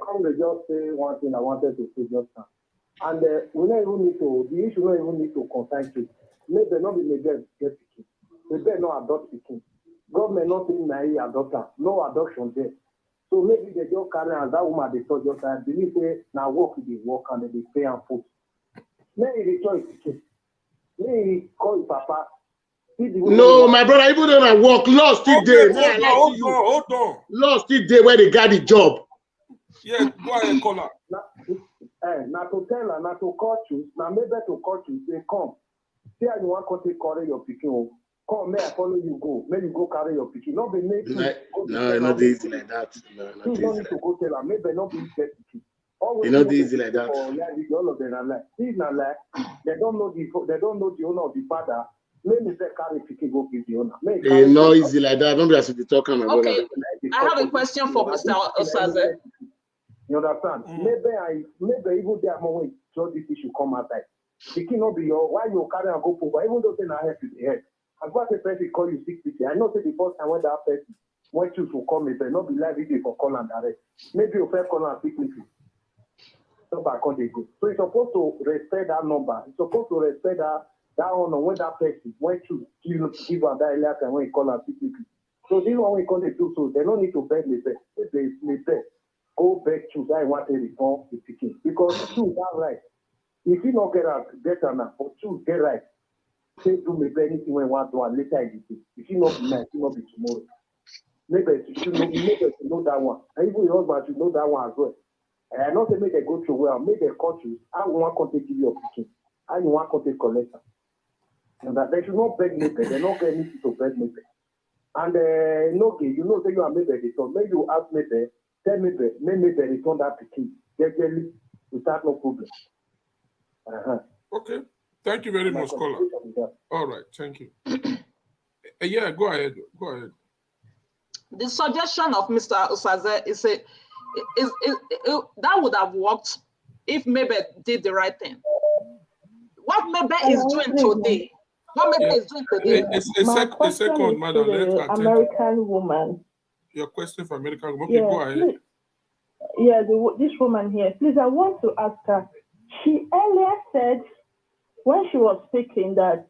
Speaker 9: Congress just say one thing I wanted to say just now. And we don't even need to, the issue don't even need to concern kids. Maybe not be Mabel get kids. Maybe not adopt the kids. Government not saying na adopt her. No adoption there. So maybe they just carry and that woman they thought just I believe say now work they work and they pay and food. Maybe they choice the kids. Maybe call his papa.
Speaker 6: No, my brother, even though I work, law still there.
Speaker 1: Hold on.
Speaker 6: Law still there where they got the job.
Speaker 1: Yeah, go ahead, caller.
Speaker 9: Now to tell her, now to court you, now maybe to court you, say come. Say you want to carry your picking. Come, may I follow you go. May you go carry your picking. Not be made
Speaker 6: No, not easy like that. No,
Speaker 9: not easy. Need to go tell her. Maybe not be get picking.
Speaker 6: It's not easy like that.
Speaker 9: All of them are like, see now like they don't know the owner of the father. Maybe they carry picky go give the owner.
Speaker 6: It's not easy like that. Don't be as if you talk, my brother.
Speaker 2: Okay, I have a question for Mr. Osaze.
Speaker 9: You understand? Maybe even there moment so this issue come outside. The king not be your why you carry and go over, even though they not help you the head. I've got a person call you 650. I know say the first time when that person went you to come, it may not be live video for call and direct. Maybe you first call and 650. So back on they go. So you're supposed to respect that number. You're supposed to respect that honor when that person went to give her that earlier time when you call and 650. So this one we call the two, so they don't need to beg me beg. If they beg, go back to that want to reform the picking. Because two that right. If you not get out, get now. But two get right. Say do me anything when you want to and later you do. If you not be nice, you not be tomorrow. Maybe you should know that one. And even your husband should know that one as well. And I know they make they go through well, make their country. I want to give you a picking. I want to collect them. And that they should not beg me. They don't get anything to beg me. And Enogie, you know that you are maybe so maybe you ask me there, tell me there, maybe they return that picking. Gradually, without no problem.
Speaker 1: Okay. Thank you very much, caller. All right, thank you. Yeah, go ahead. Go ahead.
Speaker 2: The suggestion of Mr. Osaze is that would have worked if Mebe did the right thing. What Mebe is doing today. What Mebe is doing today.
Speaker 1: A second, madam.
Speaker 3: American woman.
Speaker 1: Your question for American woman. Okay, go ahead.
Speaker 3: This woman here. Please, I want to ask her. She earlier said when she was speaking that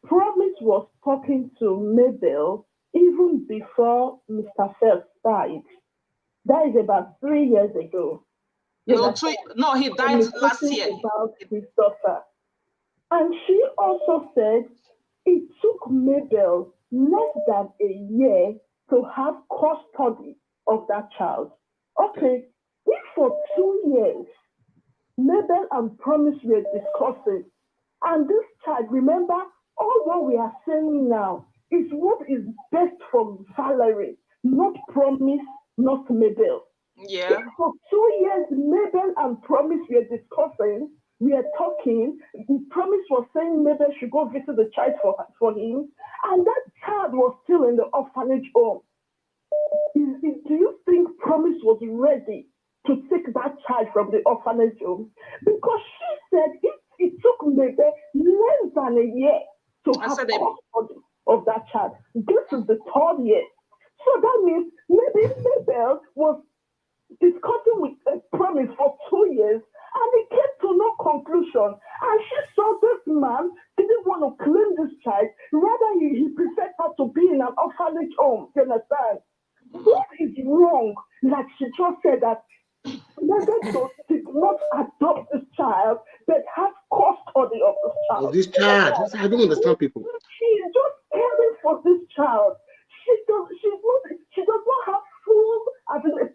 Speaker 3: Promise was talking to Mabel even before Mr. Phelps died. That is about 3 years ago.
Speaker 2: No, he died last year.
Speaker 3: About his daughter. And she also said it took Mabel less than a year to have custody of that child. Okay, if for 2 years, Mabel and Promise were discussing, and this child, remember, all what we are saying now is what is best for Valerie, not Promise, not Mabel.
Speaker 2: Yeah.
Speaker 3: If for 2 years, Mabel and Promise were discussing, we are talking, Promise was saying Mabel should go visit the child for him, and that child was still in the orphanage home. Do you think Promise was ready to take that child from the orphanage home? Because she said it took Mabel less than a year to have custody of that child. This is the 3rd year. So that means maybe Mabel was discussing with Promise for 2 years, and it came to no conclusion. And she saw this man didn't want to claim this child. Rather, he preferred her to be in an orphanage home. You understand? What is wrong? Like she just said that Mabel did not adopt this child, but have custody of this child.
Speaker 6: This child. I don't understand people.
Speaker 3: She is just caring for this child. She does not have full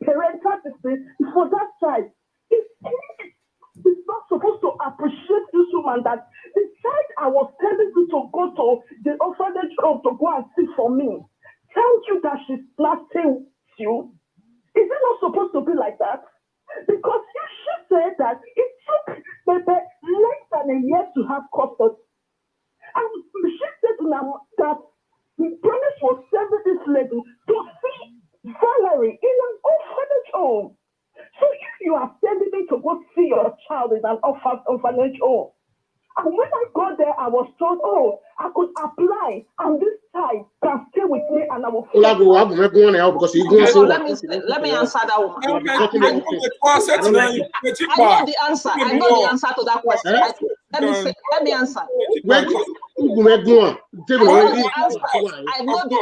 Speaker 3: parental decision for that child. It's not supposed to appreciate this woman that the child I was telling you to go to the orphanage home to go and see for me. Tell you that she's not staying with you. Is it not supposed to be like that? Because she said that it took maybe less than a year to have custody. And she said that the Promise was sending this lady to see Valerie in an orphanage home. So if you are sending me to go see your child in an orphanage home, and when I got there, I was told, I could apply, and this child can stay with me, and I will.
Speaker 2: Let me answer that woman. I know the answer. I know the answer to that question. Let me answer. I know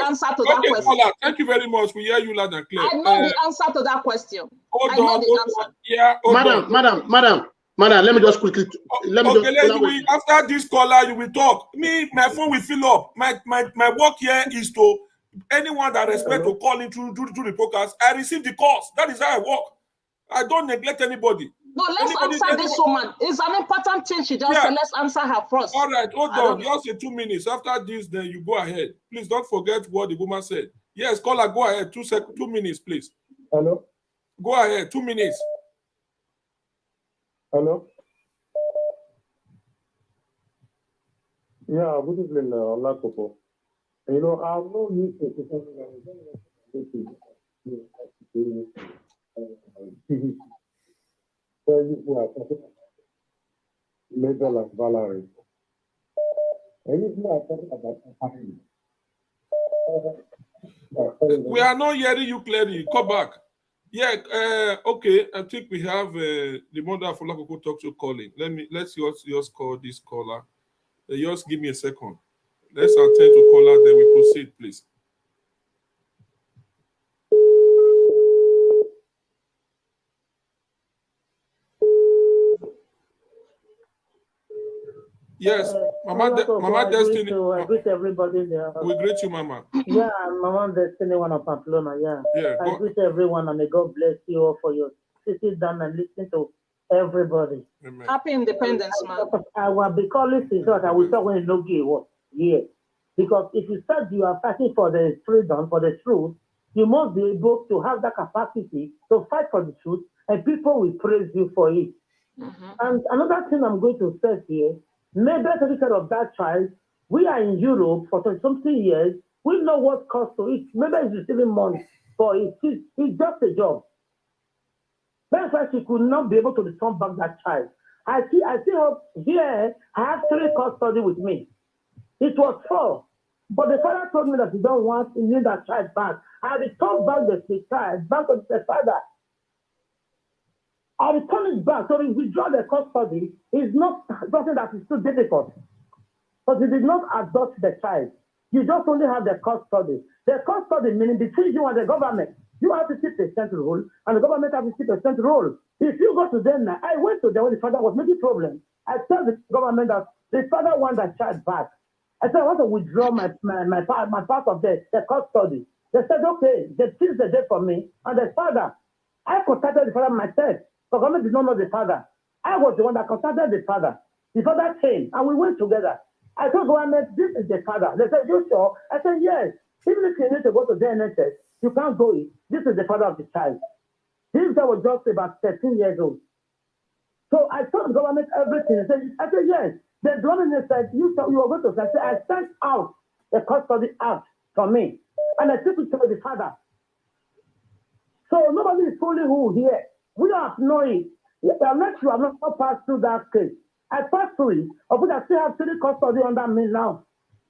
Speaker 2: the answer to that question.
Speaker 1: Thank you very much. We hear you loud and clear.
Speaker 2: I know the answer to that question.
Speaker 6: Madam, let me just quickly.
Speaker 1: After this caller, you will talk. Me, my phone will fill up. My work here is to anyone that respect to call into the podcast. I receive the calls. That is how I work. I don't neglect anybody.
Speaker 2: No, let's answer this woman. It's an important thing she just said. Let's answer her first.
Speaker 1: All right, hold on. Just say 2 minutes. After this, then you go ahead. Please don't forget what the woman said. Yes, caller, go ahead. 2 minutes, please.
Speaker 9: Hello?
Speaker 1: Go ahead. 2 minutes.
Speaker 9: Hello? Yeah, good evening, Olakoko. You know, I'm not used to where you are talking about labor like Valerie. And you are talking about family.
Speaker 1: We are not hearing you clearly. Come back. Yeah, okay. I think we have the mother of Olakoko talk to calling. Let's yours call this caller. Yours give me a second. Let's attend to caller, then we proceed, please. Yes, Mama Destiny.
Speaker 11: I greet everybody there.
Speaker 1: We greet you, Mama.
Speaker 11: Yeah, Mama Destiny, one of Pamplona. Yeah, I greet everyone, and may God bless you all for your sitting down and listening to everybody.
Speaker 1: Amen.
Speaker 2: Happy Independence, man.
Speaker 11: I will be calling because I will talk when Enogie was here. Because if you said you are fighting for the freedom, for the truth, you must be able to have that capacity to fight for the truth, and people will praise you for it. And another thing I'm going to say here, maybe taking care of that child. We are in Europe for 20-something years. We know what costs to it. Maybe it's receiving money for it. It's just a job. That's why she could not be able to return back that child. I see her here. I have 3 custody with me. It was 4. But the father told me that he don't want to need that child back. I returned back the child back to the father. I return it back. So if we withdraw the custody, is not something that is too difficult. But you did not adopt the child. You just only have the custody. The custody meaning between you and the government. You have 50% role, and the government has 50% role. If you go to them now, I went to them when the father was making problems. I tell the government that the father wants the child back. I said, I want to withdraw my part of the custody. They said, okay, they fixed the date for me. And the father, I contacted the father myself. The government did not know the father. I was the one that contacted the father. The father came, and we went together. I told government, this is the father. They said, you sure? I said, yes. Even if you need to go to the NHS, you can't go in. This is the father of the child. This guy was just about 13 years old. So I told the government everything. I said, yes. The government said, you are going to say, I said, I sent out the custody out for me. And I took it to the father. So nobody is fully who here. We have known it. Unless you have not passed through that case. I passed through it, of which I still have 3 custody under me now.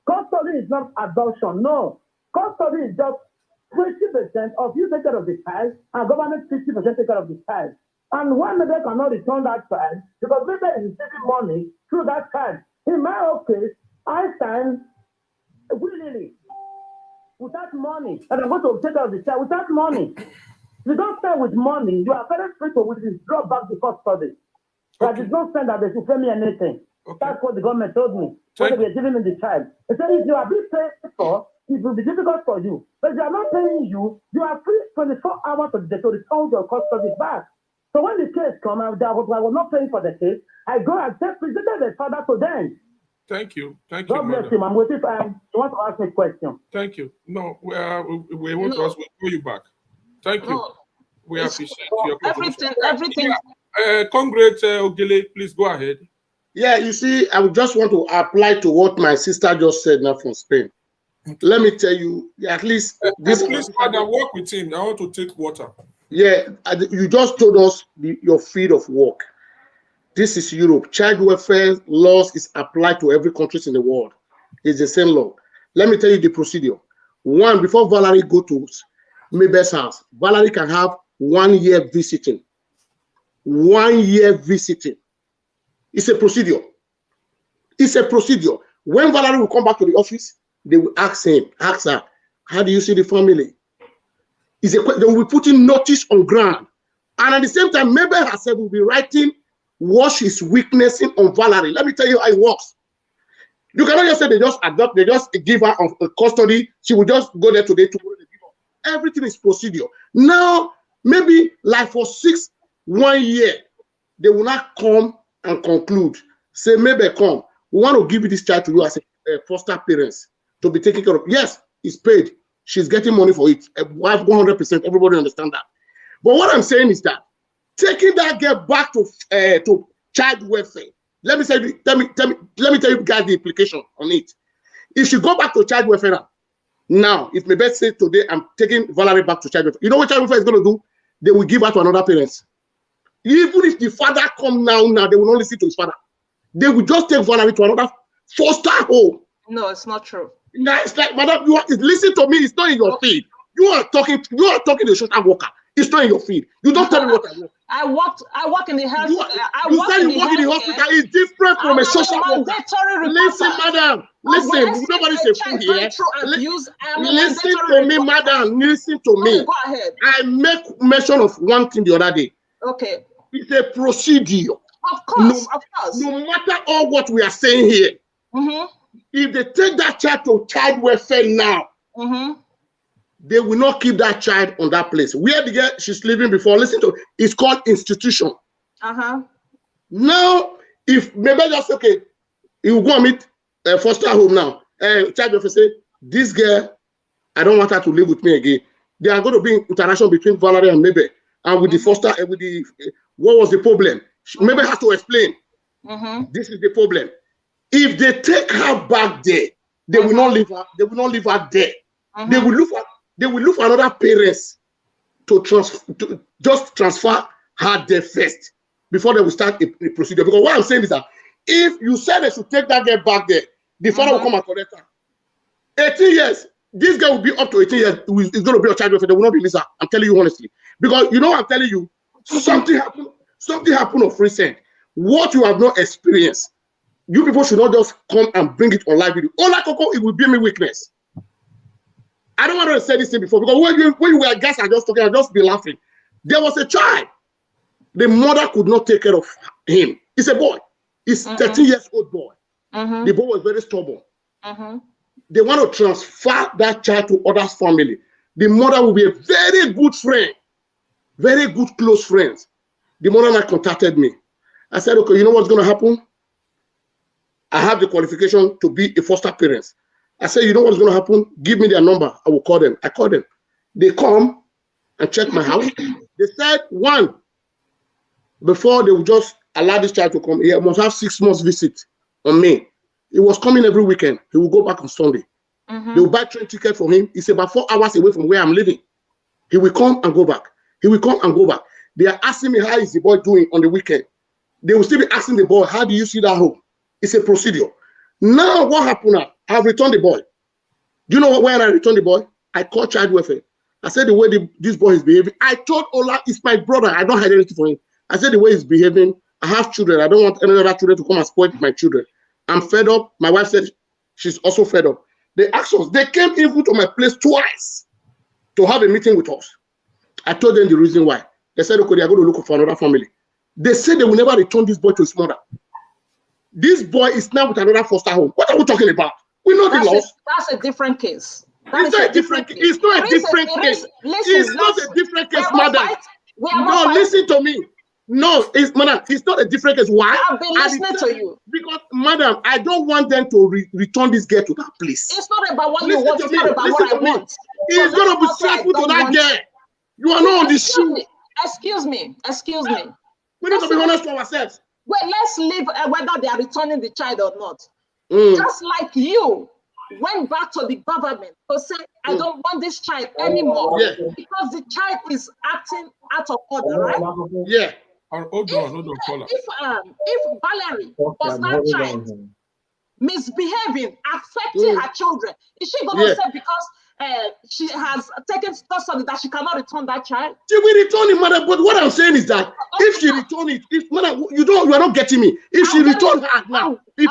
Speaker 11: Custody is not adoption, no. Custody is just 20% of you take care of the child, and government 50% take care of the child. And one mother cannot return that child because maybe is receiving money through that child. In my own case, I stand willingly without money, and I'm going to take care of the child without money. You don't stand with money, you are very free to withdraw back the custody. But I did not send that they should pay me anything. Okay. That's what the government told me. When they were giving me the child. They said, if you are being paid for, it will be difficult for you. But if they are not paying you, you are free 24 hours to return your custody back. So when the case comes, I was not paying for the case. I go and presented the father to them.
Speaker 1: Thank you. Thank
Speaker 11: God
Speaker 1: you.
Speaker 11: God bless you. I'm waiting for you want to ask me a question.
Speaker 1: Thank you. No, we want to ask, we'll call you back. Thank you. We appreciate your
Speaker 2: everything.
Speaker 1: Congrats, Ogele, please go ahead.
Speaker 6: Yeah, you see, I just want to apply to what my sister just said now from Spain. Let me tell you, at least this.
Speaker 1: Please, Father, work with him. I want to take water.
Speaker 6: Yeah, you just told us your field of work. This is Europe. Child welfare laws is applied to every country in the world. It's the same law. Let me tell you the procedure. One, before Valerie go to Mabel's house, Valerie can have 1 year visiting. 1 year visiting. It's a procedure. It's a procedure. When Valerie will come back to the office, they will ask her, how do you see the family? They will be putting notice on ground. And at the same time, Mabel herself will be writing what she's witnessing on Valerie. Let me tell you how it works. You cannot just say they just adopt, they just give her custody. She will just go there today, tomorrow they give her. Everything is procedure. Now, maybe like for 1 year, they will not come and conclude. Say, maybe come. We want to give you this child to you as a foster parents to be taken care of. Yes, it's paid. She's getting money for it. 100%. Everybody understand that. But what I'm saying is that taking that girl back to child welfare, let me tell you guys the implication on it. If she go back to child welfare now, if my best say today I'm taking Valerie back to child welfare, you know what child welfare is going to do? They will give her to another parents. Even if the father come now, they will not listen to his father. They will just take Valerie to another foster home.
Speaker 2: No, it's not true.
Speaker 6: Now it's like, madam, listen to me. It's not in your feed. You are talking to the social worker. It's not in your feed. You don't tell me what I want.
Speaker 2: I work in the health.
Speaker 6: You said you work in the hospital. It's different from a social worker. Listen, madam. Listen, nobody's a fool here. Listen to me, madam. Listen to me.
Speaker 2: Go ahead.
Speaker 6: I make mention of one thing the other day.
Speaker 2: Okay.
Speaker 6: It's a procedure.
Speaker 2: Of course, of course.
Speaker 6: No matter all what we are saying here, if they take that child to child welfare now, they will not keep that child on that place. Where the girl she's living before, listen to, it's called institution. Now, if maybe just okay, you go and meet foster home now. Child welfare say, this girl, I don't want her to live with me again. There are going to be interaction between Valerie and Maybe, and with the foster, with the what was the problem? Maybe has to explain. This is the problem. If they take her back there, they will not leave her. They will not leave her there. They will look for. They will look for another parents to just transfer her there first before they will start a procedure. Because what I'm saying is that if you said they should take that girl back there, the father will come and collect her. 18 years. This girl will be up to 18 years. It's going to be a child welfare. They will not release her. I'm telling you honestly. Because you know I'm telling you, something happened. Something happened of recent. What you have not experienced, you people should not just come and bring it on live video. Olakoko, it will be my weakness. I don't want to say this thing before because when you were guys are just talking, I'll just be laughing. There was a child. The mother could not take care of him. It's a boy. He's 13 years old boy. The boy was very stubborn. They want to transfer that child to other family. The mother will be a very good friend, very good close friends. The mother now contacted me. I said, okay, you know what's going to happen? I have the qualification to be a foster parent. I said, you know what's going to happen? Give me their number. I will call them. I call them. They come and check my house. They said, one, before they will just allow this child to come, he must have 6 months visit on me. He was coming every weekend. He will go back on Sunday. They will buy train ticket for him. It's about 4 hours away from where I'm living. He will come and go back. He will come and go back. They are asking me, how is the boy doing on the weekend? They will still be asking the boy, how do you see that home? It's a procedure. Now, what happened now? I have returned the boy. Do you know when I returned the boy? I called child welfare. I said the way this boy is behaving. I told Ola, it's my brother. I don't have anything for him. I said the way he's behaving. I have children. I don't want any other children to come and spoil my children. I'm fed up. My wife said she's also fed up. They asked us. They came even to my place twice to have a meeting with us. I told them the reason why. They said, okay, they are going to look for another family. They said they will never return this boy to his mother. This boy is now with another foster home. What are we talking about? We know the laws.
Speaker 2: That's a different case.
Speaker 6: It's not a different case. It's not a different case. It's not a different case, madam. No, listen to me. No, madam, it's not a different case. Why?
Speaker 2: I've been listening to you.
Speaker 6: Because, madam, I don't want them to return this girl to that place.
Speaker 2: It's not about what you want. It's not about what I want.
Speaker 6: It's going to be stressful to that girl. You are not on the shoe.
Speaker 2: Excuse me.
Speaker 6: We need to be honest to ourselves.
Speaker 2: Well, let's leave whether they are returning the child or not. Just like you went back to the government to say, I don't want this child anymore because the child is acting out of order, right?
Speaker 6: Yeah.
Speaker 1: Hold on, caller.
Speaker 2: If Valerie was that child misbehaving, affecting her children, is she going to say because she has taken custody that she cannot return that child?
Speaker 6: She will return it, mother. But what I'm saying is that if she return it, if mother, you are not getting me. If she return her now, they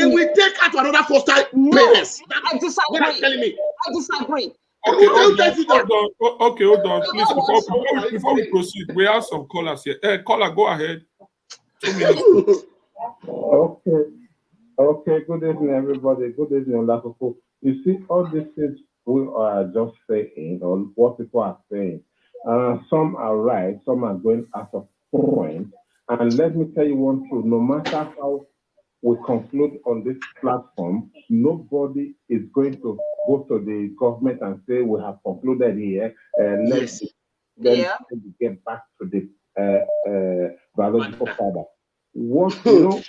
Speaker 6: will take her to another foster parents.
Speaker 2: I disagree.
Speaker 6: What are you telling me?
Speaker 2: I disagree.
Speaker 1: Okay, hold on. Please, before we proceed, we have some callers here. Caller, go ahead. 2 minutes.
Speaker 9: Okay. Good evening, everybody. Good evening, Olakoko. You see, all these things we are just saying, or what people are saying, some are right, some are going out of point. And let me tell you one truth: no matter how we conclude on this platform, nobody is going to go to the government and say we have concluded here. Let's get back to the biological father. What you know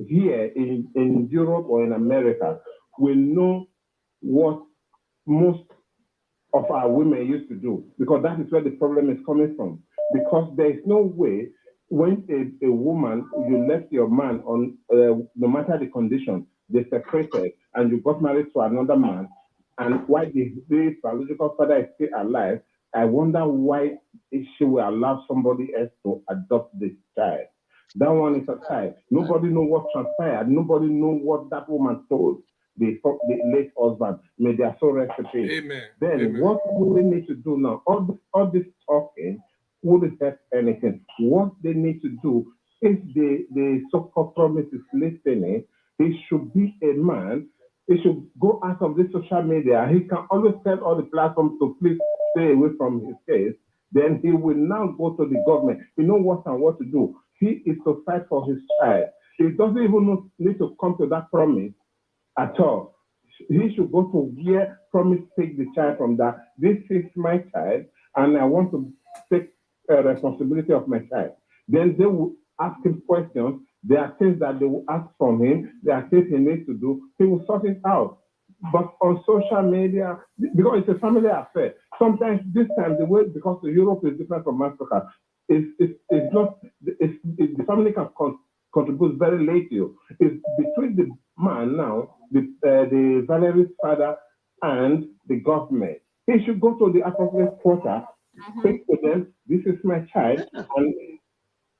Speaker 9: here in Europe or in America, we know what most of our women used to do, because that is where the problem is coming from. Because there is no way when a woman, you left your man on, no matter the condition, they separated and you got married to another man, and why the biological father is still alive, I wonder why she will allow somebody else to adopt this child. That one is aside. Nobody knows what transpired. Nobody knows what that woman told the late husband. May their soul rest in peace.
Speaker 1: Amen.
Speaker 9: Then
Speaker 1: Amen.
Speaker 9: what do they need to do now? All this talking wouldn't help anything. What they need to do, if the so-called promise is listening, he should be a man. He should go out of this social media. He can always tell all the platforms to please stay away from his case. Then he will now go to the government. He knows what and what to do. He is to fight for his child. He doesn't even need to come to that promise at all. He should go to where promise take the child from, that this is my child and I want to take responsibility of my child. Then they will ask him questions. There are things that they will ask from him. There are things he needs to do. He will sort it out. But on social media, because it's a family affair, sometimes this time the way, because Europe is different from Africa, it's not, the family can contribute very little. It's between the man now, the Valerie's father and the government. He should go to the appropriate quarter, speak to them, this is my child, and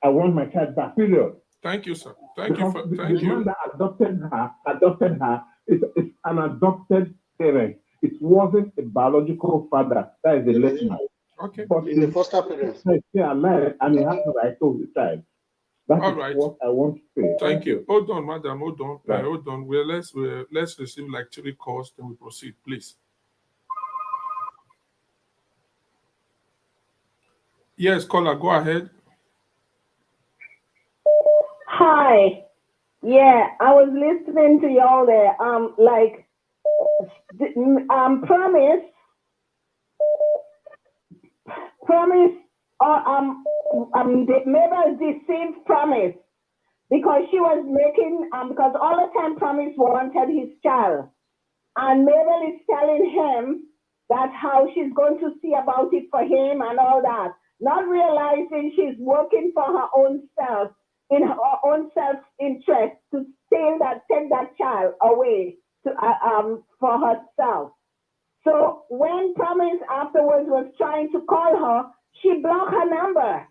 Speaker 9: I want my child back, period.
Speaker 1: Thank you, sir. Thank you.
Speaker 9: The
Speaker 1: Thank you.
Speaker 9: man that adopted her, it's an adopted parent. It wasn't a biological father. That is the lesson.
Speaker 1: Okay.
Speaker 9: But
Speaker 7: In the foster parents.
Speaker 9: He's still alive and he has the right to his child. That
Speaker 1: All
Speaker 9: is
Speaker 1: right.
Speaker 9: what I want to say.
Speaker 1: Thank you. Hold on, madam. Hold on.
Speaker 9: Right.
Speaker 1: Hold on. Well, let's receive like 3 calls, then we proceed, please. Yes, caller, go ahead.
Speaker 10: Hi. Yeah, I was listening to y'all there. Promise, Mabel deceived Promise because she was making, because all the time Promise wanted his child. And Mabel is telling him that how she's going to see about it for him and all that, not realizing she's working for her own self, in her own self-interest, to take that child away for herself. So when Promise afterwards was trying to call her, she blocked her number.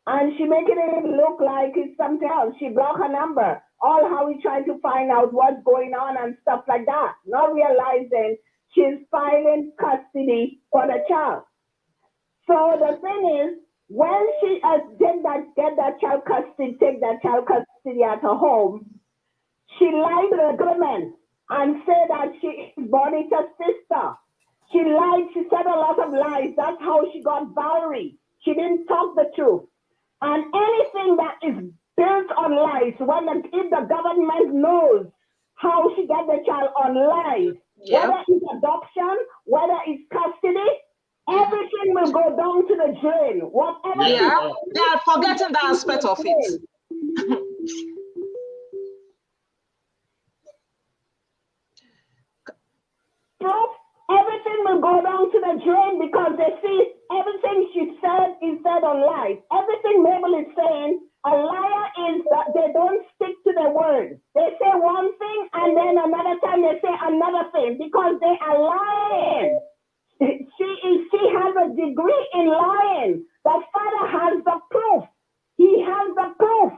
Speaker 10: And she making it look like it's something else. She blocked her number. All how we trying to find out what's going on and stuff like that. Not realizing she's filing custody for the child. So the thing is, when she take that child custody at her home, she lied to the government and said that she is Bonita's sister. She lied, she said a lot of lies. That's how she got Valerie. She didn't talk the truth. And anything that is built on lies, if the government knows how she got the child on lies, whether it's adoption, whether it's custody, everything will go down to the drain. Whatever.
Speaker 2: Yeah, they are forgetting that aspect of it.
Speaker 10: Everything will go down to the drain because they see everything she said is said on lies. Everything Mabel is saying, a liar is that they don't stick to their word. They say one thing and then another time they say another thing because they are lying. She has a degree in lying. The father has the proof. He has the proof.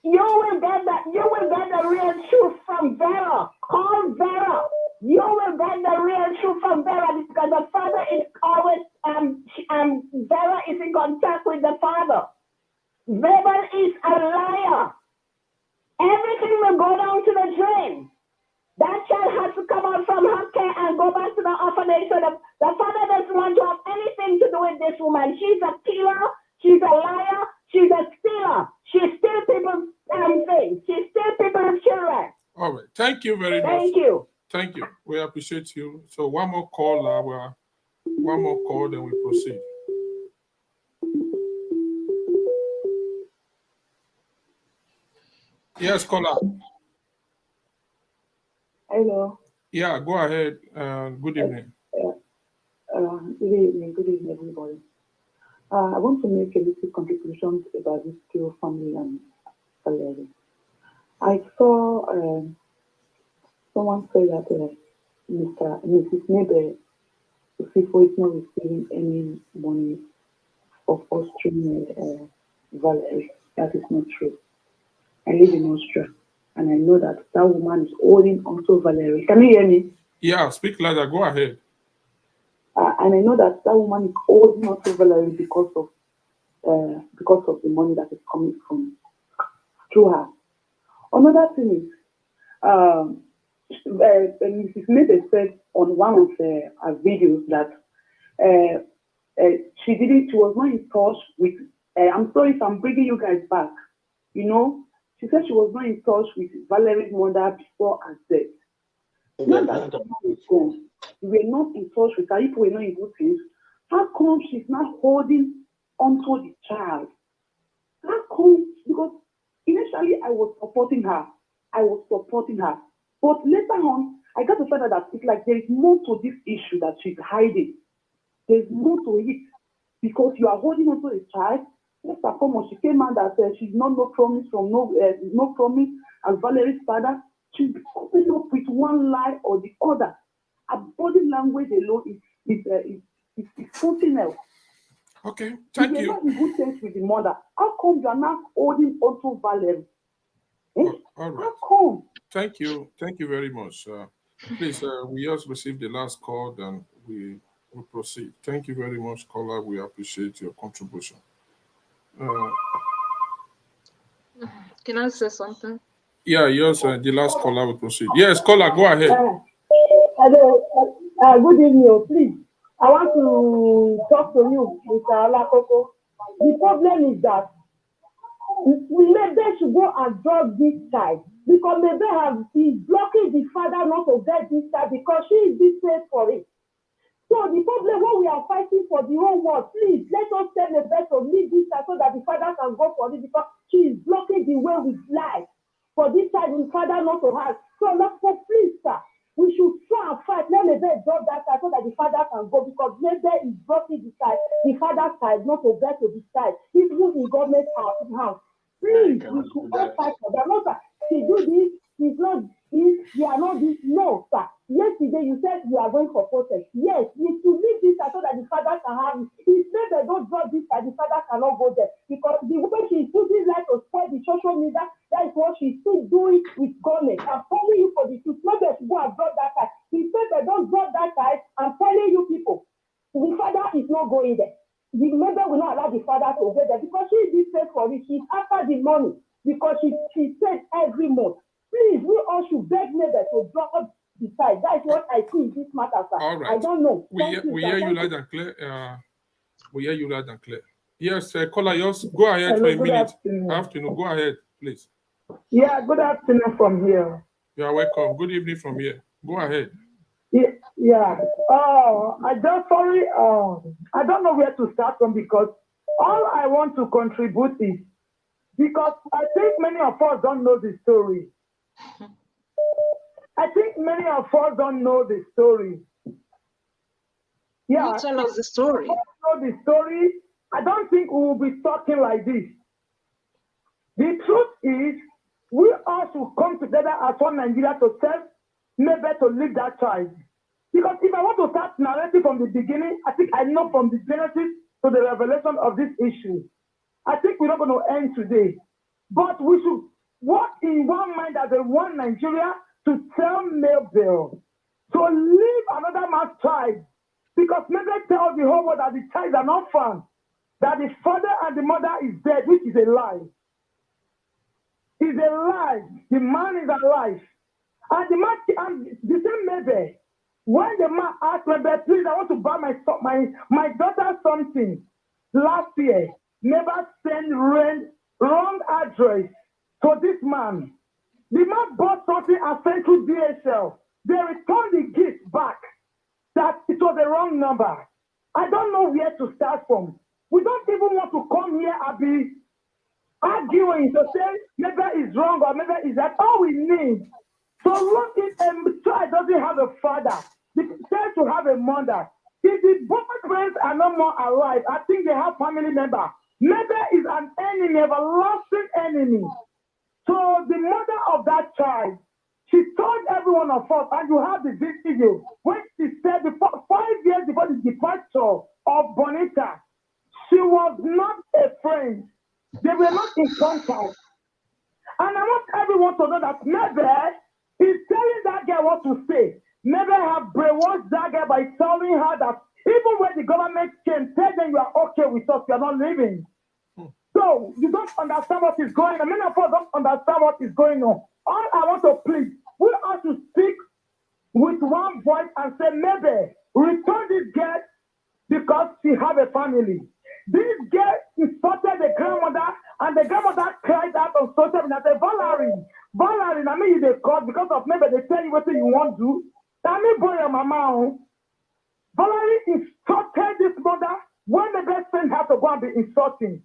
Speaker 10: You will get the real truth from Vera. Call Vera. You will get the real truth from Vera because the father is always Vera is in contact with the father. Vera is a liar. Everything will go down to the drain. That child has to come out from her care and go back to the orphanage. So the father doesn't want to have anything to do with this woman. She's a killer. She's a liar. She's a stealer. She steals people's things. She steals people's children.
Speaker 1: All right. Thank you very much.
Speaker 10: Thank you.
Speaker 1: Thank you. We appreciate you. So one more call, then we proceed. Yes, caller.
Speaker 12: Hello.
Speaker 1: Yeah, go ahead. Good evening.
Speaker 12: Good evening, everybody. I want to make a little contribution about this two family and Valerie. I saw someone say that Mrs. Nebe Sifo is not receiving any money of fostering Valerie. That is not true. I live in Austria, and I know that that woman is holding onto Valerie. Can you hear me?
Speaker 1: Yeah, speak louder. Go ahead.
Speaker 12: And I know that that woman is holding onto Valerie because of the money that is coming from through her. Another thing is, Mrs. Mete said on one of her videos that she was not in touch with. I'm sorry if I'm bringing you guys back. You know, she said she was not in touch with Valerie's mother before her death. Now that someone is gone, we were not in touch with her. If we were not in good things, how come she's not holding onto the child? How come? Because initially I was supporting her. But later on, I got to find out that it's like there is more to this issue that she's hiding. There's more to it. Because you are holding onto a child. First and foremost, she came out that she's not no promise from no promise as Valerie's father. She's coming up with one lie or the other. Her body language alone is something else.
Speaker 1: Okay, thank you.
Speaker 12: You're not in good sense with the mother. How come you are not holding onto Valerie?
Speaker 1: All right.
Speaker 12: How come?
Speaker 1: Thank you very much. Please, we just received the last call, and we will proceed. Thank you very much, caller. We appreciate your contribution.
Speaker 2: Can I say something?
Speaker 1: Yeah, yours. The last caller will proceed. Yes, caller, go ahead.
Speaker 5: Hello. Good evening. Please, I want to talk to you, Mr. Olakoko. The problem is that maybe should go and drop this child because maybe is blocking the father not to get this child because she is this place for it. So the problem when we are fighting for the whole world, please let us tell the best to leave this child so that the father can go for it because she is blocking the way with life for this child the father not to have. So please, sir, we should try and fight. Let me drop that child so that the father can go because maybe is blocking the child, the father's child not to get to the child. Even in government house. Please, we should all fight for them. No, sir, she do this, she's not this, we are not this. No, sir. Yesterday you said you are going for protest. Yes, we should leave this so that the father can have it. If they don't drop this, the father cannot go there. Because the way she's using that to spoil the social media, that is what she's still doing with government. I'm telling you for the truth. Maybe they should go and drop that side. He said they don't drop that side. I'm telling you people, the father is not going there. The mother will not allow the father to go there because she did pay for it. She's after the money because she said every month. Please, we all should beg neighbors to drop the side. That's what I see in this matter, sir.
Speaker 1: All right.
Speaker 5: I don't know.
Speaker 1: We hear you loud and clear. We hear you loud and clear. Yes, caller, yours. Go ahead.
Speaker 5: Hello,
Speaker 1: for a minute.
Speaker 5: Afternoon.
Speaker 1: Go ahead, please.
Speaker 5: Yeah, good afternoon from here.
Speaker 1: You are welcome. Good evening from here. Go ahead.
Speaker 5: Yeah. I just sorry. I don't know where to start from because all I want to contribute is because I think many of us don't know the story. I think many of us don't know the story. Yeah.
Speaker 2: You tell us the story.
Speaker 5: Know the story. I don't think we will be talking like this. The truth is, we all should come together as one Nigeria to tell maybe to leave that child. Because if I want to start narrating from the beginning, I think I know from the Genesis to the revelation of this issue. I think we're not going to end today. But we should work in one mind as a one Nigeria to tell Melville to leave another man's child. Because maybe tell the whole world that the child are not found, that the father and the mother is dead, which is a lie. It's a lie. The man is alive. And the man, and the same maybe, when the man asked me, please, I want to buy my daughter something last year, never send wrong address to this man. The man bought something and sent to DHL. They returned the gift back. That it was the wrong number. I don't know where to start from. We don't even want to come here and be
Speaker 11: arguing to say maybe it's wrong or maybe it's that. All we need to look at a child doesn't have a father. The child to have a mother. If the both parents are no more alive, I think they have family member. Maybe is an enemy, everlasting enemy. So the mother of that child, she told every one of us, and you have the video, when she said before 5 years before the departure of Bonita, she was not a friend. They were not in contact. And I want everyone to know that maybe is telling that girl what to say. Maybe have brainwashed that girl by telling her that even when the government came, tell them you are okay with us, you are not leaving. So you don't understand what is going on. Many of us don't understand what is going on. All I want to plead, we have to speak with one voice and say, maybe return this girl because she have a family. This girl insulted the grandmother, and the grandmother cried out on social media and said, Valerie, I mean you they call because of maybe they tell you what you want to do. I mean boy your mama. Valerie insulted this mother when the best friend had to go and be insulting.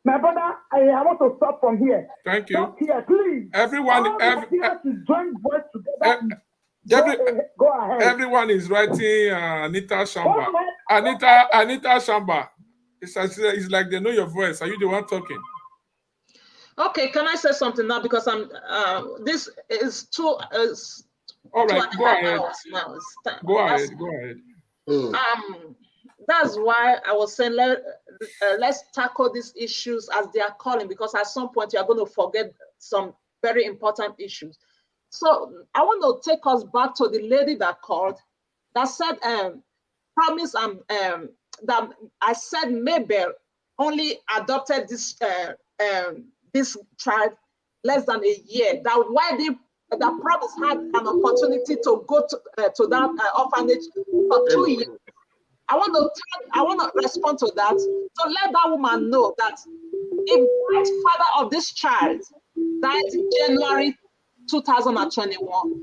Speaker 11: My brother, I want to stop from here.
Speaker 1: Thank you.
Speaker 11: Stop here, please.
Speaker 1: Everyone,
Speaker 11: go ahead.
Speaker 1: Everyone is writing Anita Shamba. Anita Shamba. It's like they know your voice. Are you the one talking?
Speaker 2: Okay, can I say something now? Because I'm. This is too.
Speaker 1: All right, go ahead.
Speaker 2: Now.
Speaker 1: Go ahead.
Speaker 2: That's why I was saying let's tackle these issues as they are calling, because at some point you are going to forget some very important issues. So I want to take us back to the lady that called that said promise that I said Mabel only adopted this this child less than a year. That why that promise had an opportunity to go to that orphanage for 2 years. I want to respond to that, to let that woman know that the white father of this child died in January 2021.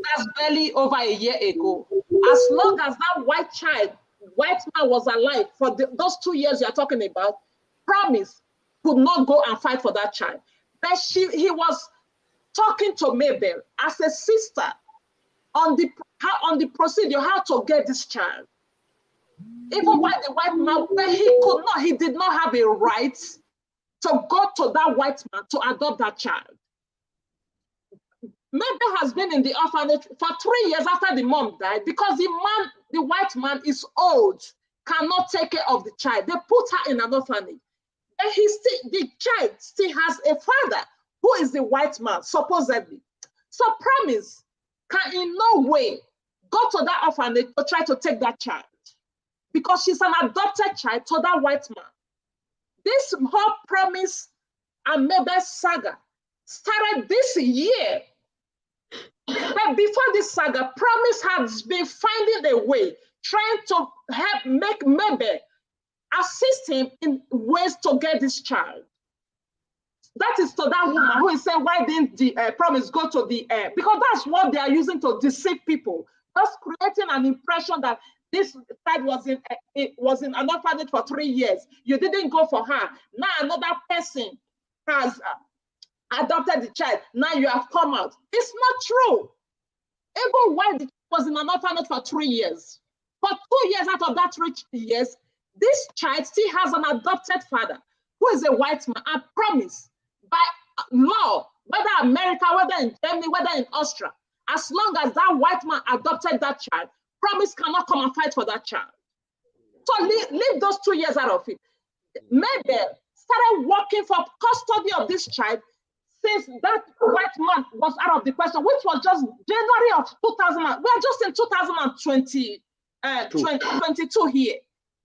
Speaker 2: That's barely over a year ago. As long as that white man was alive for those 2 years you're talking about, promise could not go and fight for that child. But he was talking to Mabel as a sister on the procedure, how to get this child. Even while the white man, but he did not have a right to go to that white man to adopt that child. Mabel has been in the orphanage for 3 years after the mom died because the white man is old, cannot take care of the child. They put her in an orphanage. And the child still has a father who is the white man, supposedly. So promise can in no way go to that orphanage to try to take that child, because she's an adopted child to that white man. This whole promise and Mabel saga started this year. But before this saga, promise has been finding a way, trying to help make Mabel assist him in ways to get this child. That is to that woman who is saying, why didn't the promise go to the because that's what they are using to deceive people, just creating an impression that this child was in an orphanage for 3 years. You didn't go for her. Now another person has adopted the child. Now you have come out. It's not true. Even while the child was in an orphanage for 3 years, for 2 years out of that 3 years, this child still has an adopted father who is a white man. I promise, by law, whether America, whether in Germany, whether in Austria, as long as that white man adopted that child, promise cannot come and fight for that child. So leave those 2 years out of it. Mabel started working for custody of this child since that white man was out of the question, which was just January of 2000. We are just in 2020, 2022 here.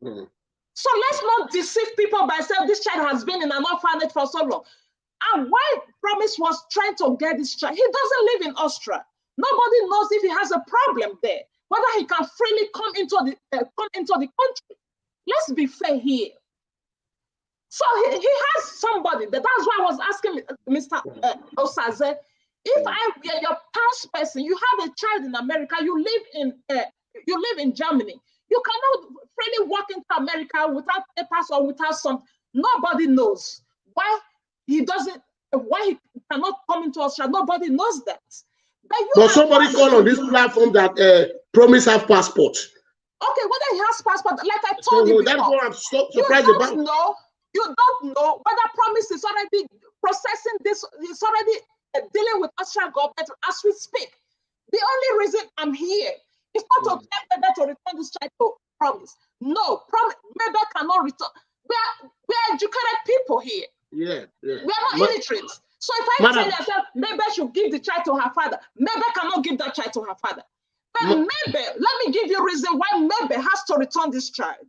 Speaker 2: Mm. So let's not deceive people by saying this child has been in an orphanage for so long. And why Promise was trying to get this child, he doesn't live in Austria. Nobody knows if he has a problem there, whether he can freely come into the country. Let's be fair here. So he has somebody. That's why I was asking Mr. Osaze, if I were your person, you have a child in America, you live in Germany, you cannot freely walk into America without papers or without something. Nobody knows. why he cannot come into Austria. Nobody knows that.
Speaker 6: But somebody call on this platform that Promise have passport.
Speaker 2: Okay, whether he has passport, like I told you before.
Speaker 6: That's what I'm so surprised about.
Speaker 2: You don't know whether Promise is already processing this. He's already dealing with Austrian government as we speak. The only reason I'm here is not to tell Mebe to return this child to Promise. No, Mebe cannot return. We are educated people here.
Speaker 6: Yeah.
Speaker 2: We are not illiterate. So if I tell yourself Mebe should give the child to her father, Mebe cannot give that child to her father. But Mebe, let me give you a reason why Mebe has to return this child.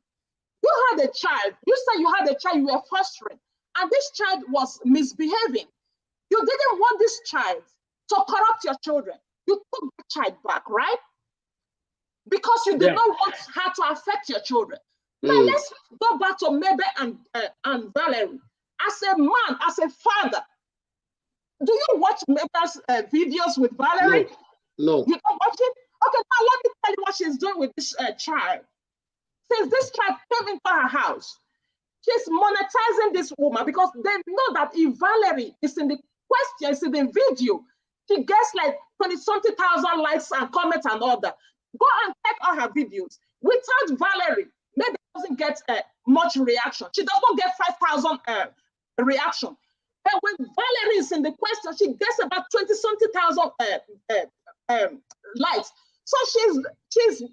Speaker 2: You had a child. You said you had a child you were fostering, and this child was misbehaving. You didn't want this child to corrupt your children. You took the child back, right? Because you did not want her to affect your children. Now let's go back to Mebe and Valerie. As a man, as a father, do you watch Mebe's videos with Valerie?
Speaker 6: No.
Speaker 2: You don't watch it? Okay, now let me tell you what she's doing with this child. Since this child came into her house, she's monetizing this woman because they know that if Valerie is in the question, is in the video, she gets like 20-something thousand likes and comments and all that. Go and check all her videos. Without Valerie, maybe doesn't get much reaction. She does not get 5,000 reaction. But when Valerie is in the question, she gets about 20-something thousand likes. So she's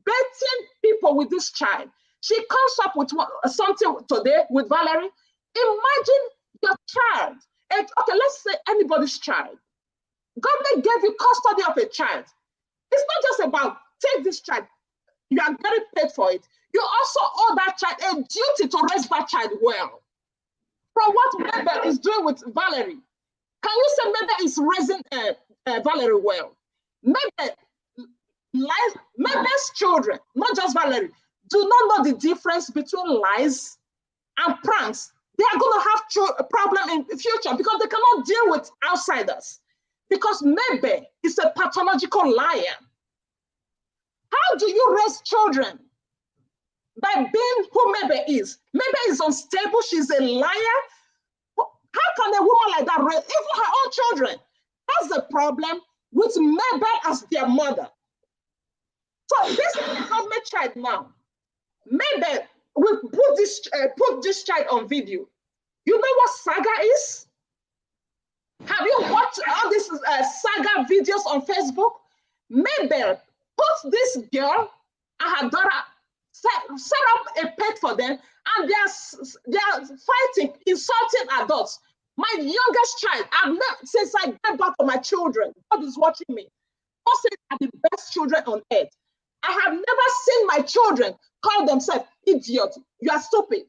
Speaker 2: betting people with this child. She comes up with something today with Valerie. Imagine your child. Okay, let's say anybody's child. Government gave you custody of a child. It's not just about take this child. You are getting paid for it. You also owe that child a duty to raise that child well. From what Mebe is doing with Valerie, can you say Mebe is raising Valerie well? Mebe's children, not just Valerie, do not know the difference between lies and pranks. They are going to have a problem in the future because they cannot deal with outsiders. Because Mebe is a pathological liar. How do you raise children? By being who Mebe is. Mebe is unstable, she's a liar. How can a woman like that raise even her own children? That's the problem with Mebe as their mother. So this is the government child now. Mebe will put this child on video. You know what saga is? Have you watched all these saga videos on Facebook? Mebe put this girl and her daughter, set up a pet for them, and they are fighting, insulting adults. My youngest child, since I gave birth to my children, God is watching me. God said they are the best children on earth. I have never seen my children call themselves idiot. You are stupid.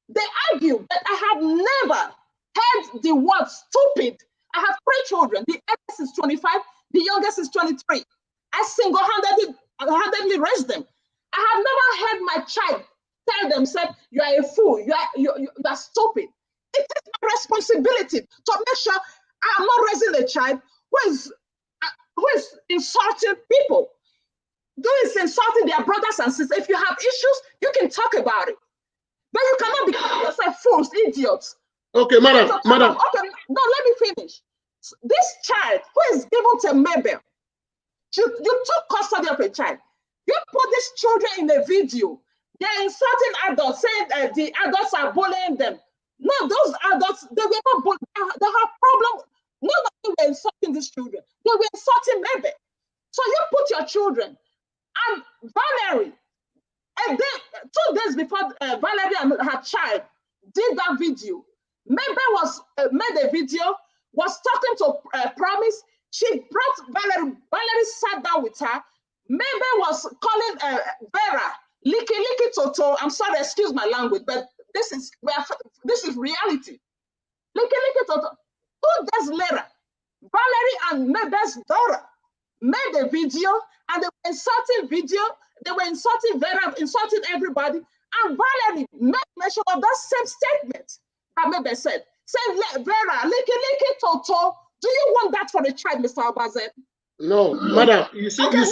Speaker 2: They argue, but I have never heard the word stupid. I have 3 children. The eldest is 25, the youngest is 23. I single-handedly raised them. I have never heard my child tell themselves, you are a fool, you are stupid. It is my responsibility to make sure I am not raising a child who is insulting people, who is insulting their brothers and sisters. If you have issues, you can talk about it. But you cannot become yourself fools, idiots.
Speaker 6: Okay, madam.
Speaker 2: Okay, no, let me finish. This child who is given to Mabel, you took custody of a child. You put these children in a video. They're insulting adults, saying the adults are bullying them. No, those adults, they were not bullying. They have problems. None of them were insulting these children. They were insulting Mebe. So you put your children. And Valerie, and then 2 days before Valerie and her child did that video, Mebe made a video, was talking to Promise. She brought Valerie. Valerie sat down with her. Mebe was calling Vera, Licky Toto. I'm sorry, excuse my language, but this is reality. Licky Toto. 2 days later, Valerie and Mebe's daughter made a video, and they were insulting video. They were insulting Vera, insulting everybody. And Valerie made mention of that same statement that Mebe said. Say, Vera, Licky Toto. Do you want that for a child, Mr. Obazet?
Speaker 6: No, madam. You see,
Speaker 2: okay,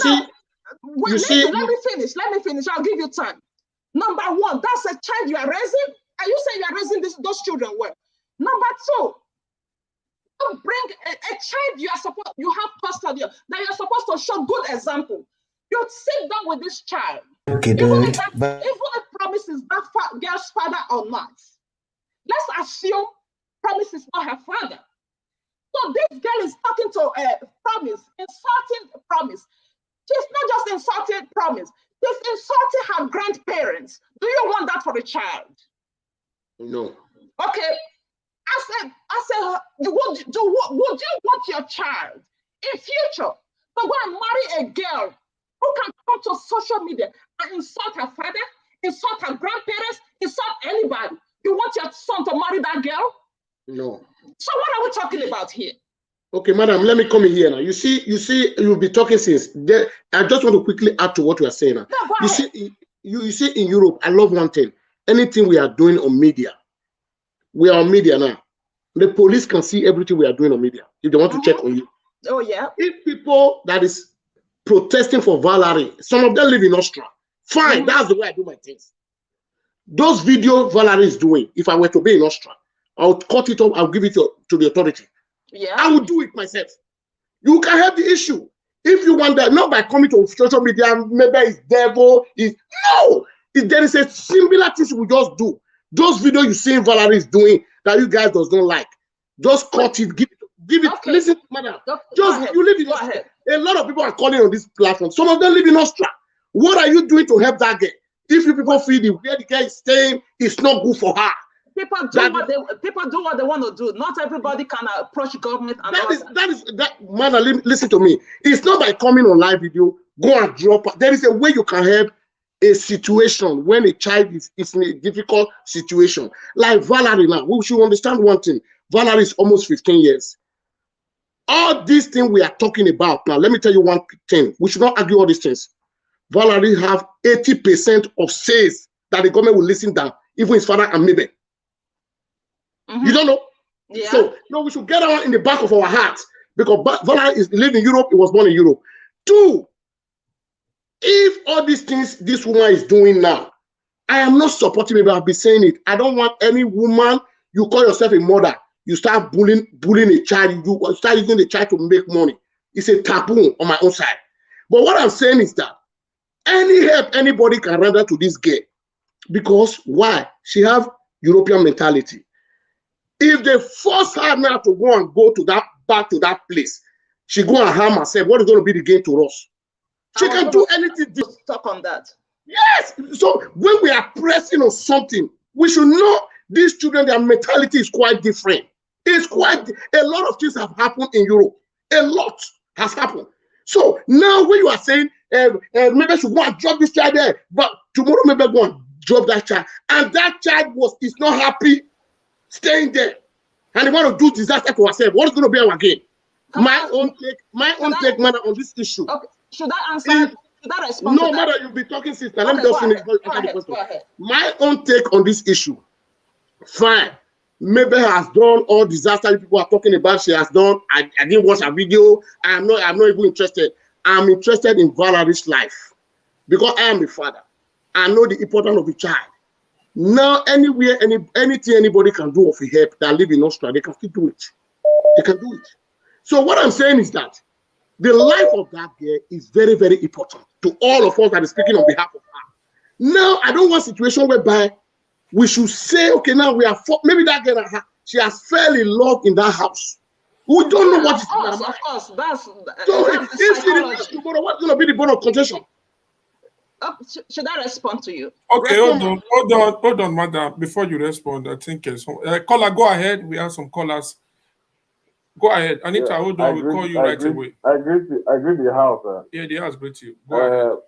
Speaker 6: let
Speaker 2: me finish. I'll give you time. Number 1, that's a child you are raising. And you say you are raising those children well. Number two, don't bring a child you have custody of, that you're supposed to show good example. You sit down with this child.
Speaker 7: Okay,
Speaker 2: even if Promise is that girl's father or not. Let's assume Promise is not her father. So this girl is talking to Promise, insulting Promise. She's not just insulting Promise, she's insulting her grandparents. Do you want that for a child?
Speaker 6: No.
Speaker 2: Okay. I said, would you want your child in future to go and marry a girl who can come to social media and insult her father, insult her grandparents, insult anybody? You want your son to marry that girl?
Speaker 6: No.
Speaker 2: So what are we talking about here?
Speaker 6: Okay, madam, let me come in here now. You see, you'll be talking since there. I just want to quickly add to what you are saying now.
Speaker 2: No,
Speaker 6: you see, in Europe, I love one thing. Anything we are doing on media, we are on media now. The police can see everything we are doing on media if they want to check on you.
Speaker 2: Oh, yeah.
Speaker 6: If people that is protesting for Valerie, some of them live in Austria. Fine, that's the way I do my things. Those videos Valerie is doing, if I were to be in Austria, I would cut it up, I'll give it to the authority.
Speaker 2: Yeah.
Speaker 6: I would do it myself. You can have the issue. If you want that, not by coming to social media, maybe it's devil, no! If there is a similar thing we just do. Those videos you see Valerie is doing that you guys don't like, just cut it, give it. Okay. Listen, madam. Just you live in Austria. A lot of people are calling on this platform. Some of them live in Austria. What are you doing to help that girl? If you people feel where the girl is staying, it's not good for her.
Speaker 2: People do what they want to do. Not everybody can approach government. And
Speaker 6: madam, listen to me. It's not by coming on live video, go and drop. There is a way you can help a situation when a child is in a difficult situation. Like Valerie now, we should understand one thing. Valerie is almost 15 years. All these things we are talking about now, let me tell you one thing. We should not argue all these things. Valerie have 80% of sales that the government will listen down, even his father and Mabel. You don't know? Yeah. So, no, we should get her in the back of our hearts because Valerie is living in Europe. He was born in Europe. Two, if all these things this woman is doing now, I am not supporting it, but I've been saying it. I don't want any woman, you call yourself a mother, you start bullying a child, you start using the child to make money. It's a taboo on my own side. But what I'm saying is that any help anybody can render to this girl, because why? She have European mentality. If they force her now to go to that back to that place, she go and harm herself. What is going to be the gain to us? She can do anything.
Speaker 2: Talk on that.
Speaker 6: Yes. So when we are pressing on something, we should know these children, their mentality is quite different. It's quite a lot of things have happened in Europe. A lot has happened. So now when you are saying maybe I should go and drop this child there, but tomorrow maybe I go and drop that child, and that child is not happy staying there, and they want to do disaster to herself. What is going to be our gain? My own take, madam, on this issue.
Speaker 2: Okay. Should I answer? Should I respond?
Speaker 6: No, madam, you'll be talking, sister. Let me just finish. Go ahead. My own take on this issue. Fine. Maybe has done all disaster people are talking about. She has done. I didn't watch her video. I'm not even interested. I'm interested in Valerie's life because I am a father. I know the importance of a child. Now, anywhere, anything anybody can do of a help that live in Australia, they can still do it. They can do it. So what I'm saying is that the life of that girl is very, very important to all of us that is speaking on behalf of her. Now, I don't want a situation whereby we should say, okay, now we are maybe that girl, she has fell in love in that house. We don't know what is going on.
Speaker 2: Of course, that's
Speaker 6: if she remarries tomorrow, what's going to be the bone of contention?
Speaker 2: Should I respond to you?
Speaker 1: Okay, hold on, madam. Before you respond, I think caller, go ahead. We have some callers. Go ahead, Anita. Yeah, hold on. We'll call you right away.
Speaker 9: I agree with the house.
Speaker 1: Yeah, the house greet you. Go ahead.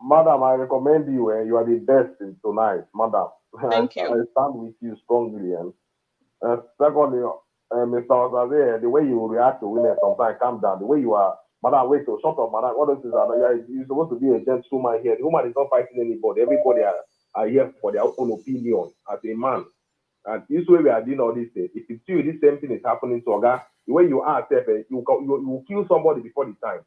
Speaker 9: Madam, I recommend you. You are the best in tonight, madam.
Speaker 2: Thank you.
Speaker 9: I stand with you strongly. And secondly, Mr. Osaze, the way you react to women sometimes, calm down. The way you are, madam, wait, so shut up, madam. What else is that? You're supposed to be a gentleman here. The woman is not fighting anybody. Everybody are here for their own opinion as a man. And this way we are doing all these things. If you see this same thing is happening to Oga, the way you are, you will kill somebody before the time.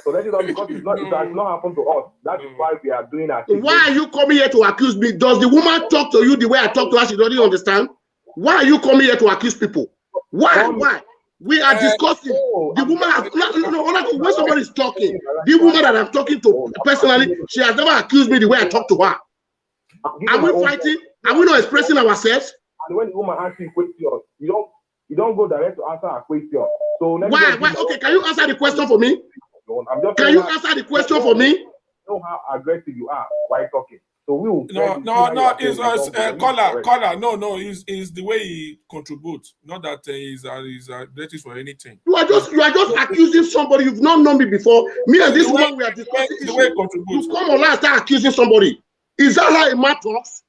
Speaker 9: So let it not, because it has not happened to us. That is why we are doing our thing.
Speaker 6: Why are you coming here to accuse me? Does the woman talk to you the way I talk to her? She doesn't understand. Why are you coming here to accuse people? Why? We are discussing. The woman has no, when somebody is talking, the woman that I'm talking to personally, she has never accused me the way I talk to her. Are we fighting? Are we not expressing ourselves?
Speaker 13: And when the woman asks you a question, you don't go direct to answer a question. So
Speaker 6: why? Okay, can you answer the question for me? Can you answer the question for me?
Speaker 13: Know how aggressive you are while talking. So we will
Speaker 1: no, it's caller. No, is the way he contributes. Not that he's British for anything.
Speaker 6: You are just accusing somebody you've not known me before. Me and this woman we are discussing the way he contributes. You come online and start accusing somebody. Is that how a man talks?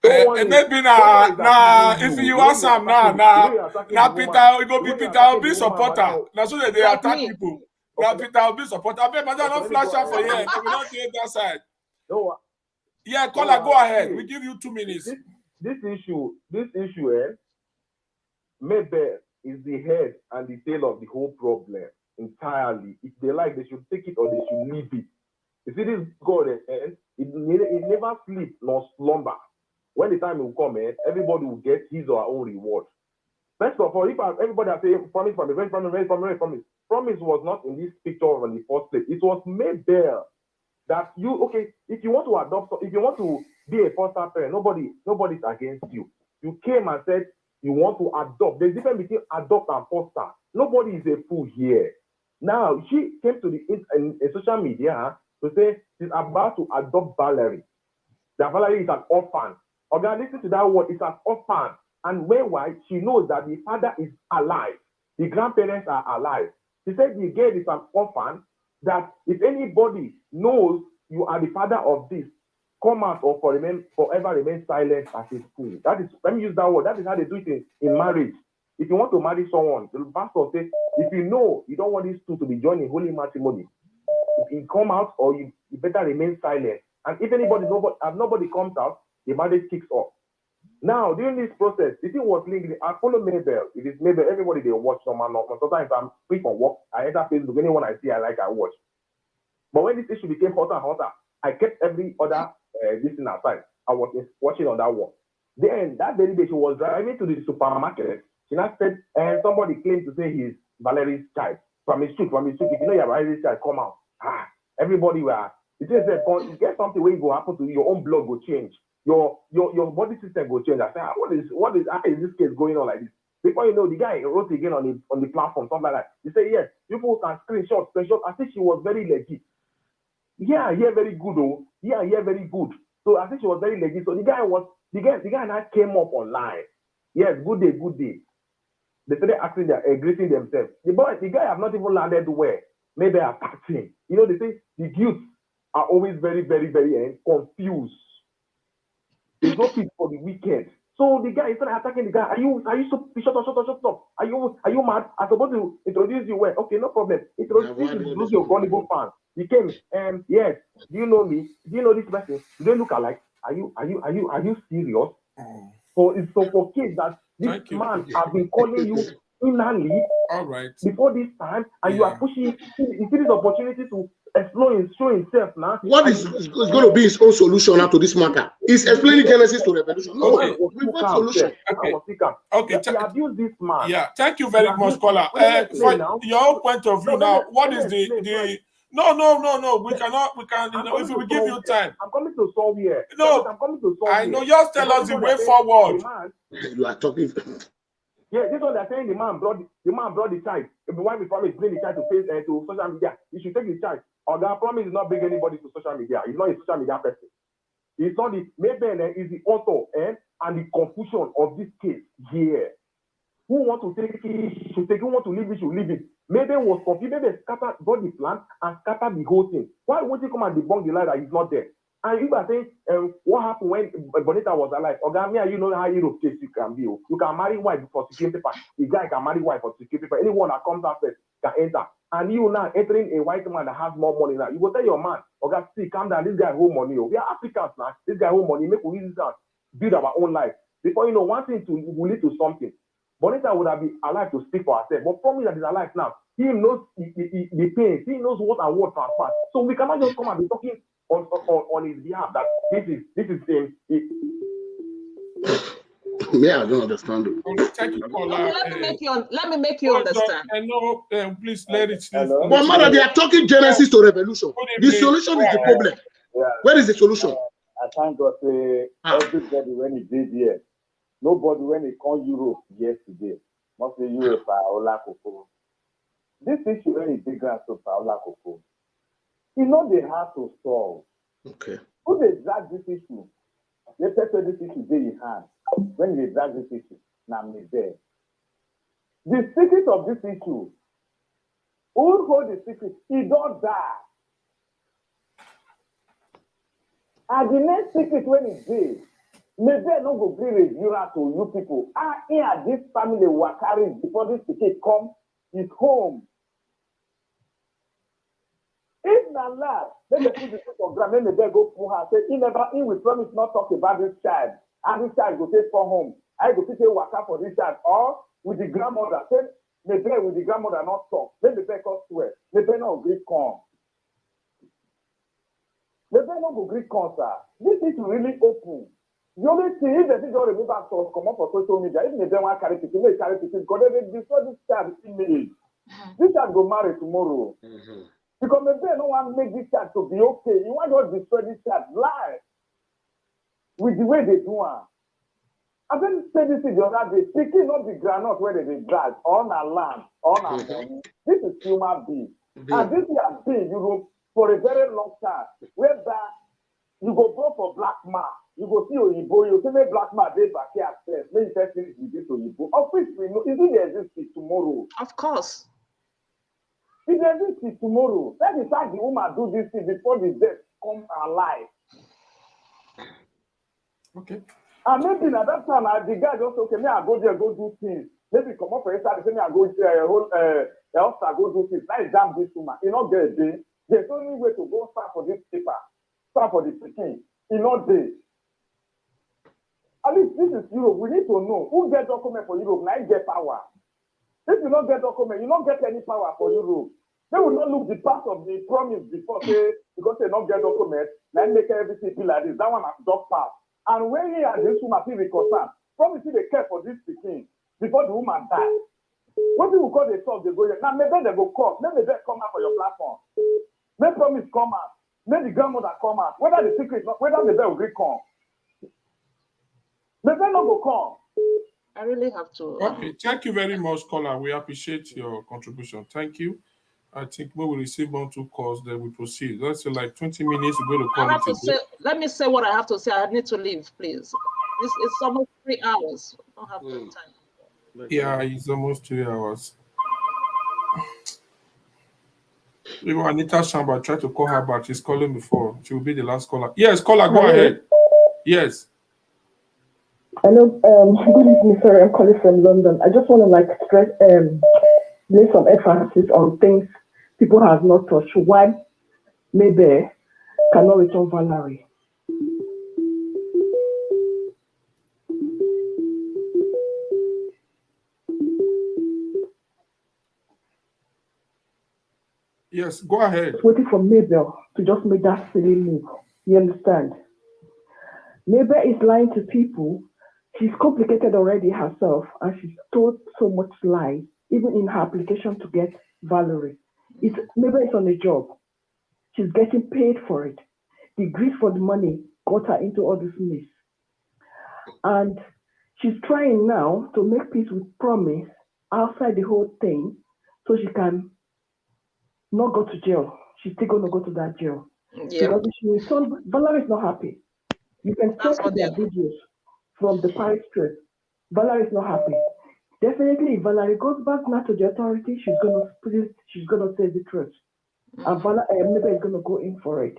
Speaker 1: Maybe now, if you ask him now, Peter will go be Peter will be supporter. Now so that they attack people. Now Peter will be supporter. I bet madam not flash out for here. We don't do that side. Yeah, caller, go ahead. We give you 2 minutes.
Speaker 13: This issue, maybe is the head and the tail of the whole problem entirely. If they like, they should take it or they should leave it. You see, this God, it never sleep nor slumber. When the time will come, everybody will get his or her own reward. First of all, if everybody has said promise, promise was not in this picture in the first place. It was made there that if you want to adopt, if you want to be a foster parent, nobody's against you. You came and said you want to adopt. There's a difference between adopt and foster. Nobody is a fool here. Now, she came to in social media to say she's about to adopt Valerie. That Valerie is an orphan. Okay, listen to that word, it's an orphan. And meanwhile, she knows that the father is alive. The grandparents are alive. She said the girl is an orphan, that if anybody knows you are the father of this, come out or forever remain silent as a fool. That is, let me use that word. That is how they do it in marriage. If you want to marry someone, the pastor says, if you know you don't want these two to be joined in holy matrimony, if you come out or you better remain silent. And if nobody comes out, the marriage kicks off. Now, during this process, the thing was linked. I follow Mabel. It is Mabel. Everybody they watch someone. Sometimes I'm free from work. I enter Facebook. Anyone I see, I watch. But when this issue became hotter and hotter, I kept every other this thing aside. I was watching on that one. Then that very day, she was driving to the supermarket. She now said, and somebody claimed to say he's Valerie's child. From his street. If you know you're Valerie's child, come out. Everybody were. It says that you get something where you go happen to you, your own blood will change. Your body system will change. I say, how is this case going on like this? Before you know, the guy wrote again on the platform, something like that. He said, yes, people can screenshot. I think she was very legit. Yeah, very good, oh. Yeah, very good. So I think she was very legit. So the guy now came up online. Yes, good day. They started acting greeting themselves. The guy have not even landed where. Maybe I'm acting. You know, they say the youth are always very, very, very confused. There's no peace for the wicked. So the guy started attacking the guy. Are you so shut up? Are you mad? I'm supposed to introduce you where? Okay, no problem. Introduce your gullible fan. He came yes. Do you know me? Do you know this person? Do they look alike? Are you serious? For kids that this man has been calling you inanely before this time, and you are pushing. You see this opportunity to explore and show himself now.
Speaker 6: What is going to be his own solution now to this matter? He's explaining Genesis to Revelation. No, we want solution.
Speaker 1: Okay.
Speaker 13: He abused this man.
Speaker 1: Yeah, thank you very much, caller. For your own point of view now, what is the No. We cannot. We can. If we give you time.
Speaker 13: I'm coming to solve here.
Speaker 1: No,
Speaker 13: I'm coming to solve.
Speaker 1: I know. Just tell us the way forward.
Speaker 6: You are talking.
Speaker 13: Yeah, this one they're saying the man brought the child. If the wife promised bring the child to social media, you should take the child. Or that promise is not bring anybody to social media. He's not a social media person. He's not the maybe is the author and the confusion of this case here. Who want to take it should take. Who want to leave it should leave it. Maybe was confused. Maybe scattered got the plan and scattered the whole thing. Why won't he come and debunk the lie that he's not there? And you are saying, what happened when Bonita was alive? Ogamia, you know how Europe case you can be. You can marry wife for security paper. The guy can marry wife for security paper. Anyone that comes out first can enter. And you now entering a white man that has more money now. You go tell your man, Oga, see, calm down. This guy hold money. We are Africans now. This guy hold money. Make we use this build our own life. Before you know, one thing will lead to something. Bonita would have been alive to speak for herself. But for me that is alive now, he knows the pain. He knows what and what transpires. So we cannot just come and be talking on his behalf that this is
Speaker 6: me, I don't understand.
Speaker 1: Thank you, caller.
Speaker 2: Let me make you understand.
Speaker 1: No, please let it sleep.
Speaker 6: But mother, they are talking Genesis to Revolution. The solution is the problem.
Speaker 8: Yeah.
Speaker 6: Where is the solution?
Speaker 8: I thank God say everybody when he did here, nobody when he come Europe yesterday, must say Europe Olakoko. This issue when he did grand so Olakoko, you know they have to solve.
Speaker 6: Okay.
Speaker 8: Who they drag this issue? Let's say this issue they in hand. When they drag this issue, now me there. The secret of this issue, who hold the secret? He don't die. And the next secret when he did, maybe I no go bring review to you people. Here this family were carrying before this ticket come his home. If not last, then they put the foot on ground, then they go pull her. Say, he will promise not talk about this child. And this child go take for home. I go take waka for this child. Or with the grandmother. Say, maybe with the grandmother not talk. Then the back swear. Maybe not agree come. Maybe not agree come, sir. This is really open. The only thing is that they don't remove us to come up for social media. If they don't want to carry people, they carry people. Because they destroy this child image. This child go marry tomorrow. Because maybe no one make this child to be okay. You want to destroy this child life with the way they do it. I then say this the other day, picking up the granite where they drag on our land, on our money. This is human being. And this has been Europe for a very long time. Whereby you go for black man, you go see Oyibo, you see me black man, they back here first. Maybe first thing is this Oyibo. Of which we know, is it exist tomorrow?
Speaker 2: Of course.
Speaker 8: If there is tomorrow, let the fact the woman do this thing before the death come alive.
Speaker 1: Okay.
Speaker 8: And maybe at that time, the guy just okay, me I go there, go do things. Maybe come up for inside, say me I go else I go do things. Let's damn this woman. You not get a day. There's only way to go start for this paper, start for the picking. You not day. At least this is Europe. We need to know who get document for Europe. Now get power. If you don't get document, you don't get any power for Europe. They will not look the part of the promise before say because they don't get document, then make everything be like this. That one has dog pass. And when he and this woman feel concerned, promise they care for this speaking before the woman dies. What people call they talk, they go here. Now maybe they go come, maybe they come out for your platform. May promise come out, may the grandmother come out. Whether the secret, whether the bell will come. Maybe not go come.
Speaker 2: I really have to.
Speaker 1: Okay, thank you very much, caller. We appreciate your contribution. Thank you. I think we will receive 1 or 2 calls, then we proceed. Let's say like 20 minutes to go to call.
Speaker 2: Let me say what I have to say. I need to leave, please. This is almost 3 hours. I don't have time.
Speaker 1: Yeah, it's almost 3 hours. Even Anita Shamba tried to call her back. She's calling before. She will be the last caller. Yes, caller, go ahead. Yes.
Speaker 14: Hello, good evening. Sorry, I'm calling from London. I just want to stress, lay some emphasis on things people have not touched. Why maybe cannot return Valerie?
Speaker 1: Yes, go ahead.
Speaker 14: Waiting for Mabel to just make that silly move. You understand? Mabel is lying to people. She's complicated already herself, and she's told so much lies, even in her application to get Valerie. Mabel is on a job. She's getting paid for it. The greed for the money got her into all this mess. And she's trying now to make peace with Promise outside the whole thing so she can not go to jail. She's still going to go to that jail. Yeah. Because if she returns, Valerie is not happy. You can check their videos from the Paris trip. Valerie is not happy. Definitely, if Valerie goes back now to the authority, she's gonna say the truth. And Mabel is gonna go in for it.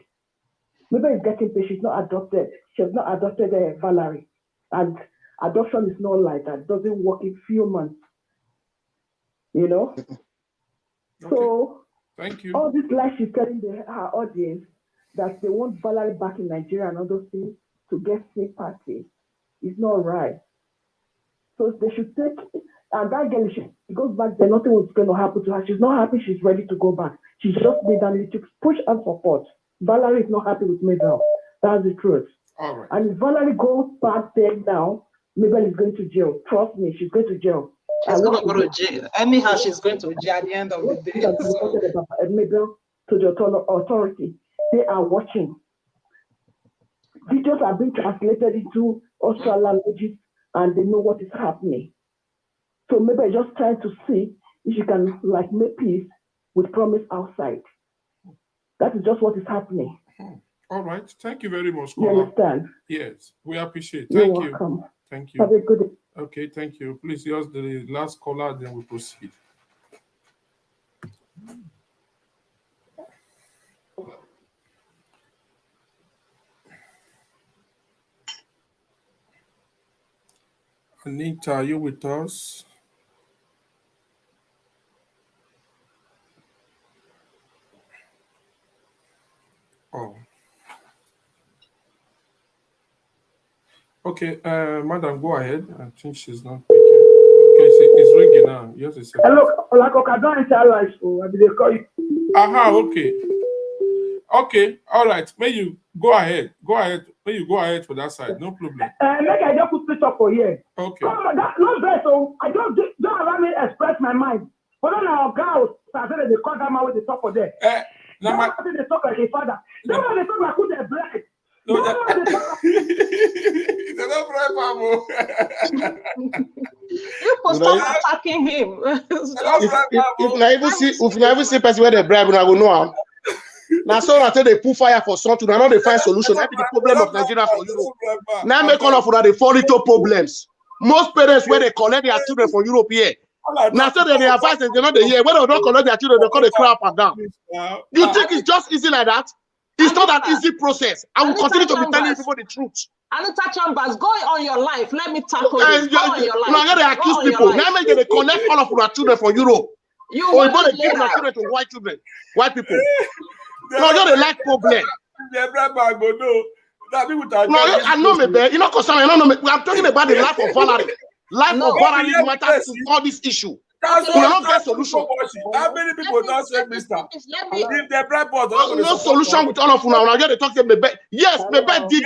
Speaker 14: Mabel is getting paid. She's not adopted. She has not adopted Valerie, and adoption is not like that. It doesn't work in few months. You know. Okay. So
Speaker 1: thank you.
Speaker 14: All this lies she's telling her audience that they want Valerie back in Nigeria and other things to get sympathy. It's not right. So they should take, and that girl, she goes back there, nothing was going to happen to her. She's not happy, she's ready to go back. She just need a little push and support. Valerie is not happy with Mabel. That's the truth.
Speaker 1: All right.
Speaker 14: And if Valerie goes back there now
Speaker 11: Mabel is going to jail. Trust me, she's going to jail.
Speaker 2: She's going to go to jail. Anyhow, she's going to jail at the end of the day.
Speaker 11: Mabel to the authority. They are watching. Videos are being translated into Australian languages and they know what is happening. So maybe just trying to see if you can like make peace with Promise outside. That is just what is happening.
Speaker 1: All right. Thank you very much.
Speaker 11: You understand?
Speaker 1: Yes, we appreciate.
Speaker 11: You're
Speaker 1: Thank
Speaker 11: welcome.
Speaker 1: you. Thank you.
Speaker 11: Have a good day.
Speaker 1: Okay, thank you. Please use the last caller, then we proceed. Anita, are you with us? Oh. Okay, madam, go ahead. I think she's not picking. Okay, it's ringing now. Yes, it's.
Speaker 11: Hello, Olakoko, I don't enter live, so I will call you.
Speaker 1: Aha, okay. Okay, all right. May you go ahead. Go ahead. May you go ahead for that side. No problem.
Speaker 11: Make I just put picture for here.
Speaker 1: Okay.
Speaker 11: Come on, that's not bad. So I don't allow me to express my mind. But then our girls, I said they call that man with the top of there. Now my they talk like a father. They want to talk like who they black.
Speaker 1: No, they don't bribe
Speaker 2: You must stop attacking him.
Speaker 6: If I even see person where they bribe, I will know. Now, so until they put fire for something, now they find solution. That be the problem of Nigeria for Europe. Now make all of they fall into problems. Most parents where they collect their children from Europe here. Now so they advise and they're not the year. When they don't collect their children, they call the crap and down. You think it's just easy like that? It's not an easy process. I will continue to be telling people the truth.
Speaker 2: Anita Chambers, go on your life. Let me tackle this. Go on your life.
Speaker 6: Now they accuse people. Now make they connect all of our children from Europe.
Speaker 2: You
Speaker 6: or even they give their children to white children, white people. No, you don't like problem.
Speaker 1: No,
Speaker 6: I know me there. You know, because I know me. I'm talking about the life of Valerie. Life of Valerie matters to all this issue.
Speaker 1: That's
Speaker 6: we not get solution.
Speaker 1: How many people don't say, Mister? If they bribe us,
Speaker 6: no solution with all of you now. Now they talk to me. Yes, me did.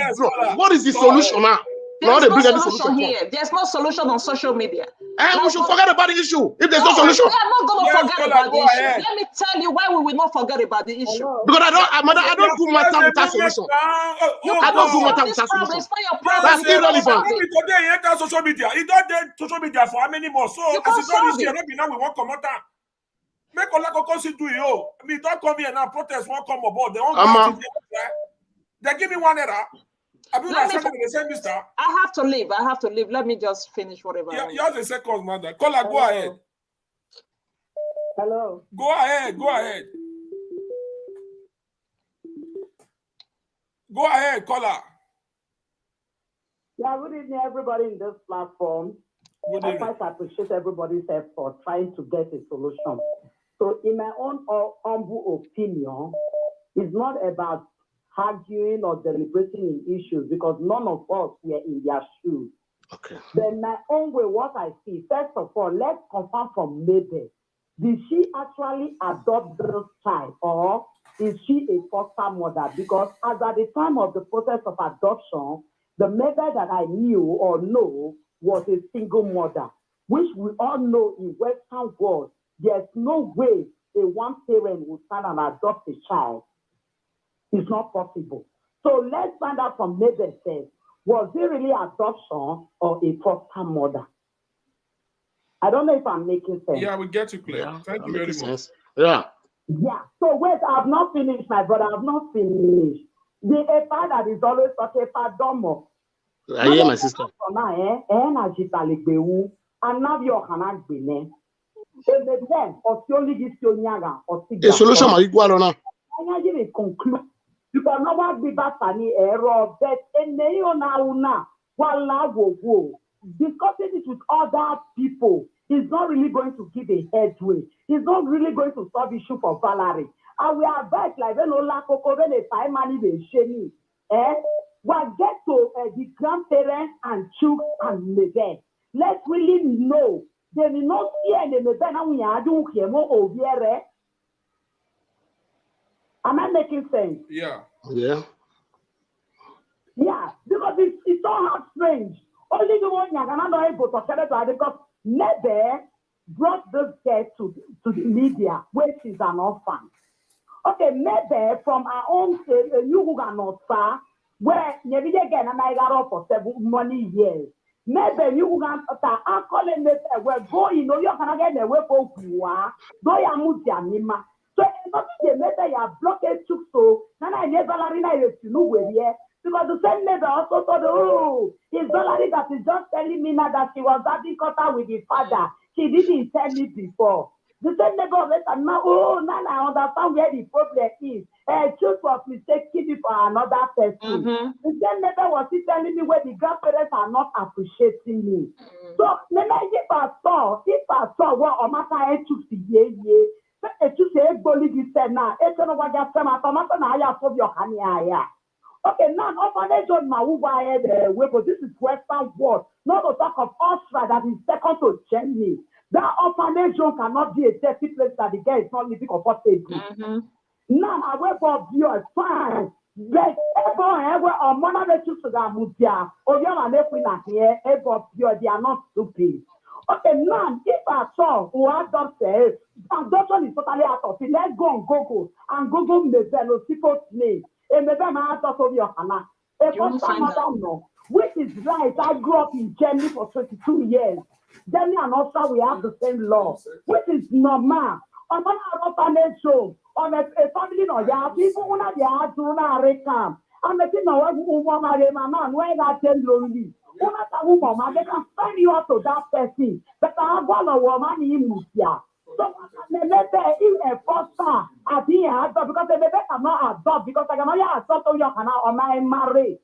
Speaker 6: What is the solution now?
Speaker 2: There's no solution here. There's no solution on social media.
Speaker 6: And we should forget about the issue. If there's no solution,
Speaker 2: we are not going to forget about the issue. Let me tell you why we will not forget about the issue.
Speaker 6: Because I don't do matter without solution. I don't do matter without solution. That's irrelevant.
Speaker 1: Today, you enter social media. You don't do social media for how many more? So, as it's not this year, now we want to come out. Make Olakoko see do you. I mean, don't come here now. Protest won't come aboard. They won't go. They give me 1 error.
Speaker 2: I have to leave. Let me just finish whatever.
Speaker 1: You have a second, mother. Caller, go ahead.
Speaker 11: Hello.
Speaker 1: Go ahead. Go ahead, caller.
Speaker 11: Yeah, good evening, everybody in this platform. I quite appreciate everybody's effort trying to get a solution. So, in my own humble opinion, it's not about arguing or deliberating in issues because none of us were in their shoes.
Speaker 6: Okay.
Speaker 11: Then my own way, what I see, first of all, let's confirm from Mabel. Did she actually adopt this child or is she a foster mother? Because as at the time of the process of adoption, the Mabel that I knew or know was a single mother, which we all know in Western world, there's no way a one parent will stand and adopt a child. It's not possible. So let's find out from Mabel says, was it really adoption or a foster mother? I don't know if I'm making sense.
Speaker 1: Yeah, we get you clear.
Speaker 6: Yeah,
Speaker 1: Thank you very much.
Speaker 6: Yeah.
Speaker 11: Yeah. So wait, I've not finished, my brother. I've not finished. The father that is always such a padomo.
Speaker 6: I hear my sister. A solution might equal or not.
Speaker 11: Conclude. Because no one be back any error, but discussing it with other people is not really going to give a headway. It's not really going to solve issue for Valerie. And we are back like when Olakoko, when a time money they shame we'll get to the grandparents and children and Mabel. Let's really know. They will not see any Mabel and we are doing here over. Am I making sense?
Speaker 1: Yeah.
Speaker 6: Yeah.
Speaker 11: Yeah, because it's so hard strange. Only the one you're not able to tell it because Nebe brought this girl to the media where she's an orphan. Okay, maybe from our own you who are not far, where maybe again and I got up for 7 money years. Maybe you who are calling me we're going, you're gonna get away from you are, do ya mutia. So the maybe you blockade took so, and I never to know where yet. Because the same neighbor also thought, oh, his Valerie that is just telling me now that she was having contact with his father. She didn't tell me before. The same neighbor later now, oh, now I understand where the problem is. Choose was mistaking me for another person. The same neighbor was telling me where the grandparents are not appreciating me. So, if I saw what Omaka took the year, to say, Bolivia said now, it's not what you're saying. Okay, now orphanage on Mauva but this is Western world. Not to talk of Austria that is second to Germany. That orphanage cannot be a dirty place that the girl is not living comfortably. Now I wait for viewers fine. But ever on Mona to Mutia or young and here, ever they are not stupid. Okay, now if I saw who adopted, adoption is totally out of it. Let's go on Google and Google the people's name. And maybe my answer to your Hannah. Which is right. I grew up in Germany for 22 years. Germany and Austria, we have the same law, which is normal. On an orphanage home, on a family, no, yeah, people who are there to recam. I'm a thing of woman, where that tell lonely. Woman, they can send you out to that person. But I have one woman in Musia. So the letter is a foster at the end because the baby cannot adopt because I cannot adopt your canal or my marriage.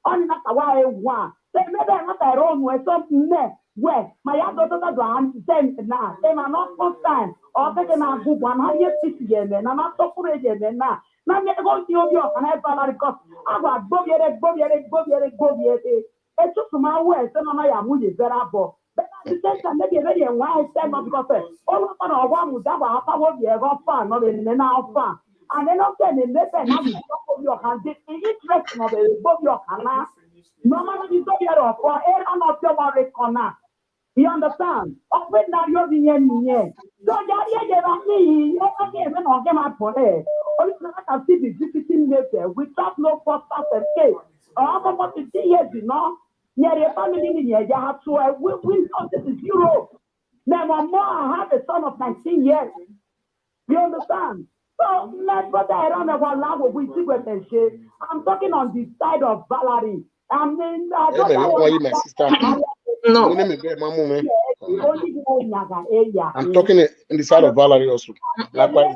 Speaker 11: On that why one. They maybe not a wrong way something where my daughter send now. They are not first time or they can have good 160 years and I'm not so for it now. Now me go to your canal because I was Bobby. It's just my way. So now I am with very but at the same time, maybe very wise time because all of our one would have a power of your fan, not in an alpha. And then after the letter, now you of your hand, the interest of your canal. No matter you don't hear of for air of your corner. You understand? Open that you're the end. So, you get my point. Only I see the visiting later without no first escape. Or about 50 years, you know. Near a family in here, you have to we know this is Europe. Now, I have a son of 19 years. You understand? So, let's go there on our level with the I'm talking on the side of Valerie. I mean,
Speaker 6: my sister.
Speaker 2: No.
Speaker 6: I'm talking in the side of Valerie also. Likewise.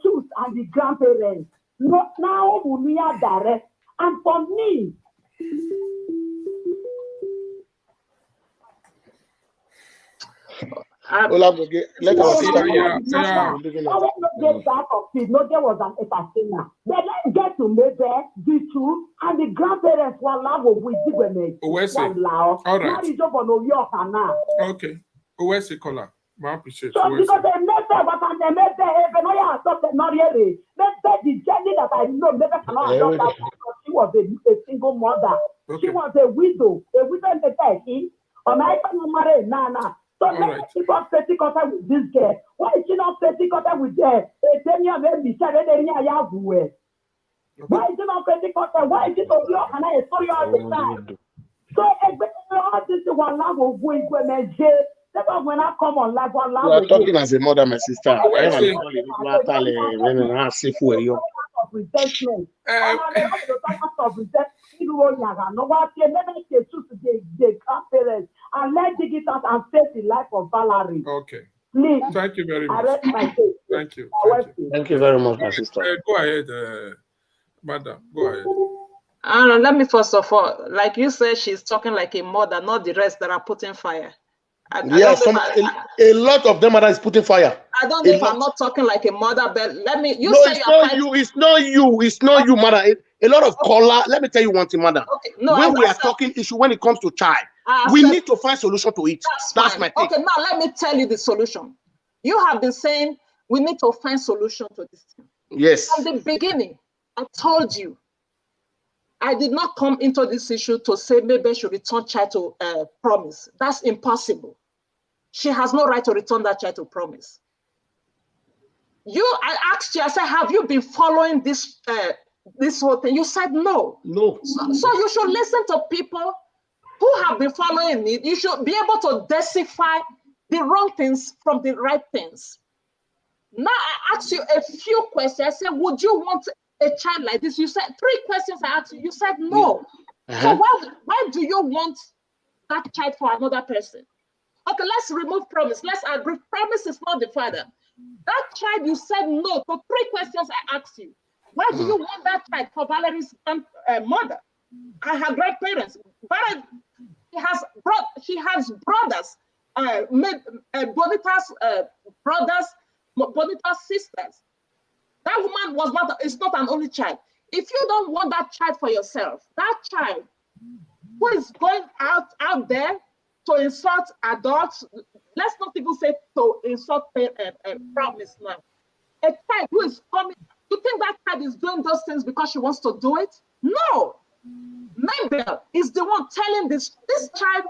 Speaker 11: Choose and the grandparents. Not now, we are direct. And for me,
Speaker 6: let us see.
Speaker 11: There was an entertainer. Then let's get to maybe the two and the grandparents were love with the
Speaker 1: all right. Okay. Where's the caller? I appreciate
Speaker 11: so because they never what and they never not really. The journey that I know never cannot adopt that because she was a single mother. Okay. She was a widow in the Turkey. On I can marry Nana. So let's keep on petty contact with this girl. Why is she not petty contact with her? Why is she not petty contact? Why is she so young and I saw you all the time? So this is one love of when I come on live, one love.
Speaker 6: You are talking as a mother, my sister.
Speaker 11: And let's dig it out and face the life of Valerie.
Speaker 1: Okay.
Speaker 11: Please.
Speaker 1: Thank you very much. Thank you.
Speaker 6: Thank you very much, my sister.
Speaker 1: Go ahead, madam. Go ahead.
Speaker 2: Let me first of all, like you said, she's talking like a mother, not the rest that are putting fire.
Speaker 6: Yes, a lot of them are putting fire.
Speaker 2: I don't know if I'm not talking like a mother, but let me.
Speaker 6: It's not you, mother. A lot of color. Let me tell you one thing, mother.
Speaker 2: Okay, no,
Speaker 6: when we are talking issue when it comes to child, we need to find solution to it. That's my take.
Speaker 2: Okay, now let me tell you the solution. You have been saying we need to find solution to this thing.
Speaker 6: Yes.
Speaker 2: From the beginning, I told you I did not come into this issue to say maybe she should return child to promise. That's impossible. She has no right to return that child to promise. I asked you, I said, have you been following this this whole thing? You said no.
Speaker 6: No.
Speaker 2: So you should listen to people who have been following it. You should be able to decipher the wrong things from the right things. Now I asked you a few questions. I said, would you want a child like this? You said 3 questions I asked you. You said no. So why do you want that child for another person? Okay, let's remove promise. Let's agree. Promise is not the father. That child, you said no to 3 questions I asked you. Why do you want that child for Valerie's mother and her grandparents? Valerie, she has brothers, Bonita's brothers, Bonita's sisters. That woman is not an only child. If you don't want that child for yourself, that child who is going out there to insult adults, let's not even say to insult promise now. A child who is coming, you think that child is doing those things because she wants to do it? No. Mabel is the one telling this child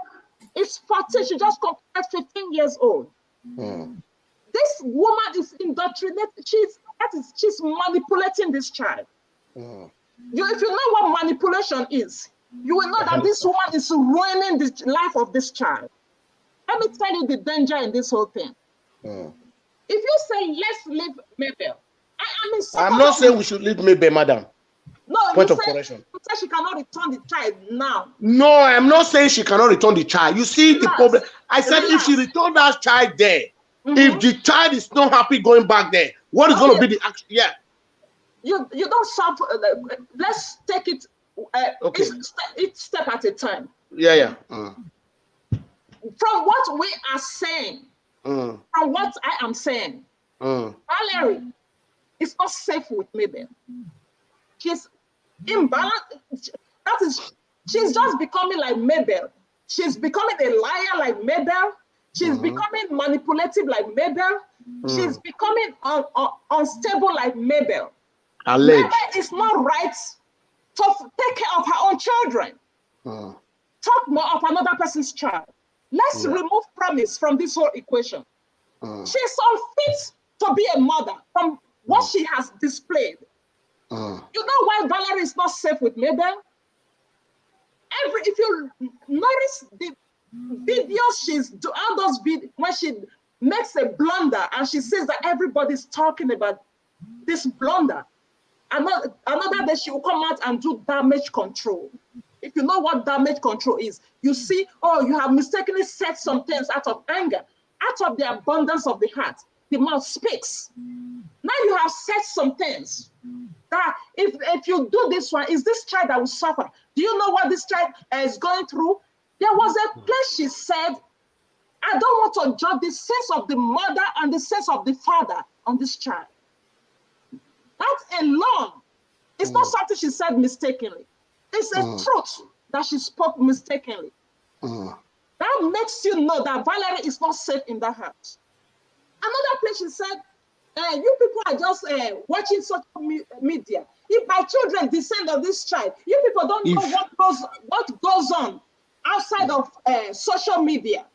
Speaker 2: is 14, she just completed 15 years old. This woman is indoctrinated, she's manipulating this child. If you know what manipulation is, you will know that this woman is ruining the life of this child. Let me tell you the danger in this whole thing. If you say, let's leave Mabel,
Speaker 6: I'm not saying we should leave Mabel, madam.
Speaker 2: No,
Speaker 6: point of correction.
Speaker 2: You say she cannot return the child now.
Speaker 6: No, I'm not saying she cannot return the child. You see the problem. I said if she returned that child there, if the child is not happy going back there, what is going to be the action? Yeah.
Speaker 2: You don't stop. Let's take it.
Speaker 6: Okay.
Speaker 2: Each step at a time.
Speaker 6: Yeah.
Speaker 2: From what we are saying, from what I am saying, Valerie is not safe with Mabel. She's imbalanced. She's just becoming like Mabel. She's becoming a liar like Mabel. She's becoming manipulative like Mabel. She's becoming unstable like Mabel. Mabel is not right to take care of her own children. Talk more of another person's child. Let's remove promise from this whole equation. She's unfit to be a mother from what she has displayed. You know why Valerie is not safe with Mabel? If you notice the videos she's doing, all those videos when she makes a blunder and she says that everybody's talking about this blunder, another day she will come out and do damage control. If you know what damage control is, you see, oh, you have mistakenly said some things out of anger, out of the abundance of the heart, the mouth speaks. Now you have said some things that if you do this one, is this child that will suffer? Do you know what this child is going through? There was a place she said, I don't want to judge the sense of the mother and the sense of the father on this child. That alone, it's not something she said mistakenly. It's a truth that she spoke mistakenly. That makes you know that Valerie is not safe in that house. Another place she said, you people are just watching social media. If my children descend on this child, you people don't know what goes on outside of social media.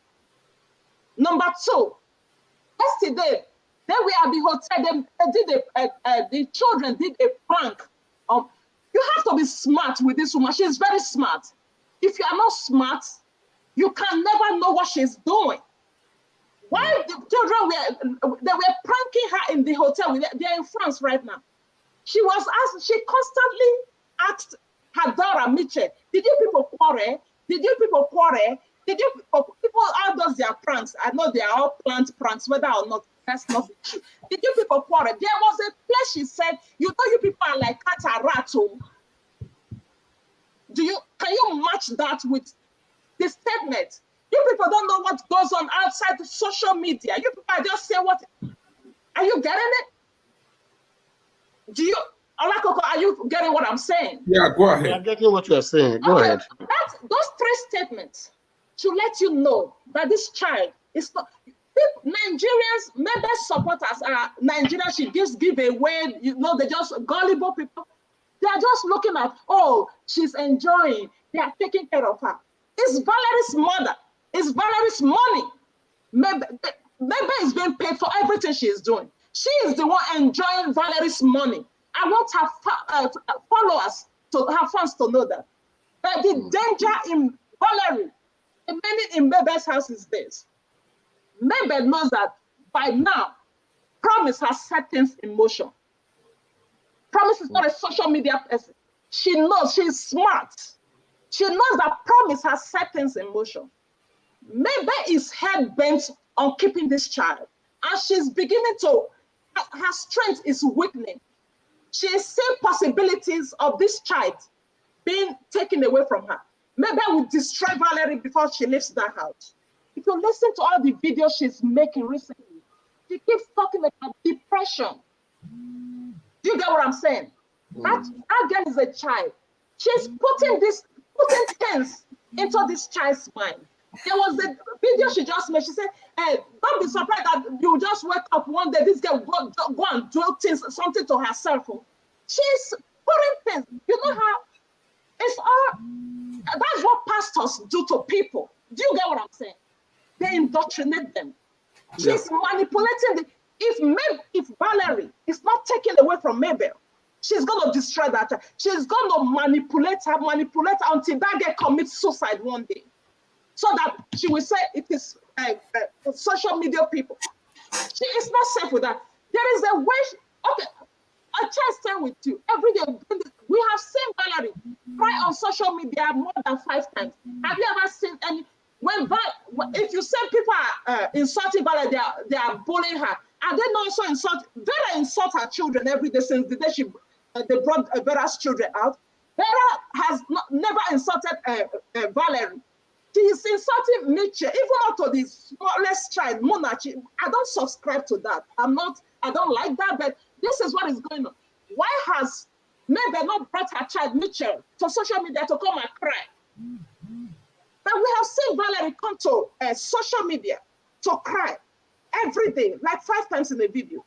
Speaker 2: Number 2, yesterday, they were at the hotel. The children did a prank. You have to be smart with this woman. She's very smart. If you are not smart, you can never know what she's doing. While the children they were pranking her in the hotel. They're in France right now. She constantly asked her daughter, Miche, did you people quarrel? Did you people quarrel? Did you people all those their pranks? I know they are all planned pranks, whether or not that's not the truth. Did you people quarrel? There was a place she said, you know, you people are like cat and rat. Can you match that with the statement? You people don't know what goes on outside the social media. You people are just saying what. Are you getting it? Olakoko, are you getting what I'm saying?
Speaker 6: Yeah, go ahead. I'm getting what you're saying. Go ahead.
Speaker 2: Those 3 statements to let you know that this child is not. Nigerians, maybe supporters are Nigerians. She just give away, you know, they just gullible people. They are just looking at, oh, she's enjoying. They are taking care of her. It's Valerie's mother. It's Valerie's money. Maybe is being paid for everything she is doing. She is the one enjoying Valerie's money. I want her followers, to her fans to know that. But the danger in Valerie, many in Mabel's house is this. Mabel knows that by now, Promise has set things in motion. Promise is not a social media person. She knows, she's smart. She knows that Promise has set things in motion. Mabel is head bent on keeping this child. And she's beginning to, her strength is weakening. She is seeing possibilities of this child being taken away from her. Maybe I will destroy Valerie before she leaves that house. If you listen to all the videos she's making recently, she keeps talking about depression. Do you get what I'm saying? That girl is a child. She's putting things into this child's mind. There was a video she just made. She said, hey, don't be surprised that you just wake up one day, this girl go and do things, something to herself. She's putting things, you know how it's all, that's what pastors do to people. Do you get what I'm saying? They indoctrinate them. She's manipulating them. If Valerie is not taken away from Mabel, she's going to destroy that child. She's going to manipulate her until that girl commits suicide one day. So that she will say it is social media people. She is not safe with that. There is a way, okay, I just stay with you. Every day, we have seen Valerie cry on social media more than 5 times. Have you ever seen any, if you say people are insulting Valerie, they are bullying her, and then also Vera insult her children every day since the day they brought Vera's children out. Vera has never insulted Valerie. She is insulting Mitchell, even up to the smallest child, Monachi. I don't subscribe to that. I don't like that, but this is what is going on. Why has Mabel not brought her child, Mitchell, to social media to come and cry? But we have seen Valerie come to social media to cry every day, like 5 times in a video.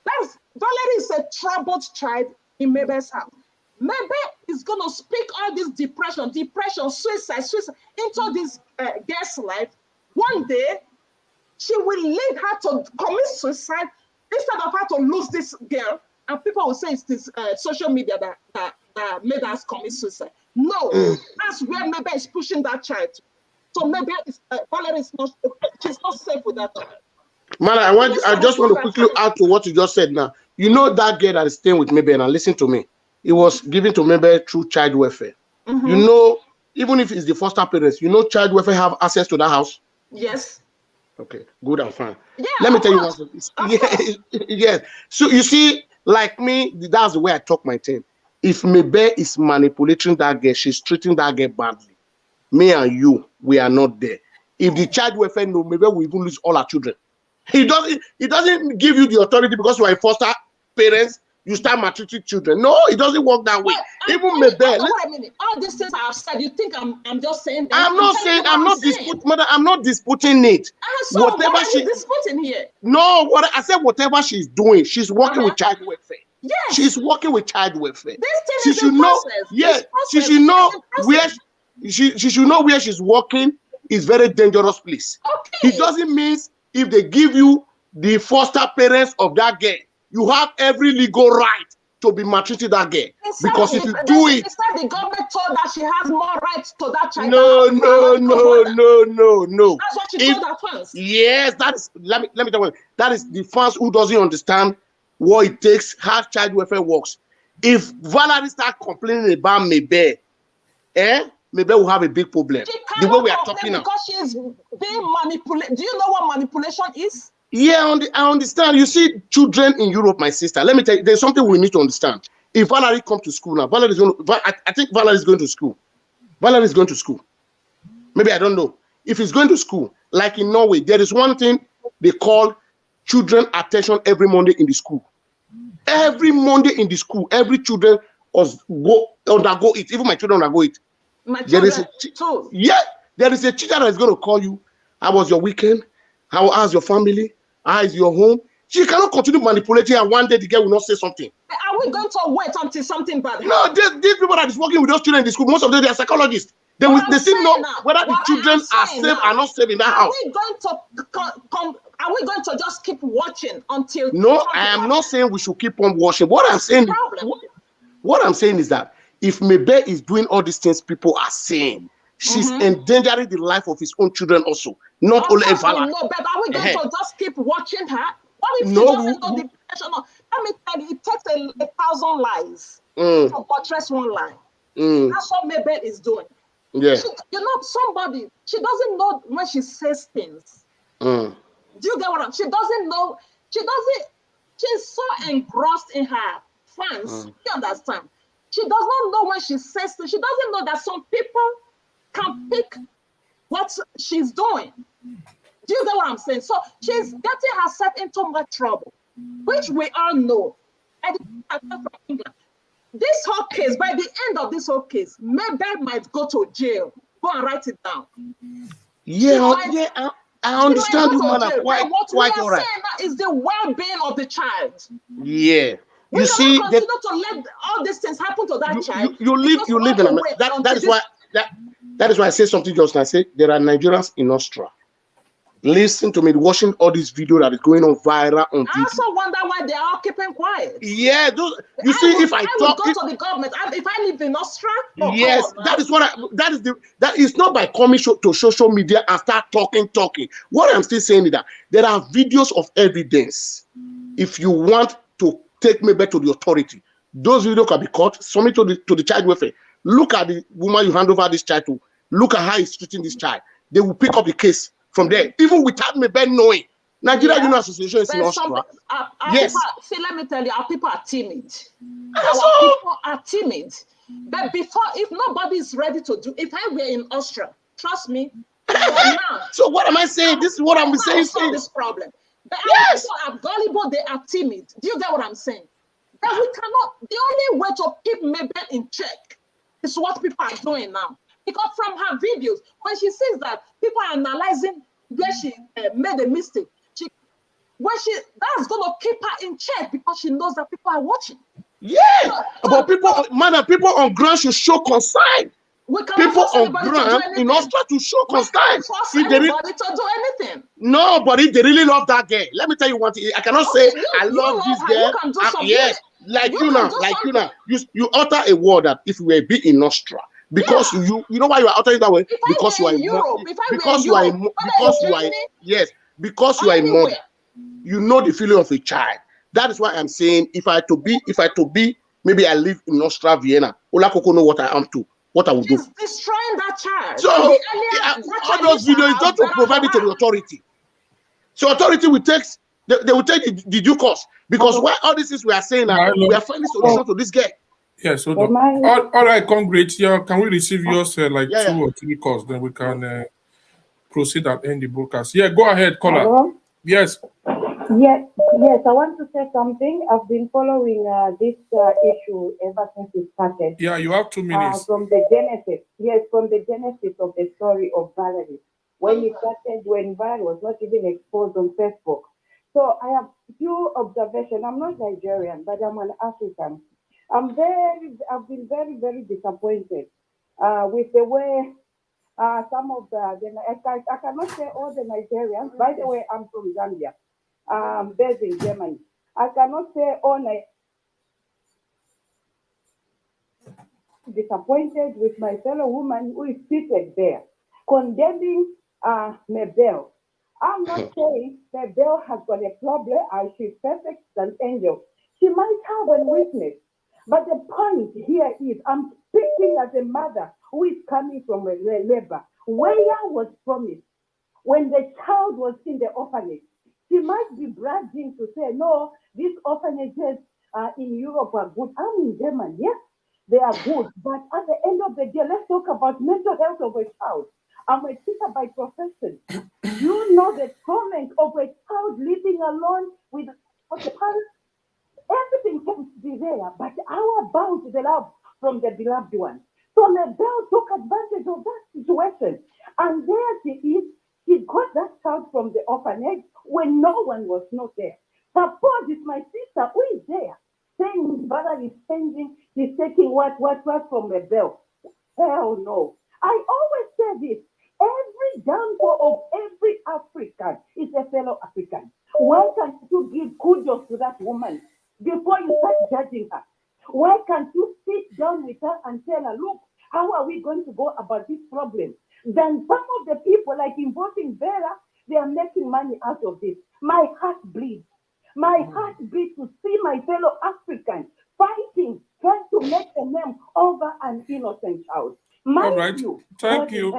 Speaker 2: Valerie is a troubled child in Mabel's house. Mabel is going to speak all this depression, suicide into this girl's life. One day, she will lead her to commit suicide instead of her to lose this girl. And people will say it's this social media that made us commit suicide. No, that's where Mabel is pushing that child. So Mabel Valerie is not, she's not safe with that child.
Speaker 6: Man, I just want to quickly add to what you just said now. You know that girl that is staying with Mabel, and listen to me. It was given to Mabel through child welfare. You know, even if it's the foster parents, you know child welfare have access to that house?
Speaker 2: Yes.
Speaker 6: Okay, good and fine.
Speaker 2: Yeah,
Speaker 6: let me tell you one thing. Yes. So you see, like me, that's the way I talk my thing. If Mabel is manipulating that girl, she's treating that girl badly. Me and you, we are not there. If the child welfare know, Mabel will even lose all our children. It doesn't give you the authority because you are a foster parents. You start maltreating children. No, it doesn't work that way. Even Mabel.
Speaker 2: Wait a minute. All these things I have said, you think I'm just saying that?
Speaker 6: I'm not disputing it.
Speaker 2: So whatever she's disputing here.
Speaker 6: No, what I said, whatever she's doing, she's working with child welfare.
Speaker 2: Yes.
Speaker 6: She's working with child welfare.
Speaker 2: She should know.
Speaker 6: Yes, she should know where she should know where she's working is very dangerous place.
Speaker 2: Okay.
Speaker 6: It doesn't mean if they give you the foster parents of that girl, you have every legal right to be maltreating that girl. Because if you do it,
Speaker 2: it's not the government told that she has more rights to that child.
Speaker 6: No.
Speaker 2: That's what she told her fans.
Speaker 6: Yes, that is. Let me tell you. That is the fans who doesn't understand what it takes, how child welfare works. If Valerie start complaining about Mabel, Mabel will have a big problem. The way we are talking now.
Speaker 2: Because she is being manipulated. Do you know what manipulation is?
Speaker 6: Yeah, I understand. You see, children in Europe, my sister. Let me tell you, there's something we need to understand. If Valerie comes to school now, I think Valerie is going to school. Valerie is going to school. Maybe I don't know. If he's going to school, like in Norway, there is one thing they call children attention every Monday in the school. Every Monday in the school, every children undergo it. Even my children undergo it. There is a teacher that is going to call you. How was your weekend? How's your family? How is your home? She cannot continue manipulating, and one day the girl will not say something.
Speaker 2: Are we going to wait until something bad happens?
Speaker 6: No, these people that is working with those children in the school, most of them they are psychologists. They still know whether the children are safe or not safe in that house.
Speaker 2: Are we going to just keep watching until?
Speaker 6: No, I am not saying we should keep on watching. What I'm saying is that if Mebe is doing all these things people are saying, she's endangering the life of his own children also. Not only Evala.
Speaker 2: No, but are we going to just keep watching her? What if she doesn't know the pressure? No, let me tell you, it takes 1,000 lies to buttress one lie. That's what Mebe is doing.
Speaker 6: Yeah.
Speaker 2: Somebody, she doesn't know when she says things. Do you get what I'm? She doesn't know. She's so engrossed in her fans. You understand? She does not know when she says things. She doesn't know that some people can pick what she's doing. Do you get what I'm saying? So she's getting herself into much trouble, which we all know. From England. This whole case, by the end of this whole case, Mebe might go to jail. Go and write it down.
Speaker 6: I understand you, man.
Speaker 2: What we are saying now is the well-being of the child.
Speaker 6: Yeah.
Speaker 2: We cannot continue to let all these things happen to that child.
Speaker 6: You live in America. That is why I say something just now. I say there are Nigerians in Austria. Listen to me, watching all this video that is going on viral on
Speaker 2: I also wonder why they are all keeping quiet.
Speaker 6: Yeah, if I
Speaker 2: talk go to the government, if I live in Austria,
Speaker 6: yes, that is not by coming to social media and start talking. What I'm still saying is that there are videos of evidence. If you want to take me back to the authority, those videos can be caught, submit to the child welfare. Look at the woman you hand over this child to. Look at how he's treating this child. They will pick up the case from there, even without me Ben knowing. Nigeria Union Association is in Austria.
Speaker 2: Yes. See, let me tell you, our people are timid. People are timid. But before, if nobody is ready to do, if I were in Austria, trust me. Now,
Speaker 6: so what am I saying? This is what I'm saying.
Speaker 2: This problem. But our people are gullible. They are timid. Do you get what I'm saying? That we cannot. The only way to keep Mebe in check is what people are doing now. Because from her videos, when she says that people are analyzing where she made a mistake, that's going to keep her in check because she knows that people are watching.
Speaker 6: Yeah, but people on ground should show concern. People on ground in Austria to show concern.
Speaker 2: If they to do anything.
Speaker 6: No, but if they really love that girl, let me tell you one thing. I cannot say I love this girl. Yes, like you now. You utter a word that if we were be in Austria. Because you know why you are uttering that way? Because you are a mother. You know the feeling of a child. That is why I'm saying if I to be, maybe I live in Austria, Vienna. Olakoko know what I am to, what I will do.
Speaker 2: Destroying that child.
Speaker 6: So all those videos just to provide it to the authority. So authority will take they will take the due course. Because why all this is we are saying that we are finding solution to this girl.
Speaker 1: Yes, hold on. All right, congrats. Yeah, can we receive yours 2 or 3 calls? Then we can proceed and end the broadcast. Yeah, go ahead, caller.
Speaker 15: Hello?
Speaker 1: Yes.
Speaker 15: Yes, I want to say something. I've been following this issue ever since it started.
Speaker 1: Yeah, you have 2 minutes.
Speaker 15: From the genesis of the story of Valerie. When it started, when Valerie was not even exposed on Facebook. So I have few observations. I'm not Nigerian, but I'm an African. I've been very, very disappointed with the way some of I cannot say all the Nigerians. By the way, I'm from Zambia, based in Germany. I cannot say all disappointed with my fellow woman who is seated there, condemning Mabel. I'm not saying Mabel has got a problem and she's perfect as an angel. She might have a weakness. But the point here is, I'm speaking as a mother who is coming from a labor. Where was promised when the child was in the orphanage? She might be bragging to say, no, these orphanages in Europe are good. I'm in Germany, yes, they are good. But at the end of the day, let's talk about mental health of a child. I'm a teacher by profession. You know the torment of a child living alone with the parents. Everything can be there, but our bound to the love from the beloved one. So Mabel took advantage of that situation. And there she is. She got that child from the orphanage when no one was not there. Suppose it's my sister who is there saying his brother is changing, he's taking what from the bell. Hell no. I always say this. Every downfall of every African is a fellow African. Why can't you give kudos to that woman before you start judging her? Why can't you sit down with her and tell her, look, how are we going to go about this problem? Then some of the people, like involving Vera, they are making money out of this. My heart bleeds. My heart bleeds to see my fellow Africans fighting, trying to make a name over an innocent child.
Speaker 1: All right. Thank you.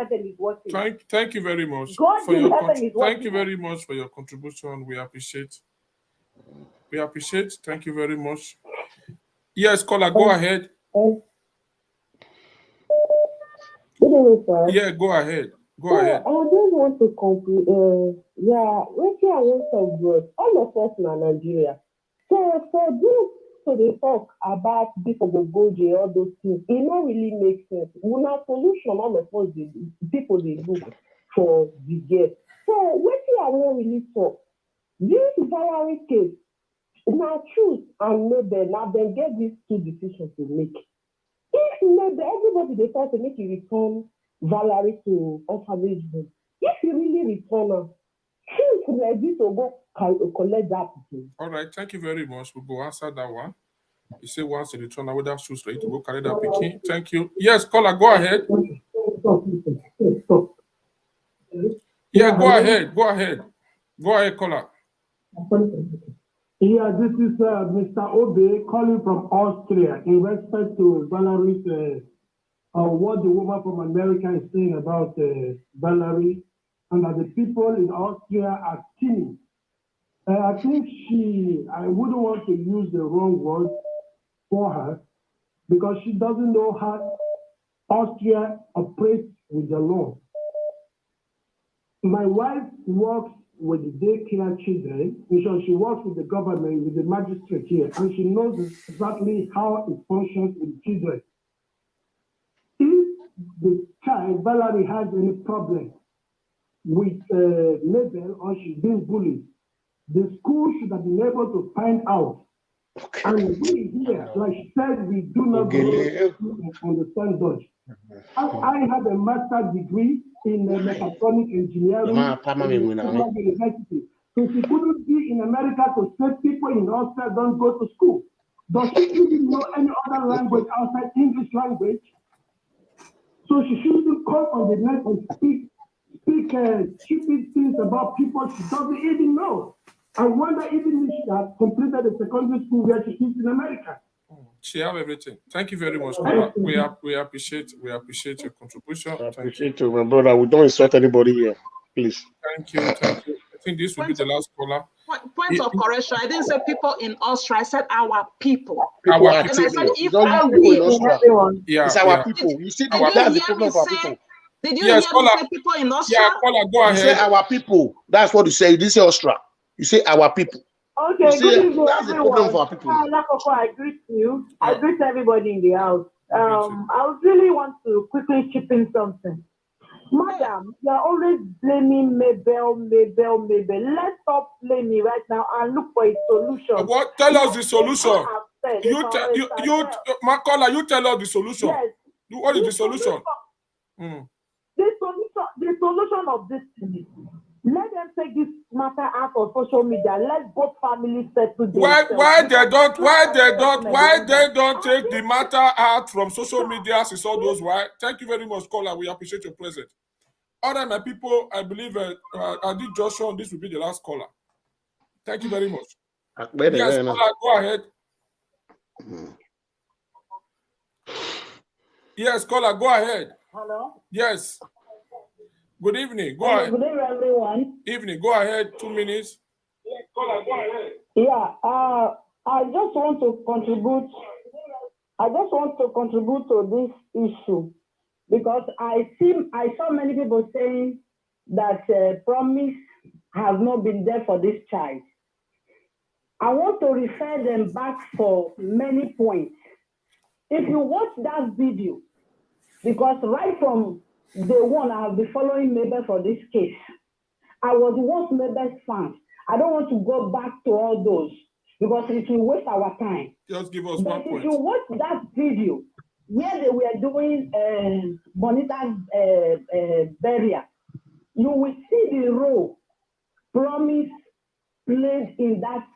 Speaker 15: Thank
Speaker 1: you very much
Speaker 15: for your
Speaker 1: thank you very much for your contribution. We appreciate. Thank you very much. Yes, caller, go ahead. Yeah, go ahead. Go ahead.
Speaker 16: I just want to complete. When I want to grow, all of us in Nigeria. So for this, so they talk about this of the Goji, all those things. It not really makes sense. We have solution. All of us, people they look for the get. So what I want really talk. This Valerie case. Now choose and maybe now then get these two decisions to make. If maybe everybody they thought to make you return Valerie to orphanage home, if you really return her, she's ready to go collect that.
Speaker 1: All right, thank you very much. We'll go answer that one. You say once you return, whether she's ready to go carry that picking. Thank you. Yes, caller, go ahead. Yeah, go ahead. Go ahead, caller.
Speaker 11: Yeah, this is Mr. Obe calling from Austria in respect to Valerie's, what the woman from America is saying about Valerie, and that the people in Austria are scheming. I think I wouldn't want to use the wrong word for her because she doesn't know how Austria operates with the law. My wife works with the daycare children, because she works with the government, with the magistrate here, and she knows exactly how it functions with children. If the child, Valerie, has any problem with Mabel or she's being bullied, the school should have been able to find out. Okay. And we here, like she said, we do not understand Dutch. I have a master's degree in mechatronic engineering from university. So she couldn't be in America to say people in Austria don't go to school. Does she even know any other language outside English language? So she shouldn't come on the net and speak stupid things about people she doesn't even know. I wonder even if she has completed the secondary school where she is in America.
Speaker 1: She have everything. Thank you very much, caller. We appreciate your contribution.
Speaker 6: I appreciate you, my brother. We don't insult anybody here, please.
Speaker 1: Thank you. I think this will be the last caller.
Speaker 2: Point of correction. I didn't say people in Austria. I said our people.
Speaker 6: Our
Speaker 2: people. I said if
Speaker 6: everyone. Yeah, it's our people. You see, that's the problem of our people.
Speaker 2: Did you hear me say people in Austria?
Speaker 1: Yeah, caller, go ahead.
Speaker 6: You say our people. That's what you say. You didn't say Austria. You say our people.
Speaker 10: Okay,
Speaker 6: see,
Speaker 10: good evening,
Speaker 6: that's
Speaker 10: everyone.
Speaker 6: The problem for our people.
Speaker 10: Olakoko, I greet you. I greet everybody in the house. I would really want to quickly chip in something. Madam, you are always blaming Mabel. Let's stop blaming right now and look for a solution.
Speaker 1: What? Tell us the solution. My caller, you tell us the solution.
Speaker 10: Yes.
Speaker 1: What is the solution?
Speaker 10: The solution of this thing. Let them take this matter out of social media. Let both families settle themselves.
Speaker 1: Why they don't take the matter out from social media? Is all those why? Thank you very much, caller. We appreciate your presence. All right, my people. I believe I did Joshua. This will be the last caller. Thank you very much. Yes, caller, go ahead. Yes, caller, go ahead.
Speaker 10: Hello.
Speaker 1: Yes. Good evening. Go ahead.
Speaker 10: Good evening, everyone.
Speaker 1: Evening. Go ahead. 2 minutes.
Speaker 10: Yes, caller, go ahead. Yeah. I just want to contribute to this issue because I saw many people saying that promise has not been there for this child. I want to refer them back for many points. If you watch that video, because right from day one, I have been following Mabel for this case. I was once Mabel's fan.
Speaker 5: I don't want to go back to all those because it will waste our time.
Speaker 1: Just give us
Speaker 5: But
Speaker 1: one
Speaker 5: if
Speaker 1: point.
Speaker 5: you watch that video where they were doing Bonita's burial, you will see the role promise played in that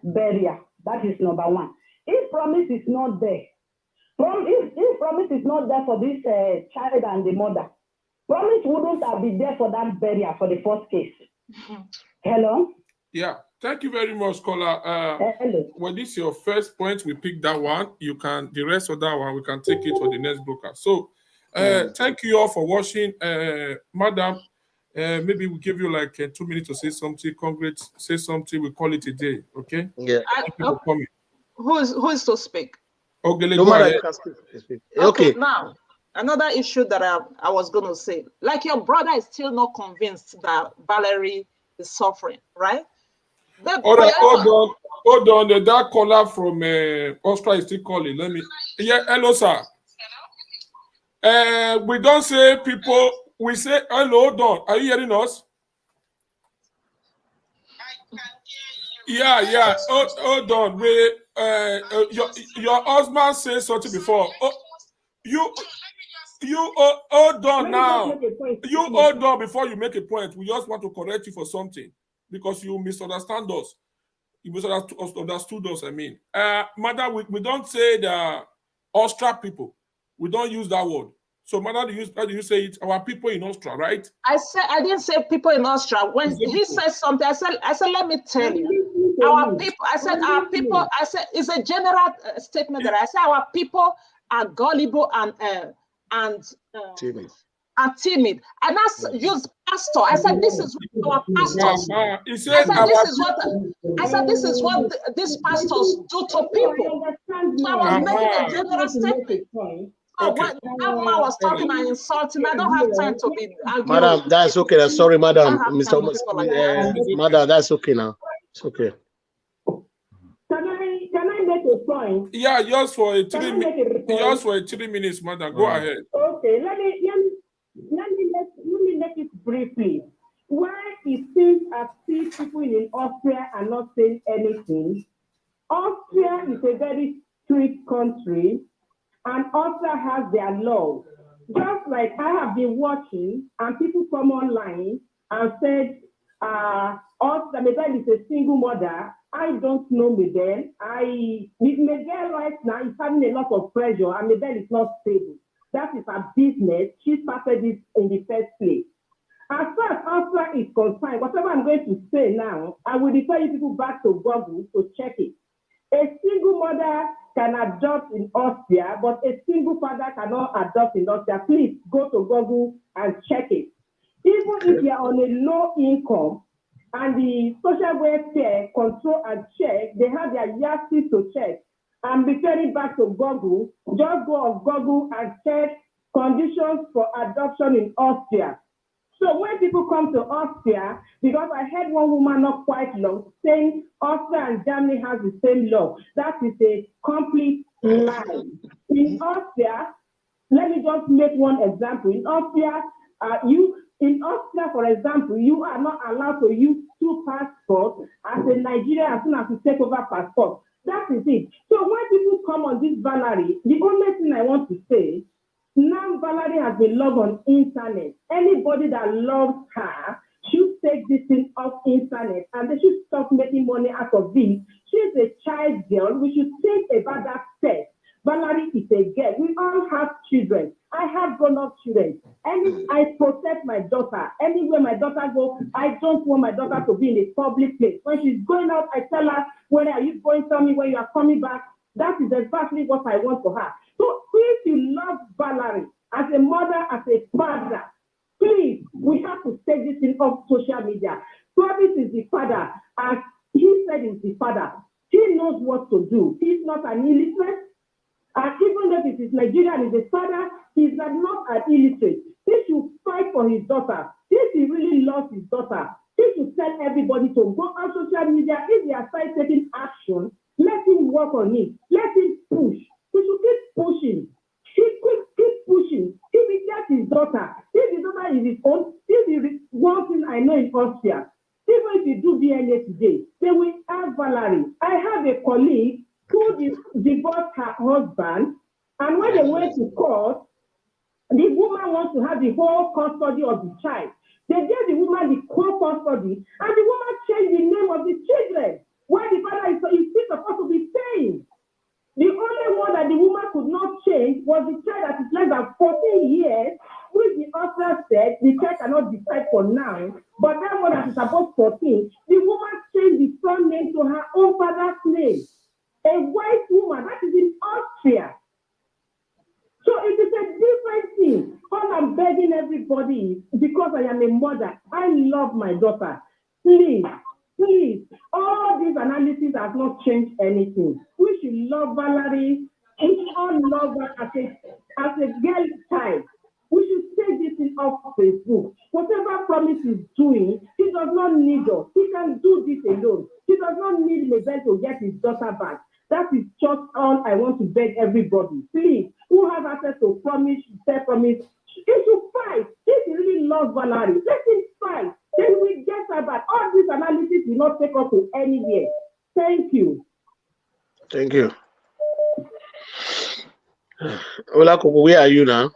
Speaker 5: burial. That is number one. If promise is not there, if promise is not there for this child and the mother, promise wouldn't have been there for that burial for the first case. Hello?
Speaker 1: Yeah. Thank you very much, caller. Well, this is your first point. We picked that one. You can, the rest of that one, we can take it for the next broker. So, thank you all for watching. Madam, maybe we give you like 2 minutes to say something. Congrats, say something. We call it a day. Okay?
Speaker 7: Yeah.
Speaker 1: Thank you for coming.
Speaker 2: Who is to speak?
Speaker 1: Okay,
Speaker 7: no matter, you can speak.
Speaker 2: Okay, now, another issue that I was going to say, like your brother is still not convinced that Valerie is suffering, right?
Speaker 1: Hold on. That caller from Austria is still calling. Let me. Yeah, hello, sir. We don't say people. We say hello. Hold on. Are you hearing us? Yeah. Hold on. We your husband said something before. You hold on now. You hold on before you make a point. We just want to correct you for something because you misunderstand us. You misunderstood us. I mean, mother, we don't say the Austria people. We don't use that word. So, mother, how do you say it? Our people in Austria, right?
Speaker 2: I didn't say people in Austria. When he says something, I said, let me tell you, our people. I said our people. I said it's a general statement that I said our people are gullible and timid. And I used pastor. I said this is what our pastors. I said this is what these pastors do to people. So I was making a general statement. So when that man was talking and insulting, I don't have time to be arguing.
Speaker 7: Madam, that's okay. Sorry, madam. Madam, that's okay now. It's okay.
Speaker 5: Can I make a point?
Speaker 1: Yeah, yours for 3 minutes, madam. Go ahead.
Speaker 5: Okay, let me make it briefly. Why it seems as if people in Austria are not saying anything. Austria is a very strict country, and Austria has their laws. Just like I have been watching, and people come online and said, Austria, Mabel is a single mother. I don't know Mabel. Mabel right now is having a lot of pressure, and Mabel is not stable. That is her business. She started it in the first place. As far as Austria is concerned, whatever I'm going to say now, I will refer you people back to Google to check it. A single mother can adopt in Austria, but a single father cannot adopt in Austria. Please go to Google and check it. Even if you're on a low income and the social welfare control and check, they have their yardsticks to check. I'm referring back to Google. Just go on Google and check conditions for adoption in Austria. So when people come to Austria, because I heard one woman not quite long saying Austria and Germany has the same law. That is a complete lie. In Austria, let me just make one example. In Austria, for example, you are not allowed to use 2 passports as a Nigerian as soon as you take over passport. That is it. So when people come on this Valerie, the only thing I want to say, now Valerie has been loved on internet. Anybody that loves her should take this thing off internet and they should stop making money out of this. She's a child girl. We should think about that step. Valerie is a girl. We all have children. I have grown-up children. I protect my daughter. Anywhere my daughter goes, I don't want my daughter to be in a public place. When she's going out, I tell her, when are you going? Tell me when you are coming back. That is exactly what I want for her. So if you love Valerie as a mother, as a father, please, we have to take this thing off social media. Travis is the father, as he said he's the father. He knows what to do. He's not an illiterate. And even though it is Nigerian, is a father, he's not an illiterate. He should fight for his daughter. If he really loves his daughter, he should tell everybody to go on social media. If they are starting taking action, let him work on it. Let him push. He should keep pushing. Keep pushing. If he gets his daughter, if his daughter is his own, this is one thing I know in Austria. If
Speaker 11: Even if you do DNA today, they will ask Valerie. I have a colleague who divorced her husband, and when they went to court, the woman wants to have the whole custody of the child. They gave the woman the whole custody, and the woman changed the name of the children, where the father is still supposed to be staying. The only one that the woman could not change was the child that is less than 14 years, which the author said the child cannot decide for now. But that one that is about 14, the woman changed the son name to her own father's name. A white woman, that is in Austria. So it is a different thing. All I'm begging everybody is, because I am a mother, I love my daughter. Please, all these analyses have not changed anything. We should love Valerie. We should all love her as a girl child. We should take this thing off Facebook. Whatever Promise is doing, he does not need us. He can do this alone. He does not need Mabel to get his daughter back. That is just all I want to beg everybody. Please, who have access to Promise, say Promise, he should fight. If he really loves Valerie, let him fight. Then we get her back. All this analysis will not take us to anywhere. Thank you.
Speaker 6: Thank you. Olakoko, where are you now?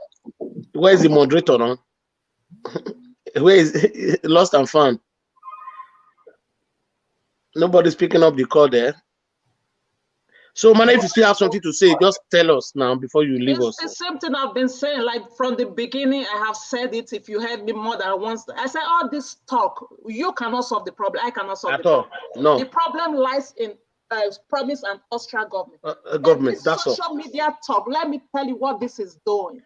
Speaker 6: Where is the moderator now? Where is lost and found? Nobody's picking up the call there. So, man, if you still have something to say, just tell us now before you leave us.
Speaker 2: It's the same thing I've been saying. Like from the beginning, I have said it. If you heard me more than once, I said all this talk, you cannot solve the problem. I cannot solve the problem.
Speaker 6: No.
Speaker 2: The problem lies in Promise and Austria government.
Speaker 6: Government, that's all.
Speaker 2: Social media talk. Let me tell you what this is doing.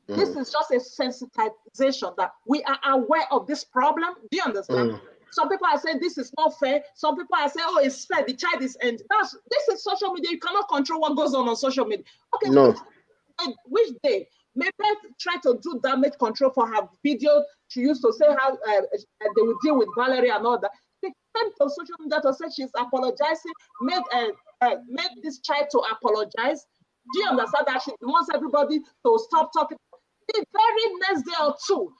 Speaker 2: This is just a sensitization that we are aware of this problem. Do you understand? Some people are saying this is not fair. Some people are saying, oh, it's fair. The child is end. This is social media. You cannot control what goes on social media. Okay,
Speaker 6: no.
Speaker 2: Which day? Maybe try to do damage control for her video. She used to say how they would deal with Valerie and all that. They came to social media to say she's apologizing, made this child to apologize. Do you understand that she wants everybody to stop talking? The very next day or two,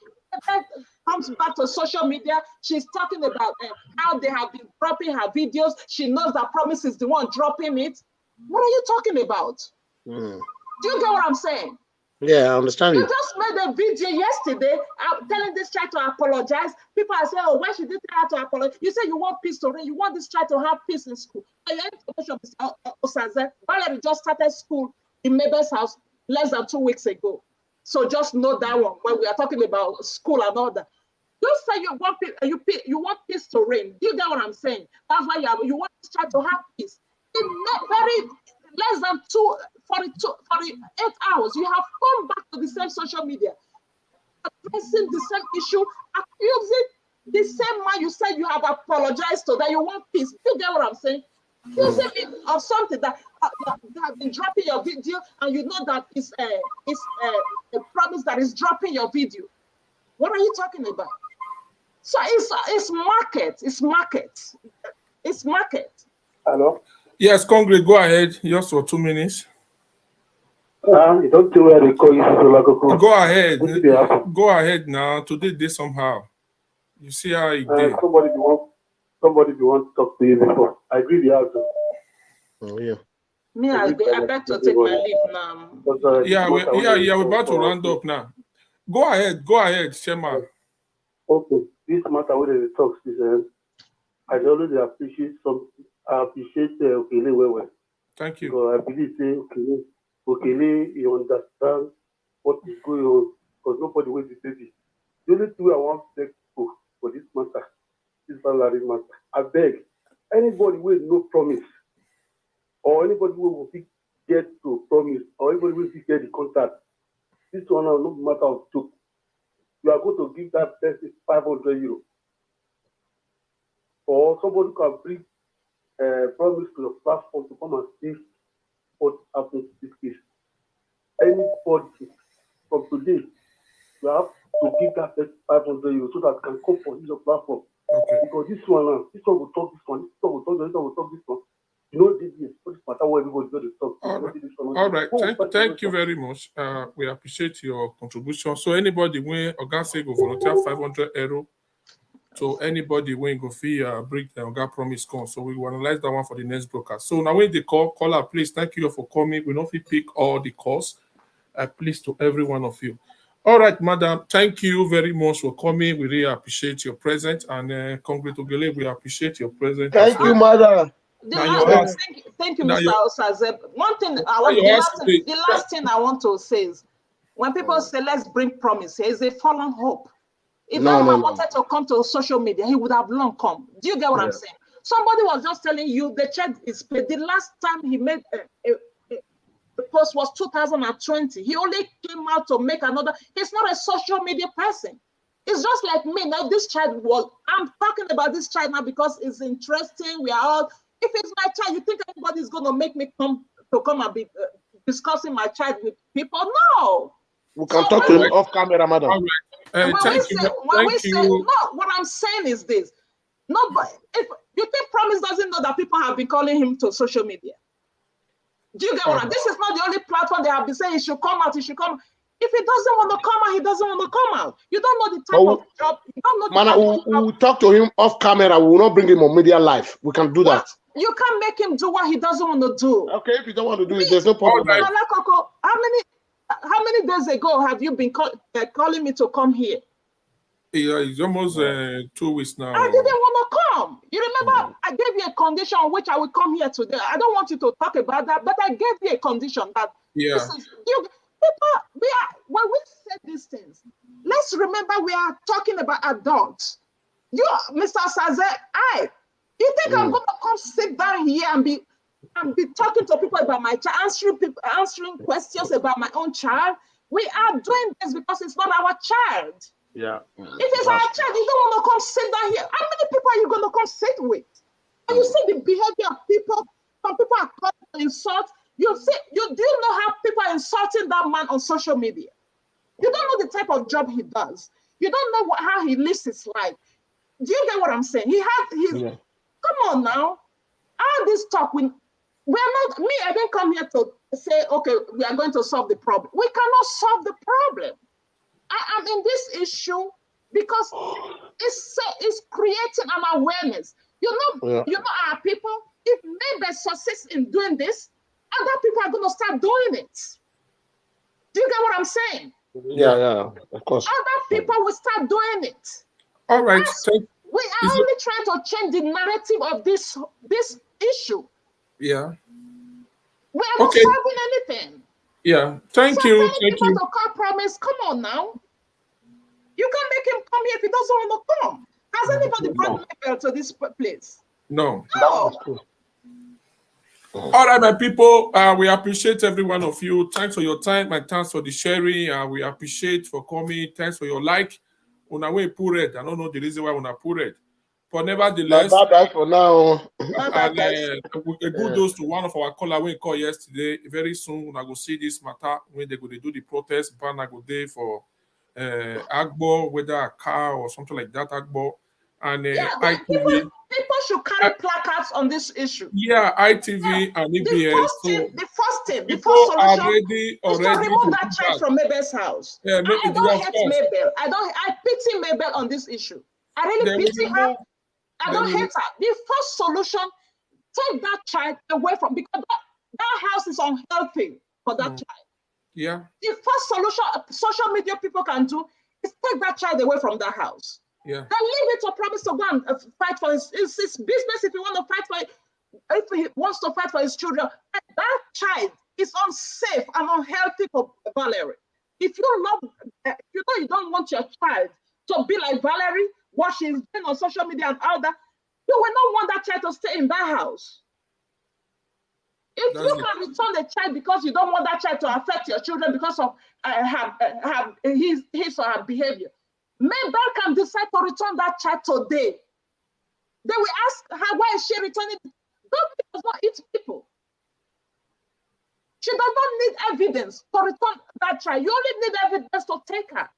Speaker 2: comes back to social media. She's talking about how they have been dropping her videos. She knows that Promise is the one dropping it. What are you talking about? Do you get what I'm saying?
Speaker 6: Yeah, I understand you.
Speaker 2: You just made a video yesterday telling this child to apologize. People are saying, oh, why she didn't have to apologize? You say you want peace to reign. You want this child to have peace in school. And your information is Valerie just started school in Mabel's house less than 2 weeks ago. So just know that one when we are talking about school and all that. You say you want peace to reign. You get what I'm saying? That's why you want this child to have peace. In very less than 48 hours, you have come back to the same social media, addressing the same issue, accusing the same man you said you have apologized to, that you want peace. You get what I'm saying? Accusing me of something that have been dropping your video, and you know that it's a Promise that is dropping your video. What are you talking about? So it's market. It's market. It's market.
Speaker 4: Hello?
Speaker 1: Yes, Congress, go ahead. Yours for 2 minutes.
Speaker 4: You don't know where they call you, Olakoko.
Speaker 1: Go ahead. Go ahead now. Today, they somehow. You see how it did.
Speaker 4: Somebody be want to talk to you before. I agree with you.
Speaker 6: Oh, yeah.
Speaker 2: Me, I beg to take my leave now.
Speaker 1: Yeah, we're about to round up now. Go ahead, Shema.
Speaker 4: Okay, this matter where they talk is I always appreciate Okele well.
Speaker 1: Thank you.
Speaker 4: So I believe Okele, you understand what is going on, because nobody will be baby. The only thing I want to take for this matter, this Valerie matter, I beg anybody with no promise, or anybody who will get to promise, or anybody who will get the contact, this one is no matter of joke. You are going to give that person 500 euros. Or somebody can bring Promise to your platform to come and see what happens to this case. Anybody from today, you have to give that person 500 euros so that can come for your platform.
Speaker 1: Okay.
Speaker 4: Because this one will talk this one, this one will talk this one, will talk this one. You know, this matter what everybody's going to talk.
Speaker 1: All right. Thank you very much. We appreciate your contribution. So anybody when Ogaseg will volunteer 500 euro So anybody when go feel break the Oga promise come. So we will analyze that one for the next broadcast. So now when they caller, please thank you for coming. We don't pick all the calls. Please to every one of you. All right, madam. Thank you very much for coming. We really appreciate your presence, and congratulations. We appreciate your presence.
Speaker 6: Thank you, madam.
Speaker 2: Thank you, Mr. Osazeb. One thing the last thing I want to say is when people say let's bring promise, here is a fallen hope. If that man wanted to come to social media, he would have long come. Do you get what I'm saying? Somebody was just telling you the check is paid. The last time he made the post was 2020. He only came out to make another. He's not a social media person. It's just like me. Now, this child I'm talking about this child now because it's interesting. We are all, if it's my child, you think everybody's going to make me come and be discussing my child with people? No.
Speaker 6: We can talk to him off camera, madam.
Speaker 1: Thank you.
Speaker 2: What I'm saying is this. Nobody, if you think Promise doesn't know that people have been calling him to social media. Do you get what I'm? This is not the only platform they have been saying he should come out, he should come. If he doesn't want to come out, he doesn't want to come out. You don't know the type of job. You don't know
Speaker 6: we will talk to him off camera. We will not bring him on media live. We can do that.
Speaker 2: You can't make him do what he doesn't want to do.
Speaker 6: Okay, if you don't want to do it, there's no problem.
Speaker 2: Olakoko, how many days ago have you been calling me to come here?
Speaker 1: Yeah, it's almost 2 weeks now.
Speaker 2: I didn't want to come. You remember I gave you a condition on which I will come here today. I don't want you to talk about that, but I gave you a condition that this is when we said these things, let's remember we are talking about adults. You, Mr. Saze, you think I'm going to come sit down here and be talking to people about my child, answering questions about my own child? We are doing this because it's not our child.
Speaker 6: Yeah.
Speaker 2: If it's our child, you don't want to come sit down here. How many people are you going to come sit with? And you see the behavior of people. Some people are called to insult. Do you know how people are insulting that man on social media? You don't know the type of job he does. You don't know how he lives his life. Do you get what I'm saying? Come on now. All this talk, I didn't come here to say, okay, we are going to solve the problem. We cannot solve the problem. I am in this issue because it's creating an awareness. You know our people, if maybe success in doing this, other people are going to start doing it. Do you get what I'm saying?
Speaker 6: Yeah, of course.
Speaker 2: Other people will start doing it.
Speaker 1: All right.
Speaker 2: We are only trying to change the narrative of this issue.
Speaker 1: Yeah.
Speaker 2: We are not solving anything.
Speaker 1: Yeah. Thank you.
Speaker 2: To call Promise. Come on now. You can't make him come here if he doesn't want to come. Has anybody brought Mabel to this place?
Speaker 1: No. All right, my people. We appreciate every one of you. Thanks for your time and thanks for the sharing. We appreciate for coming. Thanks for your like. Una way red. I don't know the reason why una red. But nevertheless,
Speaker 6: bye for now.
Speaker 1: And a good dose to one of our callers we called yesterday. Very soon, I go see this matter when they go to do the protest. Ban I go there for Agbo, whether a car or something like that. Agbo and ITV.
Speaker 2: People should carry placards on this issue.
Speaker 1: Yeah, ITV and EBS.
Speaker 2: The first solution is to
Speaker 1: already
Speaker 2: remove that child from Mabel's house.
Speaker 1: Yeah,
Speaker 2: I don't hate Mabel. I pity Mabel on this issue. I really pity her. I don't hate her. The first solution, take that child away from, because that house is unhealthy for that child.
Speaker 1: Yeah.
Speaker 2: The first solution social media people can do is take that child away from that house.
Speaker 1: Yeah.
Speaker 2: Then leave it to Promise to go and fight for his business. If he want to fight for it, if he wants to fight for his children, that child is unsafe and unhealthy for Valerie. If you don't want your child to be like Valerie, what she's doing on social media and all that, you will not want that child to stay in that house. If you can return the child because you don't want that child to affect your children because of his or her behavior, Mabel can decide to return that child today. They will ask her, why is she returning? God does not eat people. She does not need evidence to return that child. You only need evidence to take her.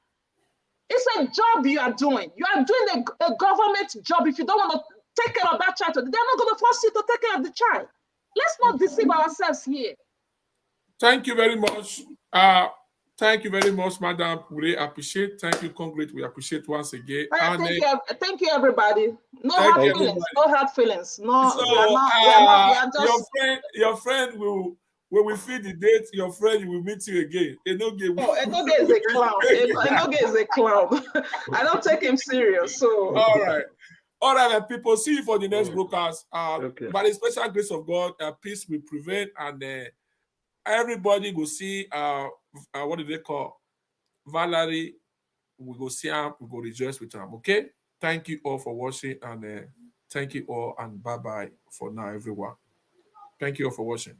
Speaker 2: It's a job you are doing. You are doing a government job. If you don't want to take care of that child, they're not going to force you to take care of the child. Let's not deceive ourselves here.
Speaker 1: Thank you very much. Thank you very much, madam. We really appreciate. Thank you, Congress. We appreciate once again. And,
Speaker 2: thank you, everybody. No hard feelings. No hard feelings. No,
Speaker 1: so,
Speaker 2: we are not. We are just.
Speaker 1: Your friend will. When we feed the date, your friend will meet you again. Enogie
Speaker 2: is a clown. Enogie is a clown. I don't take him serious. So
Speaker 1: all right, my people. See you for the next broadcast. By the special grace of God, peace will prevail, and everybody will see. What do they call Valerie? We go see him. We go rejoice with him. Okay. Thank you all for watching, and thank you all, and bye bye for now, everyone. Thank you all for watching.